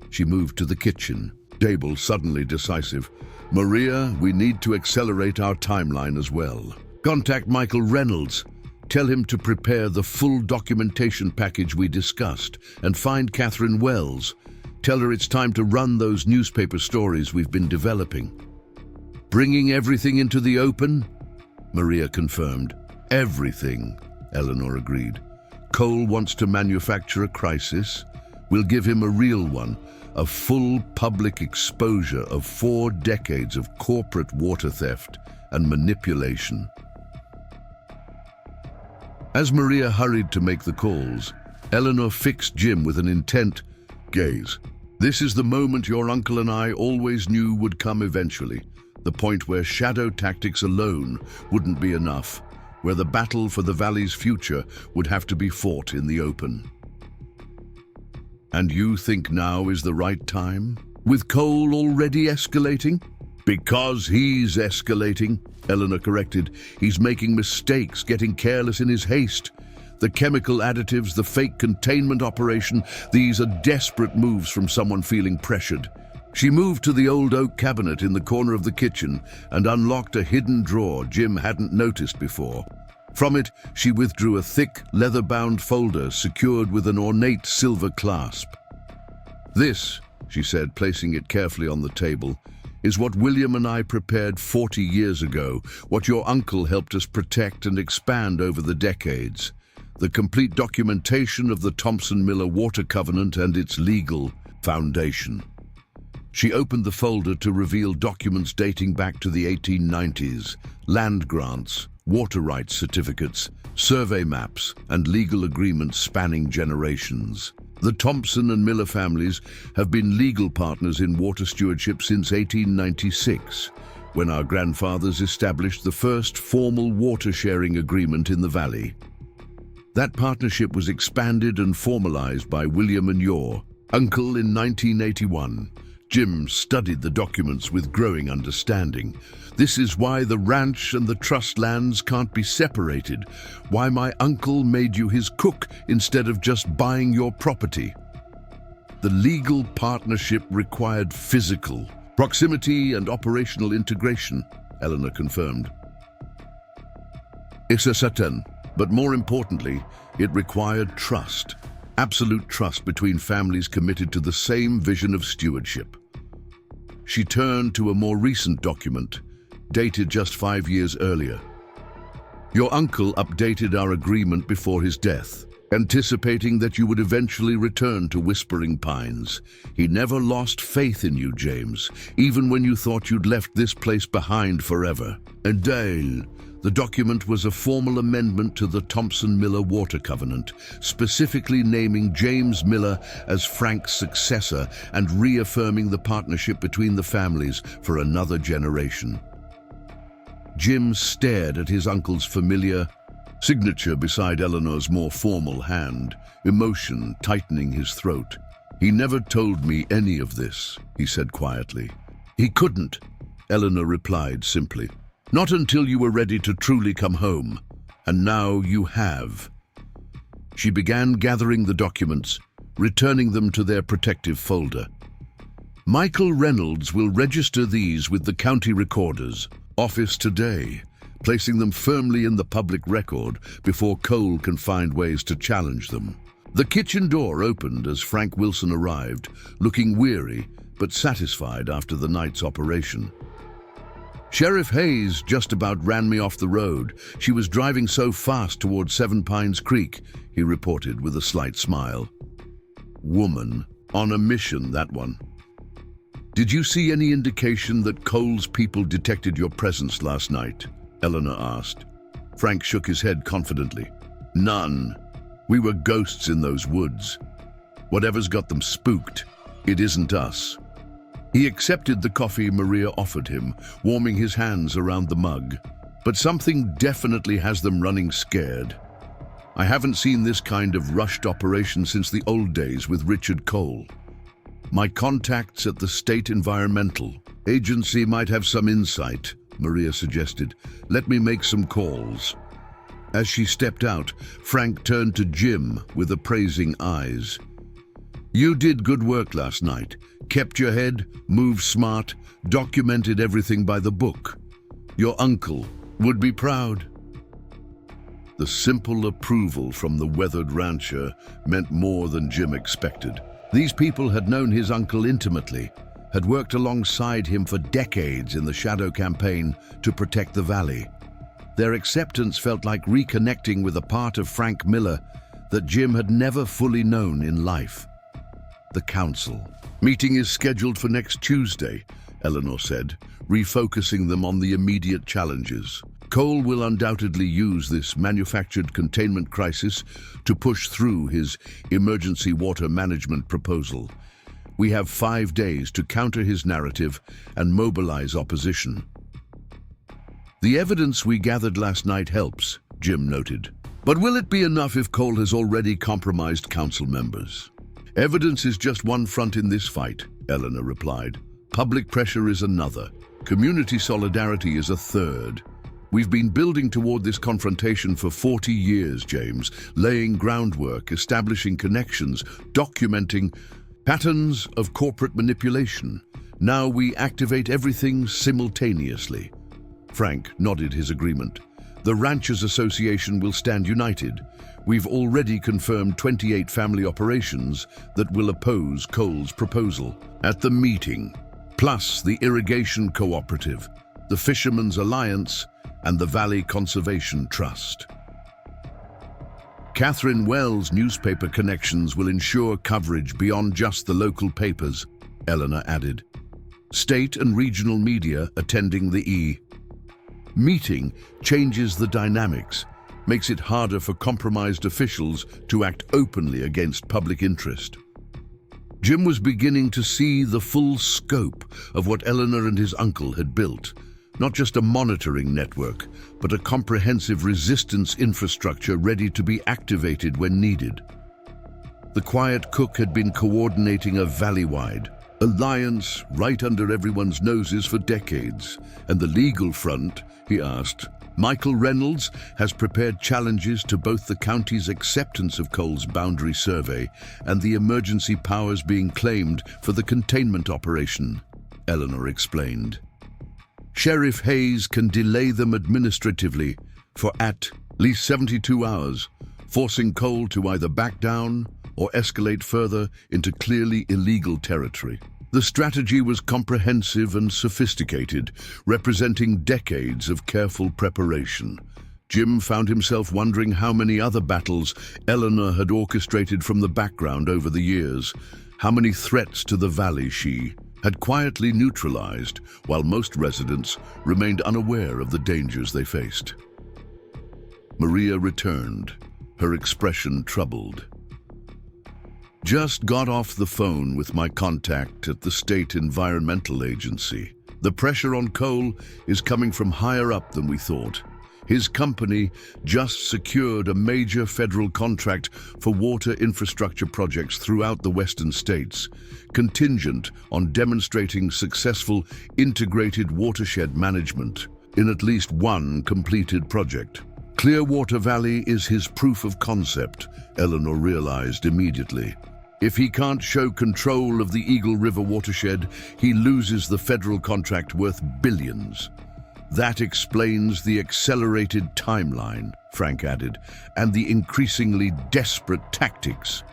She moved to the kitchen, Dable suddenly decisive. Maria, we need to accelerate our timeline as well. Contact Michael Reynolds. Tell him to prepare the full documentation package we discussed and find Catherine Wells. Tell her it's time to run those newspaper stories we've been developing. Bringing everything into the open? Maria confirmed. Everything, Eleanor agreed. Cole wants to manufacture a crisis. We'll give him a real one, a full public exposure of 4 decades of corporate water theft and manipulation. As Maria hurried to make the calls, Eleanor fixed Jim with an intent gaze. This is the moment your uncle and I always knew would come eventually, the point where shadow tactics alone wouldn't be enough, where the battle for the valley's future would have to be fought in the open. And you think now is the right time? With Cole already escalating? Because he's escalating, Eleanor corrected. He's making mistakes, getting careless in his haste. The chemical additives, the fake containment operation, these are desperate moves from someone feeling pressured. She moved to the old oak cabinet in the corner of the kitchen and unlocked a hidden drawer Jim hadn't noticed before. From it, she withdrew a thick, leather-bound folder secured with an ornate silver clasp. This, she said, placing it carefully on the table, is what William and I prepared 40 years ago, what your uncle helped us protect and expand over the decades. The complete documentation of the Thompson-Miller Water Covenant and its legal foundation. She opened the folder to reveal documents dating back to the 1890s, land grants, water rights certificates, survey maps, and legal agreements spanning generations. The Thompson and Miller families have been legal partners in water stewardship since 1896, when our grandfathers established the first formal water-sharing agreement in the valley. That partnership was expanded and formalized by William and your uncle in 1981. Jim studied the documents with growing understanding. This is why the ranch and the trust lands can't be separated, why my uncle made you his cook instead of just buying your property. The legal partnership required physical proximity and operational integration, Eleanor confirmed. It's a certain, but more importantly, it required trust. Absolute trust between families committed to the same vision of stewardship. She turned to a more recent document, dated just 5 years earlier. Your uncle updated our agreement before his death, anticipating that you would eventually return to Whispering Pines. He never lost faith in you, James, even when you thought you'd left this place behind forever. And Dale, the document was a formal amendment to the Thompson-Miller Water Covenant, specifically naming James Miller as Frank's successor and reaffirming the partnership between the families for another generation. Jim stared at his uncle's familiar signature beside Eleanor's more formal hand, emotion tightening his throat. "He never told me any of this," he said quietly. "He couldn't," Eleanor replied simply. "Not until you were ready to truly come home. And now you have." She began gathering the documents, returning them to their protective folder. "Michael Reynolds will register these with the county recorder's office today, placing them firmly in the public record before Cole can find ways to challenge them." The kitchen door opened as Frank Wilson arrived, looking weary but satisfied after the night's operation. "Sheriff Hayes just about ran me off the road. She was driving so fast toward Seven Pines Creek," he reported with a slight smile. "Woman, on a mission, that one." "Did you see any indication that Cole's people detected your presence last night?" Eleanor asked. Frank shook his head confidently. "None. We were ghosts in those woods. Whatever's got them spooked, it isn't us." He accepted the coffee Maria offered him, warming his hands around the mug. "But something definitely has them running scared. I haven't seen this kind of rushed operation since the old days with Richard Cole. My contacts at the State Environmental Agency might have some insight," Maria suggested. "Let me make some calls." As she stepped out, Frank turned to Jim with appraising eyes. "You did good work last night. Kept your head, moved smart, documented everything by the book. Your uncle would be proud." The simple approval from the weathered rancher meant more than Jim expected. These people had known his uncle intimately, had worked alongside him for decades in the Shadow Campaign to protect the valley. Their acceptance felt like reconnecting with a part of Frank Miller that Jim had never fully known in life. "The council meeting is scheduled for next Tuesday," Eleanor said, refocusing them on the immediate challenges. "Cole will undoubtedly use this manufactured containment crisis to push through his emergency water management proposal. We have 5 days to counter his narrative and mobilize opposition." "The evidence we gathered last night helps," Jim noted. "But will it be enough if Cole has already compromised council members?" "Evidence is just one front in this fight," Eleanor replied. "Public pressure is another. Community solidarity is a third. We've been building toward this confrontation for 40 years, James, laying groundwork, establishing connections, documenting patterns of corporate manipulation. Now we activate everything simultaneously." Frank nodded his agreement. "The Ranchers Association will stand united. We've already confirmed 28 family operations that will oppose Cole's proposal at the meeting, plus the Irrigation Cooperative, the Fishermen's Alliance, and the Valley Conservation Trust. Catherine Wells' newspaper connections will ensure coverage beyond just the local papers," Eleanor added. "State and regional media attending the meeting changes the dynamics, makes it harder for compromised officials to act openly against public interest." Jim was beginning to see the full scope of what Eleanor and his uncle had built. Not just a monitoring network, but a comprehensive resistance infrastructure ready to be activated when needed. The quiet cook had been coordinating a valley-wide alliance right under everyone's noses for decades. "And the legal front?" he asked. "Michael Reynolds has prepared challenges to both the county's acceptance of Cole's boundary survey and the emergency powers being claimed for the containment operation," Eleanor explained. "Sheriff Hayes can delay them administratively for at least 72 hours, forcing Cole to either back down or escalate further into clearly illegal territory." The strategy was comprehensive and sophisticated, representing decades of careful preparation. Jim found himself wondering how many other battles Eleanor had orchestrated from the background over the years, how many threats to the valley she had quietly neutralized, while most residents remained unaware of the dangers they faced. Maria returned, her expression troubled. "Just got off the phone with my contact at the State Environmental Agency. The pressure on coal is coming from higher up than we thought. His company just secured a major federal contract for water infrastructure projects throughout the western states, contingent on demonstrating successful integrated watershed management in at least one completed project. Clearwater Valley is his proof of concept," Eleanor realized immediately. "If he can't show control of the Eagle River watershed, he loses the federal contract worth billions. That explains the accelerated timeline," Frank added, "and the increasingly desperate tactics.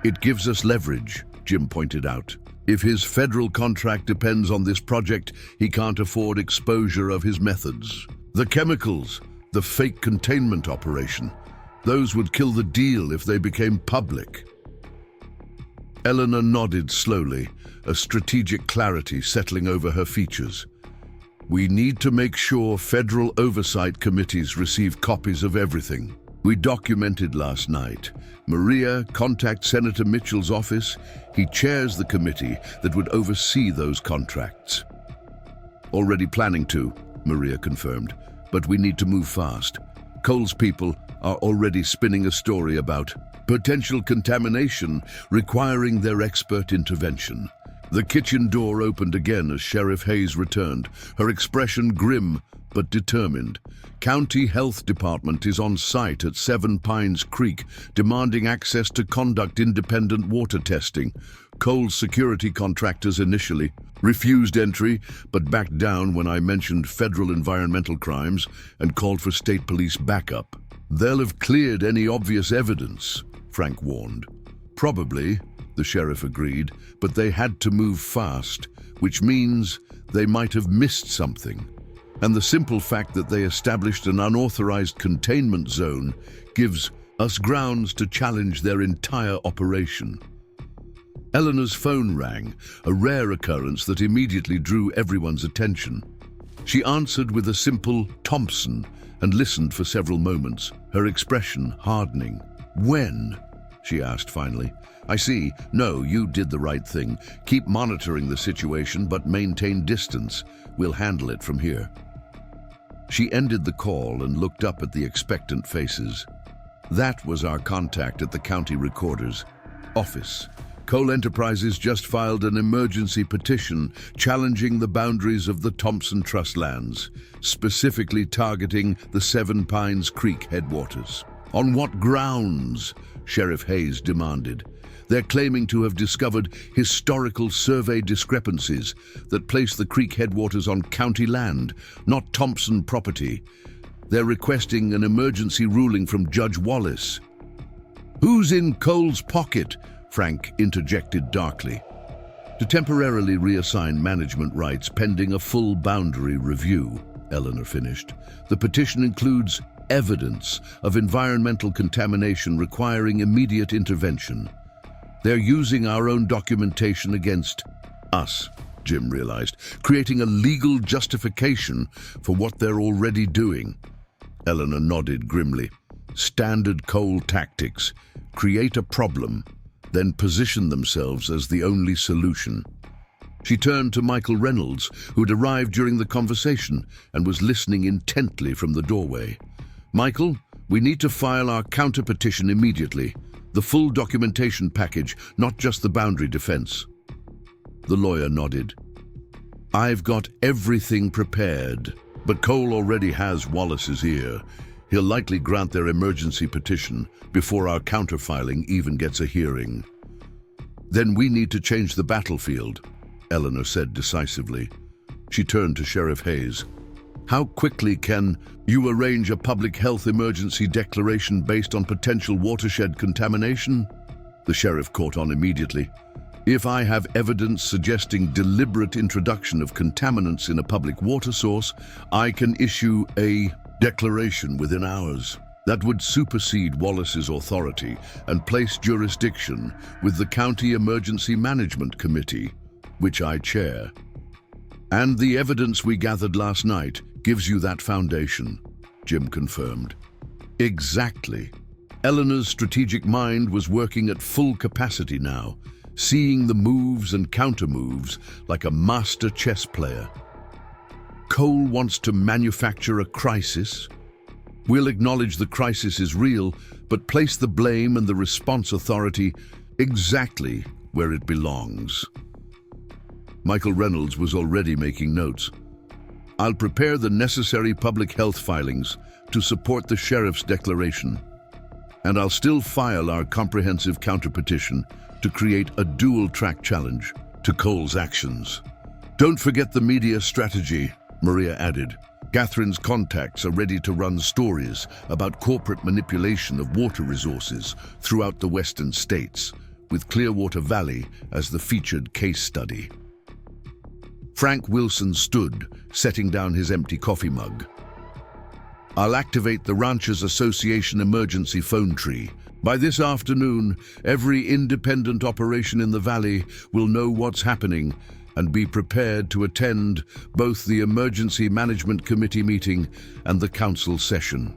It gives us leverage," Jim pointed out. "If his federal contract depends on this project, he can't afford exposure of his methods. The chemicals, the fake containment operation, those would kill the deal if they became public." Eleanor nodded slowly, a strategic clarity settling over her features. "We need to make sure federal oversight committees receive copies of everything. We documented last night. Maria, contact Senator Mitchell's office. He chairs the committee that would oversee those contracts." "Already planning to," Maria confirmed, "but we need to move fast. Cole's people are already spinning a story about potential contamination requiring their expert intervention." The kitchen door opened again as Sheriff Hayes returned, her expression grim but determined. "County Health Department is on site at Seven Pines Creek, demanding access to conduct independent water testing. Cole's security contractors initially refused entry, but backed down when I mentioned federal environmental crimes and called for state police backup. They'll have cleared any obvious evidence," Frank warned. "Probably," the sheriff agreed, "but they had to move fast, which means they might have missed something. And the simple fact that they established an unauthorized containment zone gives us grounds to challenge their entire operation." Eleanor's phone rang, a rare occurrence that immediately drew everyone's attention. She answered with a simple "Thompson" and listened for several moments, her expression hardening. "When?" she asked finally. "I see. No, you did the right thing. Keep monitoring the situation, but maintain distance. We'll handle it from here." She ended the call and looked up at the expectant faces. "That was our contact at the county recorder's office. Cole Enterprises just filed an emergency petition challenging the boundaries of the Thompson Trust lands, specifically targeting the Seven Pines Creek headwaters." "On what grounds?" Sheriff Hayes demanded. "They're claiming to have discovered historical survey discrepancies that place the creek headwaters on county land, not Thompson property. They're requesting an emergency ruling from Judge Wallace." "Who's in Cole's pocket?" Frank interjected darkly. "To temporarily reassign management rights pending a full boundary review," Eleanor finished. "The petition includes evidence of environmental contamination requiring immediate intervention. They're using our own documentation against us," Jim realized, "creating a legal justification for what they're already doing." Eleanor nodded grimly. "Standard Cole tactics. Create a problem, then position themselves as the only solution." She turned to Michael Reynolds, who'd arrived during the conversation and was listening intently from the doorway. "Michael, we need to file our counter-petition immediately. The full documentation package, not just the boundary defense." The lawyer nodded. "I've got everything prepared, but Cole already has Wallace's ear. He'll likely grant their emergency petition before our counter-filing even gets a hearing." "Then we need to change the battlefield," Eleanor said decisively. She turned to Sheriff Hayes. "How quickly can you arrange a public health emergency declaration based on potential watershed contamination?" The sheriff caught on immediately. "If I have evidence suggesting deliberate introduction of contaminants in a public water source, I can issue a declaration within hours that would supersede Wallace's authority and place jurisdiction with the County Emergency Management Committee, which I chair. And the evidence we gathered last night gives you that foundation, Jim confirmed. Exactly. Eleanor's strategic mind was working at full capacity now, seeing the moves and counter-moves like a master chess player. Cole wants to manufacture a crisis. We'll acknowledge the crisis is real, but place the blame and the response authority exactly where it belongs. Michael Reynolds was already making notes. I'll prepare the necessary public health filings to support the sheriff's declaration. And I'll still file our comprehensive counterpetition to create a dual-track challenge to Cole's actions. Don't forget the media strategy, Maria added. Catherine's contacts are ready to run stories about corporate manipulation of water resources throughout the western states, with Clearwater Valley as the featured case study. Frank Wilson stood, setting down his empty coffee mug. I'll activate the Ranchers Association emergency phone tree. By this afternoon, every independent operation in the valley will know what's happening and be prepared to attend both the Emergency Management Committee meeting and the council session.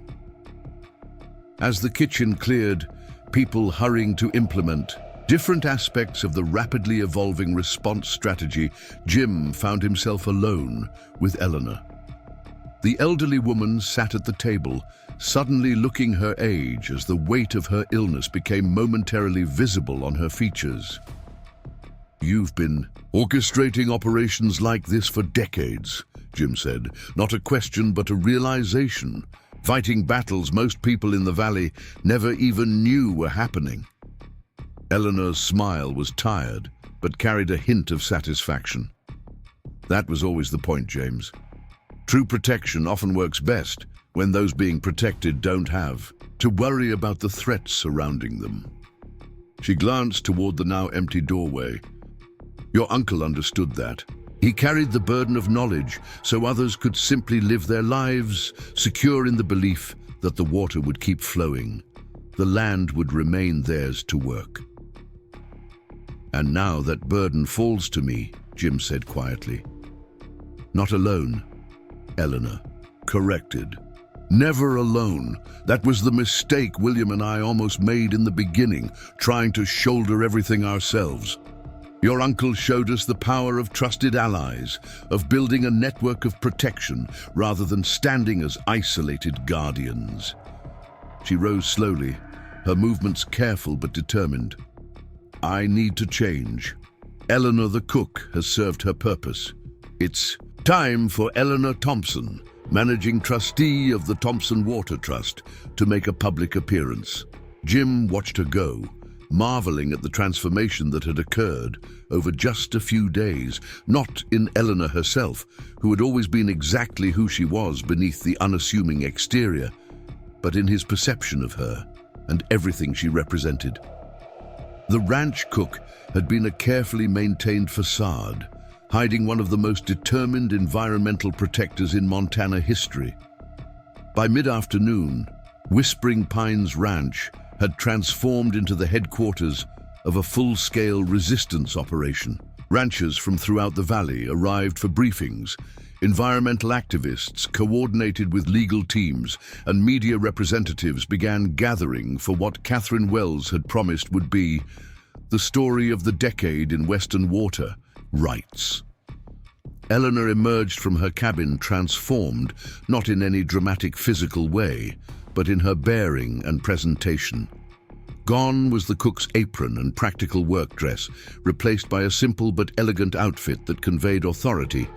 As the kitchen cleared, people hurrying to implement different aspects of the rapidly evolving response strategy, Jim found himself alone with Eleanor. The elderly woman sat at the table, suddenly looking her age as the weight of her illness became momentarily visible on her features. You've been orchestrating operations like this for decades, Jim said. Not a question, but a realization. Fighting battles most people in the valley never even knew were happening. Eleanor's smile was tired, but carried a hint of satisfaction. That was always the point, James. True protection often works best when those being protected don't have to worry about the threats surrounding them. She glanced toward the now empty doorway. Your uncle understood that. He carried the burden of knowledge so others could simply live their lives, secure in the belief that the water would keep flowing. The land would remain theirs to work. And now that burden falls to me, Jim said quietly. Not alone, Eleanor corrected. Never alone. That was the mistake William and I almost made in the beginning, trying to shoulder everything ourselves. Your uncle showed us the power of trusted allies, of building a network of protection rather than standing as isolated guardians. She rose slowly, her movements careful but determined. I need to change. Eleanor the cook has served her purpose. It's time for Eleanor Thompson, managing trustee of the Thompson Water Trust, to make a public appearance. Jim watched her go, marveling at the transformation that had occurred over just a few days, not in Eleanor herself, who had always been exactly who she was beneath the unassuming exterior, but in his perception of her and everything she represented. The ranch cook had been a carefully maintained facade, hiding one of the most determined environmental protectors in Montana history. By mid-afternoon, Whispering Pines Ranch had transformed into the headquarters of a full-scale resistance operation. Ranchers from throughout the valley arrived for briefings. Environmental activists, coordinated with legal teams, and media representatives began gathering for what Catherine Wells had promised would be the story of the decade in Western water rights. Eleanor emerged from her cabin transformed, not in any dramatic physical way, but in her bearing and presentation. Gone was the cook's apron and practical work dress, replaced by a simple but elegant outfit that conveyed authority.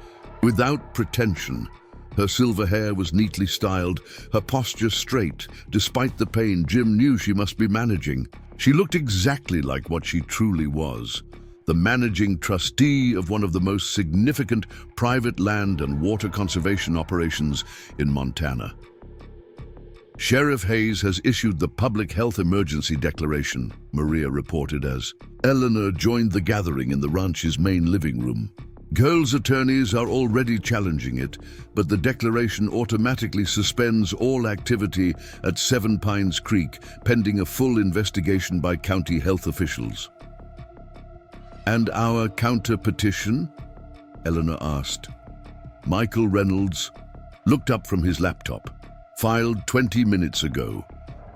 Without pretension, her silver hair was neatly styled, her posture straight, despite the pain Jim knew she must be managing. She looked exactly like what she truly was, the managing trustee of one of the most significant private land and water conservation operations in Montana. Sheriff Hayes has issued the public health emergency declaration, Maria reported as Eleanor joined the gathering in the ranch's main living room. Cole's attorneys are already challenging it, but the declaration automatically suspends all activity at Seven Pines Creek, pending a full investigation by county health officials. "And our counter-petition?" Eleanor asked. Michael Reynolds looked up from his laptop. "Filed 20 minutes ago.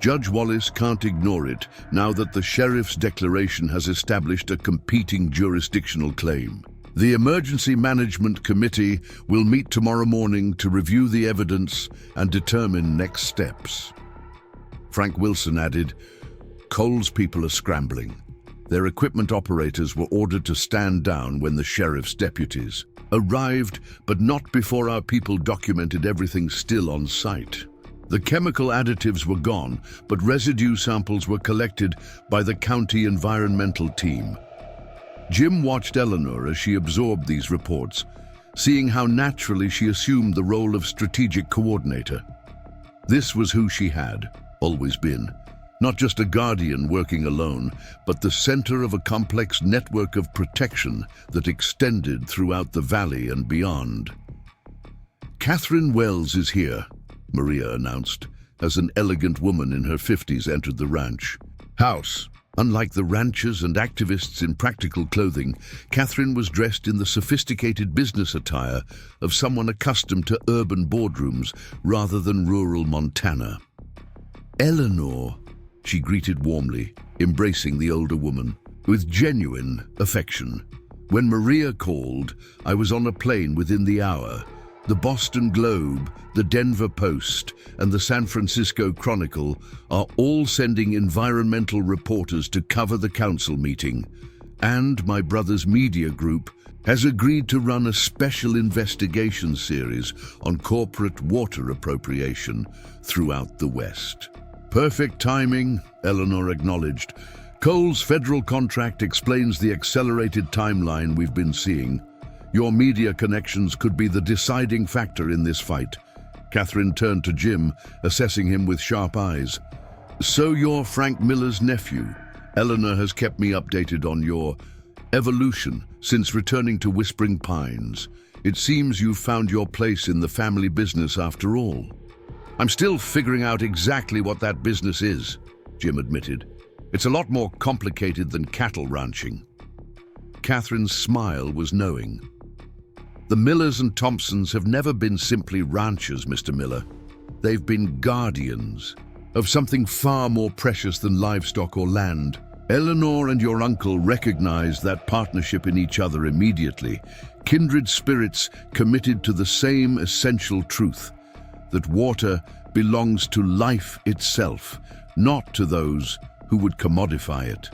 Judge Wallace can't ignore it now that the sheriff's declaration has established a competing jurisdictional claim. The Emergency Management Committee will meet tomorrow morning to review the evidence and determine next steps." Frank Wilson added, "Cole's people are scrambling. Their equipment operators were ordered to stand down when the sheriff's deputies arrived, but not before our people documented everything still on site. The chemical additives were gone, but residue samples were collected by the county environmental team." Jim watched Eleanor as she absorbed these reports, seeing how naturally she assumed the role of strategic coordinator. This was who she had always been. Not just a guardian working alone, but the center of a complex network of protection that extended throughout the valley and beyond. "Catherine Wells is here," Maria announced, as an elegant woman in her 50s entered the ranch house. Unlike the ranchers and activists in practical clothing, Catherine was dressed in the sophisticated business attire of someone accustomed to urban boardrooms rather than rural Montana. "Eleanor," she greeted warmly, embracing the older woman with genuine affection. "When Maria called, I was on a plane within the hour. The Boston Globe, the Denver Post, and the San Francisco Chronicle are all sending environmental reporters to cover the council meeting, and my brother's media group has agreed to run a special investigation series on corporate water appropriation throughout the West." "Perfect timing," Eleanor acknowledged. "Cole's federal contract explains the accelerated timeline we've been seeing. Your media connections could be the deciding factor in this fight." Catherine turned to Jim, assessing him with sharp eyes. "So you're Frank Miller's nephew. Eleanor has kept me updated on your evolution since returning to Whispering Pines. It seems you've found your place in the family business after all." "I'm still figuring out exactly what that business is," Jim admitted. "It's a lot more complicated than cattle ranching." Catherine's smile was knowing. "The Millers and Thompsons have never been simply ranchers, Mr. Miller. They've been guardians of something far more precious than livestock or land. Eleanor and your uncle recognized that partnership in each other immediately, kindred spirits committed to the same essential truth, that water belongs to life itself, not to those who would commodify it."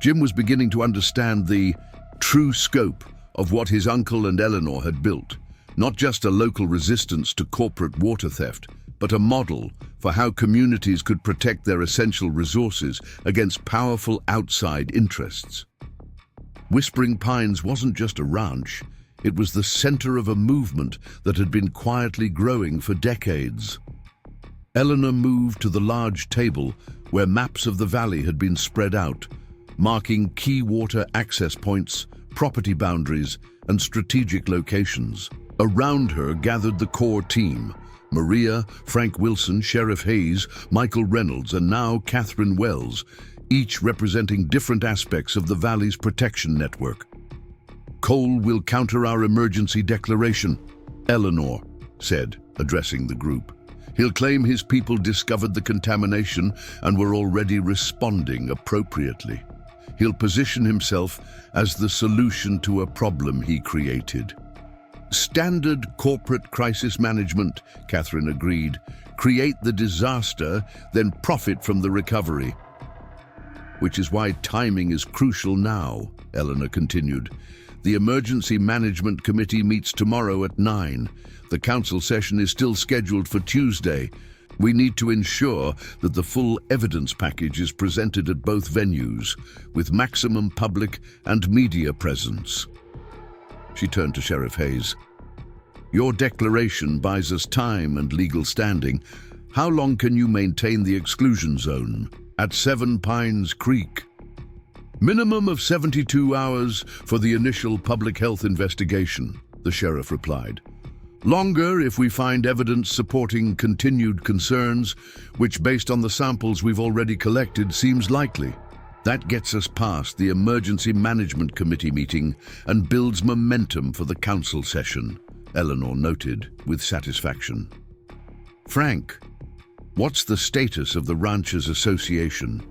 Jim was beginning to understand the true scope of what his uncle and Eleanor had built, not just a local resistance to corporate water theft, but a model for how communities could protect their essential resources against powerful outside interests. Whispering Pines wasn't just a ranch, it was the center of a movement that had been quietly growing for decades. Eleanor moved to the large table where maps of the valley had been spread out, marking key water access points, property boundaries, and strategic locations. Around her gathered the core team: Maria, Frank Wilson, Sheriff Hayes, Michael Reynolds, and now Catherine Wells, each representing different aspects of the valley's protection network. "Cole will counter our emergency declaration," Eleanor said, addressing the group. "He'll claim his people discovered the contamination and were already responding appropriately. He'll position himself as the solution to a problem he created." "Standard corporate crisis management," Catherine agreed. "Create the disaster, then profit from the recovery." "Which is why timing is crucial now," Eleanor continued. "The Emergency Management Committee meets tomorrow at 9. The council session is still scheduled for Tuesday. We need to ensure that the full evidence package is presented at both venues, with maximum public and media presence." She turned to Sheriff Hayes. "Your declaration buys us time and legal standing. How long can you maintain the exclusion zone at Seven Pines Creek?" Minimum of 72 hours for the initial public health investigation, the sheriff replied. Longer if we find evidence supporting continued concerns, which based on the samples we've already collected seems likely. That gets us past the Emergency Management Committee meeting and builds momentum for the council session, Eleanor noted with satisfaction. Frank, what's the status of the Ranchers Association?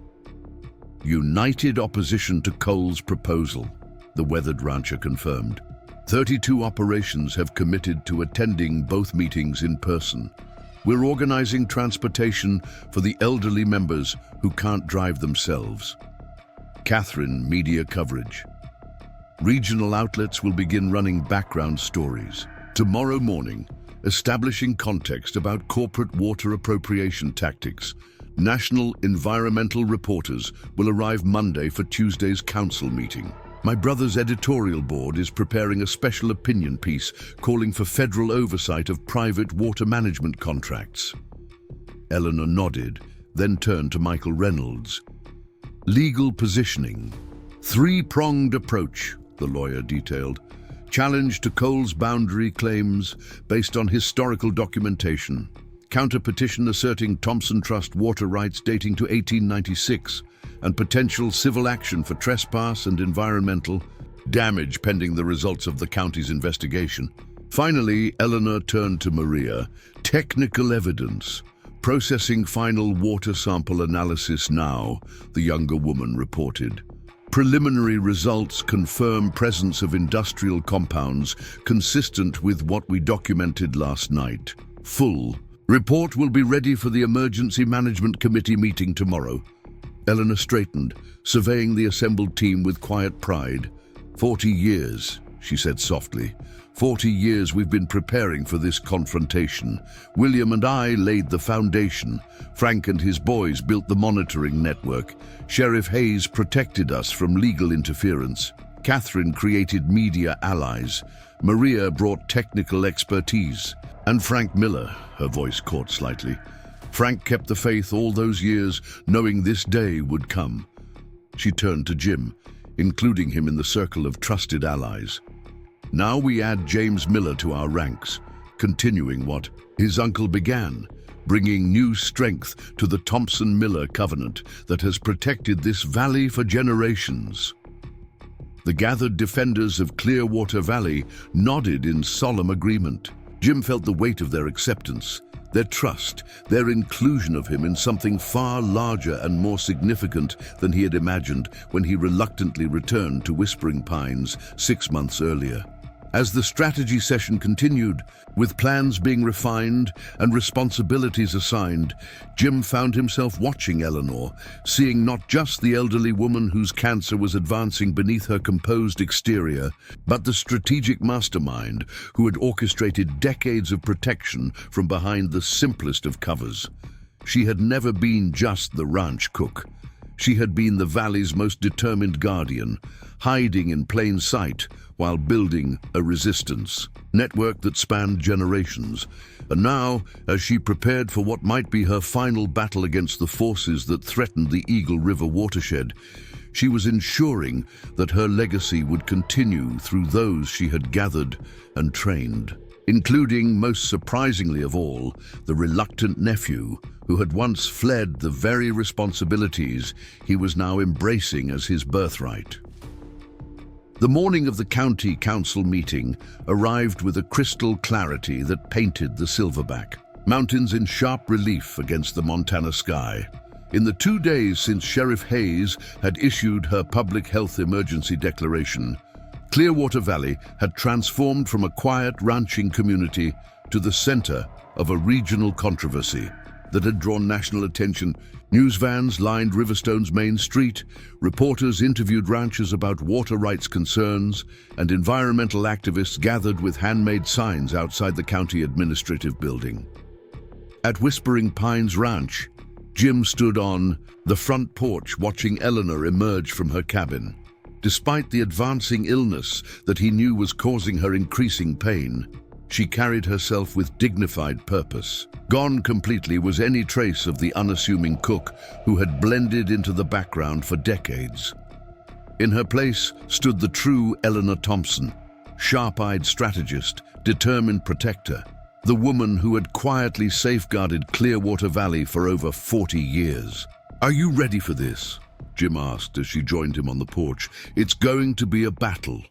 United opposition to Cole's proposal, the weathered rancher confirmed. 32 operations have committed to attending both meetings in person. We're organizing transportation for the elderly members who can't drive themselves. Catherine, media coverage. Regional outlets will begin running background stories. Tomorrow morning, establishing context about corporate water appropriation tactics. National environmental reporters will arrive Monday for Tuesday's council meeting. My brother's editorial board is preparing a special opinion piece calling for federal oversight of private water management contracts. Eleanor nodded, then turned to Michael Reynolds. Legal positioning. Three-pronged approach, the lawyer detailed. Challenge to Cole's boundary claims based on historical documentation. Counter-petition asserting Thompson Trust water rights dating to 1896. And potential civil action for trespass and environmental damage pending the results of the county's investigation. Finally, Eleanor turned to Maria. Technical evidence. Processing final water sample analysis now, the younger woman reported. Preliminary results confirm presence of industrial compounds consistent with what we documented last night. Full report will be ready for the Emergency Management Committee meeting tomorrow. Eleanor straightened, surveying the assembled team with quiet pride. 40 years, she said softly. 40 years we've been preparing for this confrontation. William and I laid the foundation. Frank and his boys built the monitoring network. Sheriff Hayes protected us from legal interference. Catherine created media allies. Maria brought technical expertise. And Frank Miller, her voice caught slightly. Frank kept the faith all those years, knowing this day would come. She turned to Jim, including him in the circle of trusted allies. Now we add James Miller to our ranks, continuing what his uncle began, bringing new strength to the Thompson-Miller covenant that has protected this valley for generations. The gathered defenders of Clearwater Valley nodded in solemn agreement. Jim felt the weight of their acceptance, their trust, their inclusion of him in something far larger and more significant than he had imagined when he reluctantly returned to Whispering Pines 6 months earlier. As the strategy session continued, with plans being refined and responsibilities assigned, Jim found himself watching Eleanor, seeing not just the elderly woman whose cancer was advancing beneath her composed exterior, but the strategic mastermind who had orchestrated decades of protection from behind the simplest of covers. She had never been just the ranch cook. She had been the valley's most determined guardian, hiding in plain sight while building a resistance network that spanned generations. And now, as she prepared for what might be her final battle against the forces that threatened the Eagle River watershed, she was ensuring that her legacy would continue through those she had gathered and trained, including, most surprisingly of all, the reluctant nephew who had once fled the very responsibilities he was now embracing as his birthright. The morning of the county council meeting arrived with a crystal clarity that painted the Silverback Mountains in sharp relief against the Montana sky. In the 2 days since Sheriff Hayes had issued her public health emergency declaration, Clearwater Valley had transformed from a quiet ranching community to the center of a regional controversy that had drawn national attention. News vans lined Riverstone's main street, reporters interviewed ranchers about water rights concerns, and environmental activists gathered with handmade signs outside the county administrative building. At Whispering Pines Ranch, Jim stood on the front porch watching Eleanor emerge from her cabin. Despite the advancing illness that he knew was causing her increasing pain, she carried herself with dignified purpose. Gone completely was any trace of the unassuming cook who had blended into the background for decades. In her place stood the true Eleanor Thompson, sharp-eyed strategist, determined protector, the woman who had quietly safeguarded Clearwater Valley for over 40 years. "Are you ready for this?" Jim asked as she joined him on the porch. "It's going to be a battle."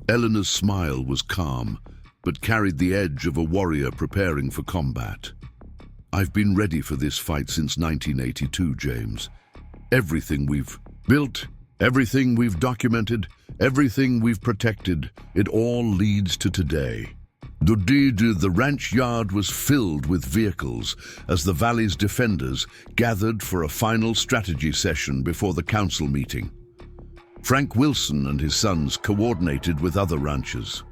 Eleanor's smile was calm, but carried the edge of a warrior preparing for combat. "I've been ready for this fight since 1982, James. Everything we've built, everything we've documented, everything we've protected, it all leads to today." The ranch yard was filled with vehicles as the valley's defenders gathered for a final strategy session before the council meeting. Frank Wilson and his sons coordinated with other ranchers.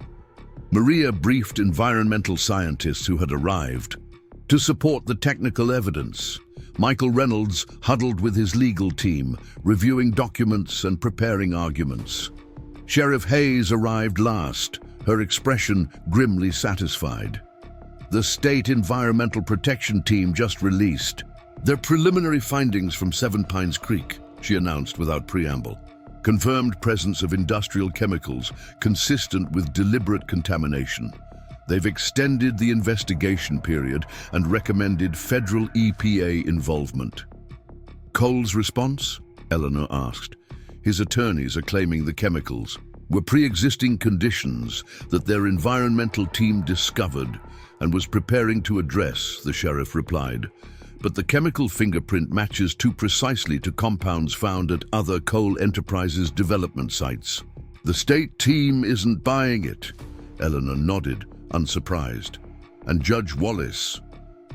Maria briefed environmental scientists who had arrived. To support the technical evidence, Michael Reynolds huddled with his legal team, reviewing documents and preparing arguments. Sheriff Hayes arrived last, her expression grimly satisfied. The State Environmental Protection Team just released their preliminary findings from Seven Pines Creek, she announced without preamble. Confirmed presence of industrial chemicals consistent with deliberate contamination. They've extended the investigation period and recommended federal EPA involvement. Cole's response? Eleanor asked. His attorneys are claiming the chemicals were pre-existing conditions that their environmental team discovered and was preparing to address, the sheriff replied. But the chemical fingerprint matches too precisely to compounds found at other Cole Enterprises development sites. The state team isn't buying it. Eleanor nodded, unsurprised. And Judge Wallace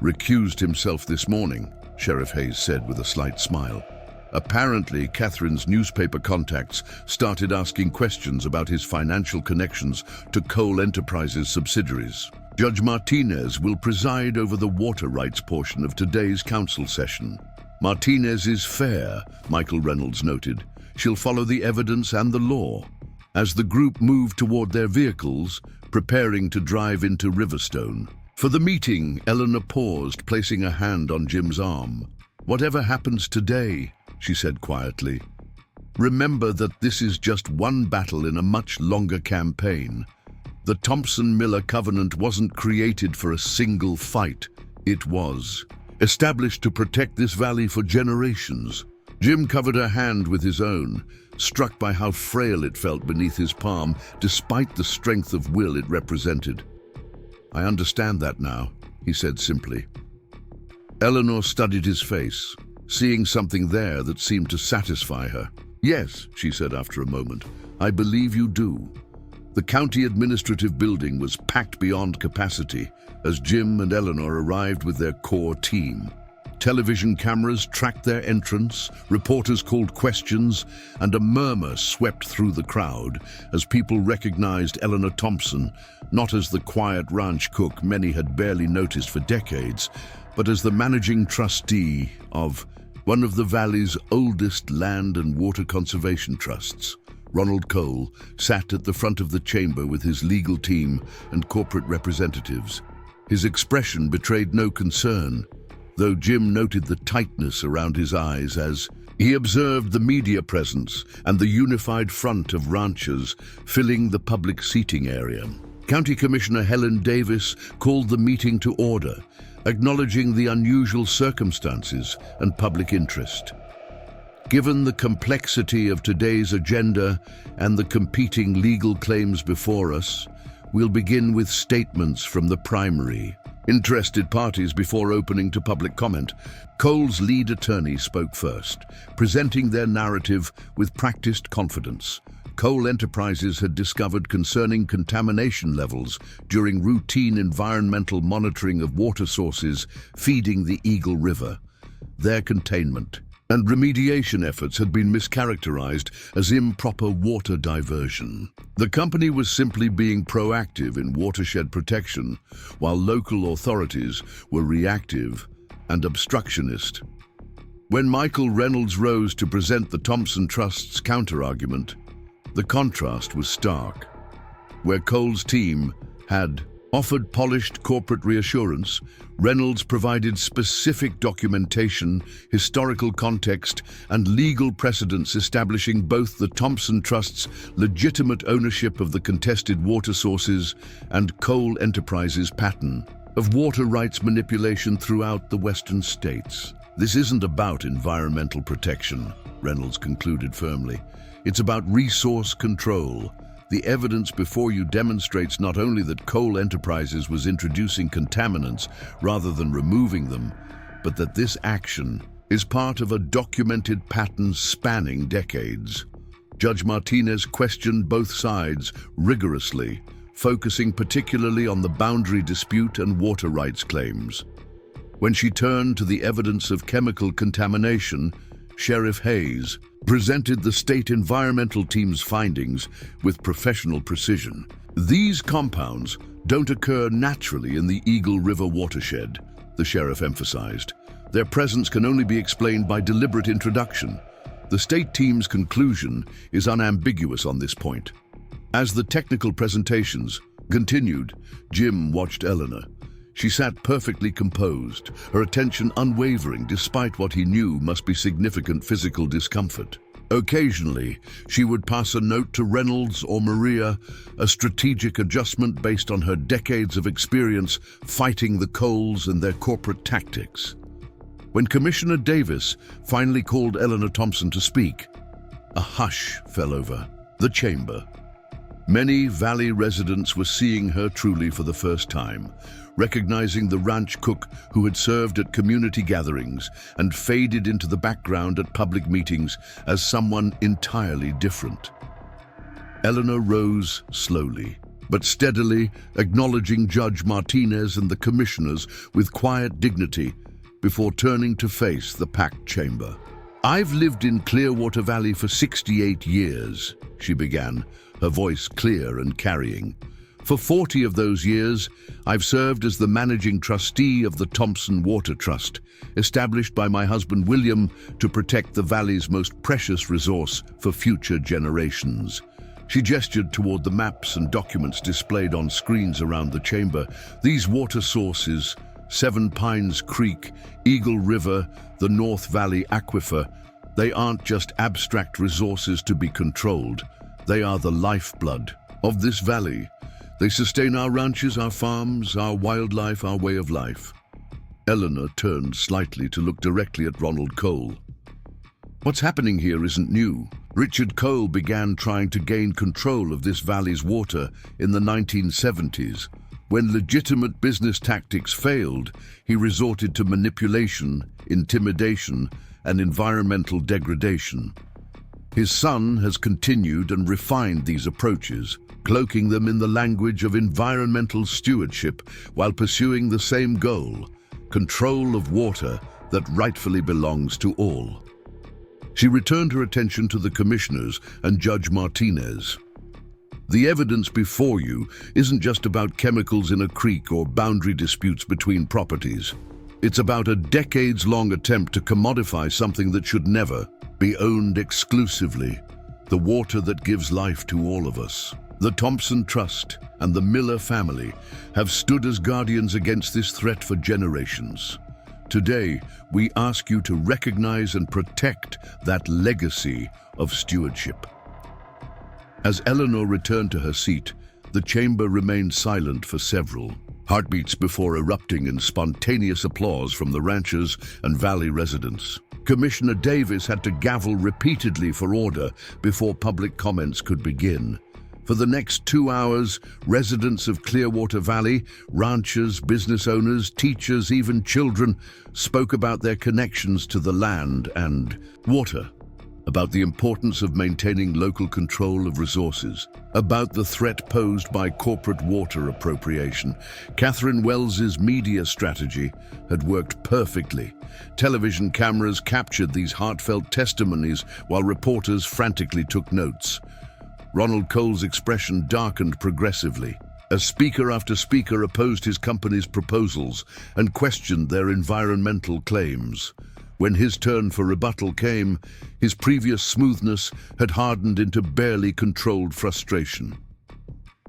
recused himself this morning, Sheriff Hayes said with a slight smile. Apparently, Catherine's newspaper contacts started asking questions about his financial connections to Cole Enterprises subsidiaries. Judge Martinez will preside over the water rights portion of today's council session. Martinez is fair, Michael Reynolds noted. She'll follow the evidence and the law. As the group moved toward their vehicles, preparing to drive into Riverstone. For the meeting, Eleanor paused, placing a hand on Jim's arm. "Whatever happens today," she said quietly, "remember that this is just one battle in a much longer campaign. The Thompson-Miller Covenant wasn't created for a single fight. It was established to protect this valley for generations." Jim covered her hand with his own, struck by how frail it felt beneath his palm, despite the strength of will it represented. "I understand that now," he said simply. Eleanor studied his face, seeing something there that seemed to satisfy her. "Yes," she said after a moment, "I believe you do." The county administrative building was packed beyond capacity as Jim and Eleanor arrived with their core team. Television cameras tracked their entrance, reporters called questions, and a murmur swept through the crowd as people recognized Eleanor Thompson, not as the quiet ranch cook many had barely noticed for decades, but as the managing trustee of one of the valley's oldest land and water conservation trusts. Ronald Cole sat at the front of the chamber with his legal team and corporate representatives. His expression betrayed no concern, though Jim noted the tightness around his eyes as he observed the media presence and the unified front of ranchers filling the public seating area. County Commissioner Helen Davis called the meeting to order, acknowledging the unusual circumstances and public interest. Given the complexity of today's agenda and the competing legal claims before us, we'll begin with statements from the primary interested parties before opening to public comment. Cole's lead attorney spoke first, presenting their narrative with practiced confidence. Cole Enterprises had discovered concerning contamination levels during routine environmental monitoring of water sources feeding the Eagle River. Their containment and remediation efforts had been mischaracterized as improper water diversion. The company was simply being proactive in watershed protection, while local authorities were reactive and obstructionist. When Michael Reynolds rose to present the Thompson Trust's counter-argument, the contrast was stark. Where Cole's team had offered polished corporate reassurance, Reynolds provided specific documentation, historical context, and legal precedents establishing both the Thompson Trust's legitimate ownership of the contested water sources and Coal Enterprises' pattern of water rights manipulation throughout the western states. This isn't about environmental protection, Reynolds concluded firmly. It's about resource control. The evidence before you demonstrates not only that Coal Enterprises was introducing contaminants rather than removing them, but that this action is part of a documented pattern spanning decades. Judge Martinez questioned both sides rigorously, focusing particularly on the boundary dispute and water rights claims. When she turned to the evidence of chemical contamination, Sheriff Hayes presented the state environmental team's findings with professional precision. These compounds don't occur naturally in the Eagle River watershed, the sheriff emphasized. Their presence can only be explained by deliberate introduction. The state team's conclusion is unambiguous on this point. As the technical presentations continued, Jim watched Eleanor. She sat perfectly composed, her attention unwavering despite what he knew must be significant physical discomfort. Occasionally, she would pass a note to Reynolds or Maria, a strategic adjustment based on her decades of experience fighting the coals and their corporate tactics. When Commissioner Davis finally called Eleanor Thompson to speak, a hush fell over the chamber. Many Valley residents were seeing her truly for the first time, recognizing the ranch cook who had served at community gatherings and faded into the background at public meetings as someone entirely different. Eleanor rose slowly, but steadily, acknowledging Judge Martinez and the commissioners with quiet dignity before turning to face the packed chamber. "I've lived in Clearwater Valley for 68 years, she began, her voice clear and carrying. For 40 of those years, I've served as the managing trustee of the Thompson Water Trust, established by my husband William to protect the valley's most precious resource for future generations." She gestured toward the maps and documents displayed on screens around the chamber. These water sources, Seven Pines Creek, Eagle River, the North Valley Aquifer, they aren't just abstract resources to be controlled. They are the lifeblood of this valley. They sustain our ranches, our farms, our wildlife, our way of life. Eleanor turned slightly to look directly at Ronald Cole. What's happening here isn't new. Richard Cole began trying to gain control of this valley's water in the 1970s. When legitimate business tactics failed, he resorted to manipulation, intimidation, and environmental degradation. His son has continued and refined these approaches, cloaking them in the language of environmental stewardship while pursuing the same goal, control of water that rightfully belongs to all. She returned her attention to the commissioners and Judge Martinez. The evidence before you isn't just about chemicals in a creek or boundary disputes between properties. It's about a decades-long attempt to commodify something that should never be owned exclusively, the water that gives life to all of us. The Thompson Trust and the Miller family have stood as guardians against this threat for generations. Today, we ask you to recognize and protect that legacy of stewardship. As Eleanor returned to her seat, the chamber remained silent for several heartbeats before erupting in spontaneous applause from the ranchers and valley residents. Commissioner Davis had to gavel repeatedly for order before public comments could begin. For the next 2 hours, residents of Clearwater Valley, ranchers, business owners, teachers, even children, spoke about their connections to the land and water, about the importance of maintaining local control of resources, about the threat posed by corporate water appropriation. Catherine Wells's media strategy had worked perfectly. Television cameras captured these heartfelt testimonies while reporters frantically took notes. Ronald Cole's expression darkened progressively as speaker after speaker opposed his company's proposals and questioned their environmental claims. When his turn for rebuttal came, his previous smoothness had hardened into barely controlled frustration.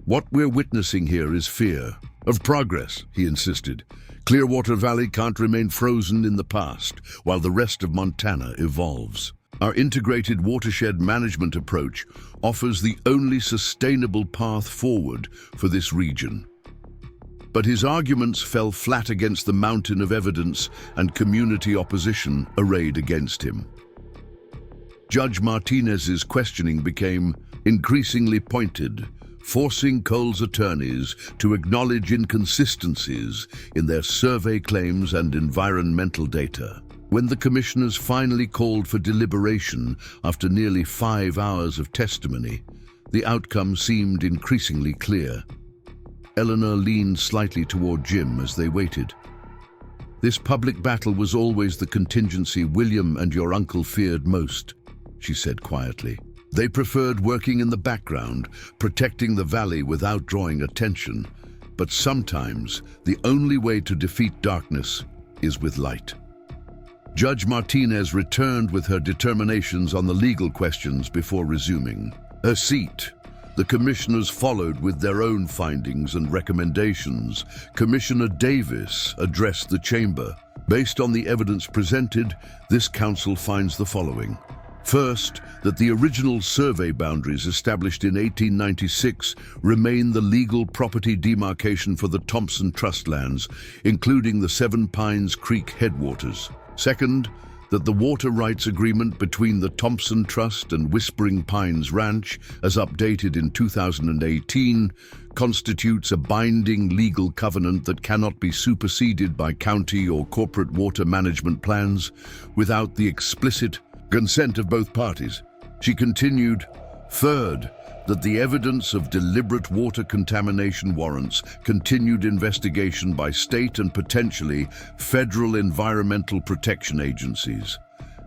What we're witnessing here is fear, Of progress, he insisted. Clearwater Valley can't remain frozen in the past while the rest of Montana evolves. Our integrated watershed management approach offers the only sustainable path forward for this region. But his arguments fell flat against the mountain of evidence and community opposition arrayed against him. Judge Martinez's questioning became increasingly pointed, forcing Cole's attorneys to acknowledge inconsistencies in their survey claims and environmental data. When the commissioners finally called for deliberation after nearly 5 hours of testimony, the outcome seemed increasingly clear. Eleanor leaned slightly toward Jim as they waited. "This public battle was always the contingency William and your uncle feared most," she said quietly. "They preferred working in the background, protecting the valley without drawing attention. But sometimes the only way to defeat darkness is with light." Judge Martinez returned with her determinations on the legal questions before resuming her seat. The commissioners followed with their own findings and recommendations. Commissioner Davis addressed the chamber. Based on the evidence presented, this council finds the following. First, that the original survey boundaries established in 1896 remain the legal property demarcation for the Thompson Trust lands, including the Seven Pines Creek headwaters. Second, that the water rights agreement between the Thompson Trust and Whispering Pines Ranch, as updated in 2018, constitutes a binding legal covenant that cannot be superseded by county or corporate water management plans without the explicit consent of both parties. She continued, third, that the evidence of deliberate water contamination warrants continued investigation by state and potentially federal environmental protection agencies.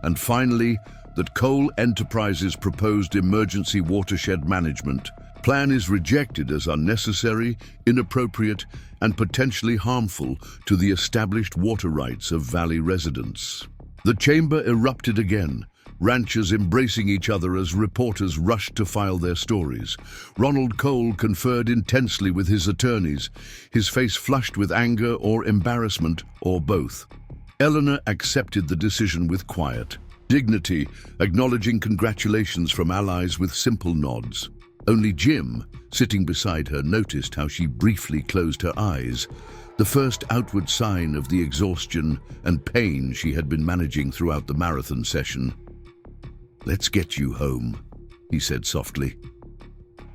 And finally, that Cole Enterprises' proposed emergency watershed management plan is rejected as unnecessary, inappropriate, and potentially harmful to the established water rights of Valley residents. The chamber erupted again, ranchers embracing each other as reporters rushed to file their stories. Ronald Cole conferred intensely with his attorneys, his face flushed with anger or embarrassment, or both. Eleanor accepted the decision with quiet dignity, acknowledging congratulations from allies with simple nods. Only Jim, sitting beside her, noticed how she briefly closed her eyes, the first outward sign of the exhaustion and pain she had been managing throughout the marathon session. "Let's get you home," he said softly.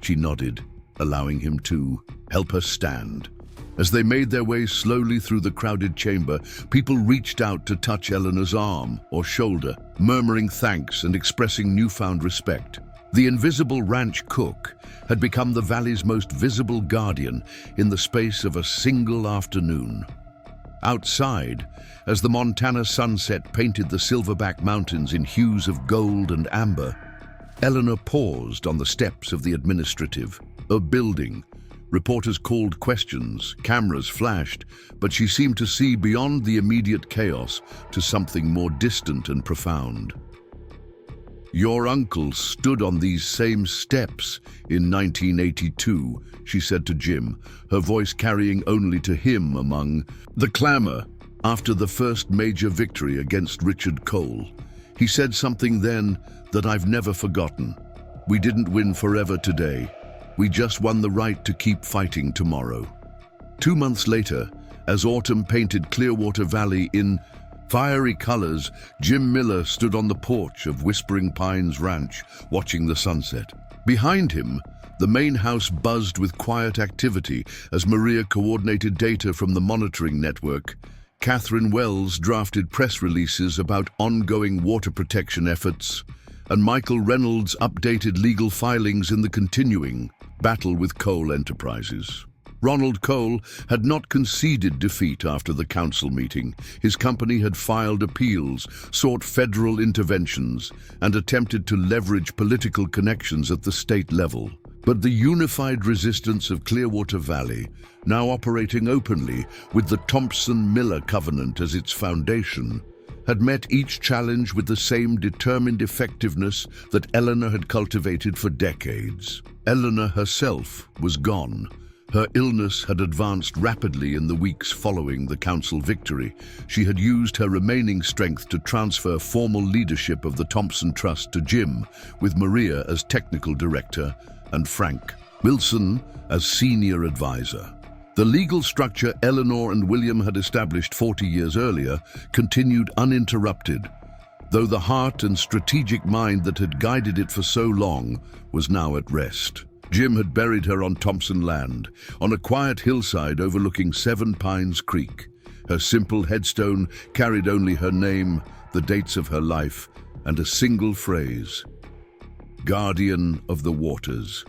She nodded, allowing him to help her stand. As they made their way slowly through the crowded chamber, people reached out to touch Eleanor's arm or shoulder, murmuring thanks and expressing newfound respect. The invisible ranch cook had become the valley's most visible guardian in the space of a single afternoon. Outside, as the Montana sunset painted the Silverback Mountains in hues of gold and amber, Eleanor paused on the steps of the administrative building. Reporters called questions, cameras flashed, but she seemed to see beyond the immediate chaos to something more distant and profound. "Your uncle stood on these same steps in 1982, she said to Jim, her voice carrying only to him among the clamor after the first major victory against Richard Cole. He said something then that I've never forgotten. We didn't win forever today. We just won the right to keep fighting tomorrow." 2 months later, as autumn painted Clearwater Valley in fiery colors, Jim Miller stood on the porch of Whispering Pines Ranch, watching the sunset. Behind him, the main house buzzed with quiet activity as Maria coordinated data from the monitoring network. Catherine Wells drafted press releases about ongoing water protection efforts, and Michael Reynolds updated legal filings in the continuing battle with Cole Enterprises. Ronald Cole had not conceded defeat after the council meeting. His company had filed appeals, sought federal interventions, and attempted to leverage political connections at the state level. But the unified resistance of Clearwater Valley, now operating openly with the Thompson-Miller Covenant as its foundation, had met each challenge with the same determined effectiveness that Eleanor had cultivated for decades. Eleanor herself was gone, Her illness had advanced rapidly in the weeks following the council victory. She had used her remaining strength to transfer formal leadership of the Thompson Trust to Jim, with Maria as technical director and Frank Wilson as senior advisor. The legal structure Eleanor and William had established 40 years earlier continued uninterrupted, though the heart and strategic mind that had guided it for so long was now at rest. Jim had buried her on Thompson land, on a quiet hillside overlooking Seven Pines Creek. Her simple headstone carried only her name, the dates of her life, and a single phrase: Guardian of the Waters.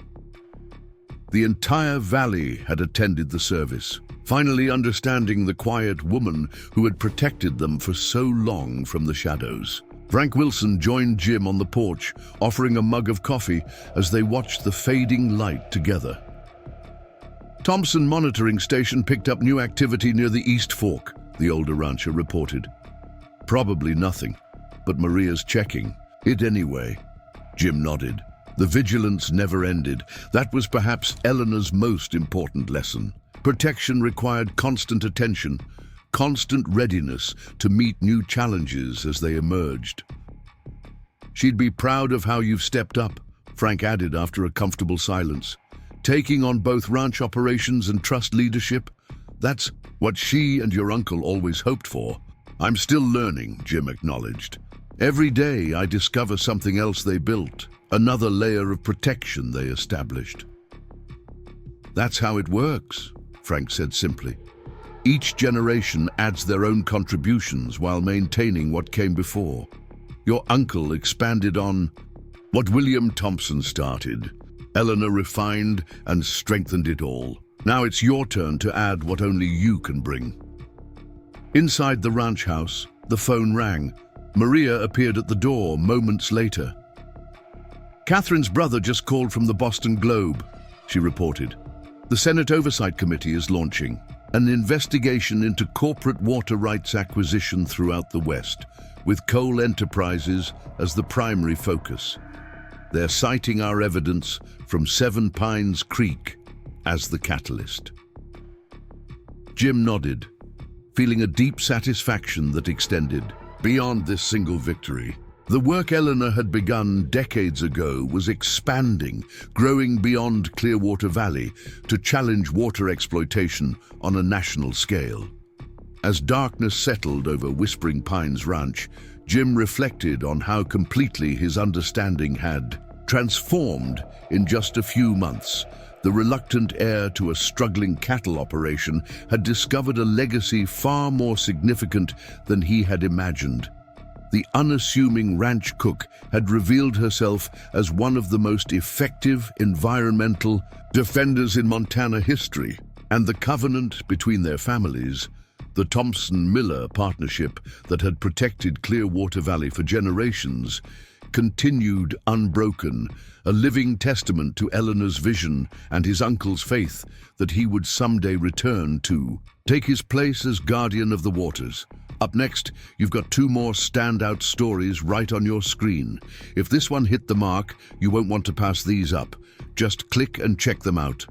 The entire valley had attended the service, finally understanding the quiet woman who had protected them for so long from the shadows. Frank Wilson joined Jim on the porch, offering a mug of coffee as they watched the fading light together. Thompson Monitoring Station picked up new activity near the East Fork, the older rancher reported. Probably nothing, but Maria's checking it anyway. Jim nodded. The vigilance never ended. That was perhaps Eleanor's most important lesson. Protection required constant attention, constant readiness to meet new challenges as they emerged. She'd be proud of how you've stepped up, Frank added after a comfortable silence. Taking on both ranch operations and trust leadership, that's what she and your uncle always hoped for. I'm still learning, Jim acknowledged. Every day I discover something else they built, another layer of protection they established. That's how it works, Frank said simply. Each generation adds their own contributions while maintaining what came before. Your uncle expanded on what William Thompson started. Eleanor refined and strengthened it all. Now it's your turn to add what only you can bring. Inside the ranch house, the phone rang. Maria appeared at the door moments later. Catherine's brother just called from the Boston Globe, she reported. The Senate Oversight Committee is launching an investigation into corporate water rights acquisition throughout the West, with coal enterprises as the primary focus. They're citing our evidence from Seven Pines Creek as the catalyst. Jim nodded, feeling a deep satisfaction that extended beyond this single victory. The work Eleanor had begun decades ago was expanding, growing beyond Clearwater Valley to challenge water exploitation on a national scale. As darkness settled over Whispering Pines Ranch, Jim reflected on how completely his understanding had transformed in just a few months. The reluctant heir to a struggling cattle operation had discovered a legacy far more significant than he had imagined. The unassuming ranch cook had revealed herself as one of the most effective environmental defenders in Montana history, and the covenant between their families, the Thompson-Miller partnership that had protected Clearwater Valley for generations, continued unbroken, a living testament to Eleanor's vision and his uncle's faith that he would someday return to take his place as guardian of the waters. Up next, you've got two more standout stories right on your screen. If this one hit the mark, you won't want to pass these up. Just click and check them out.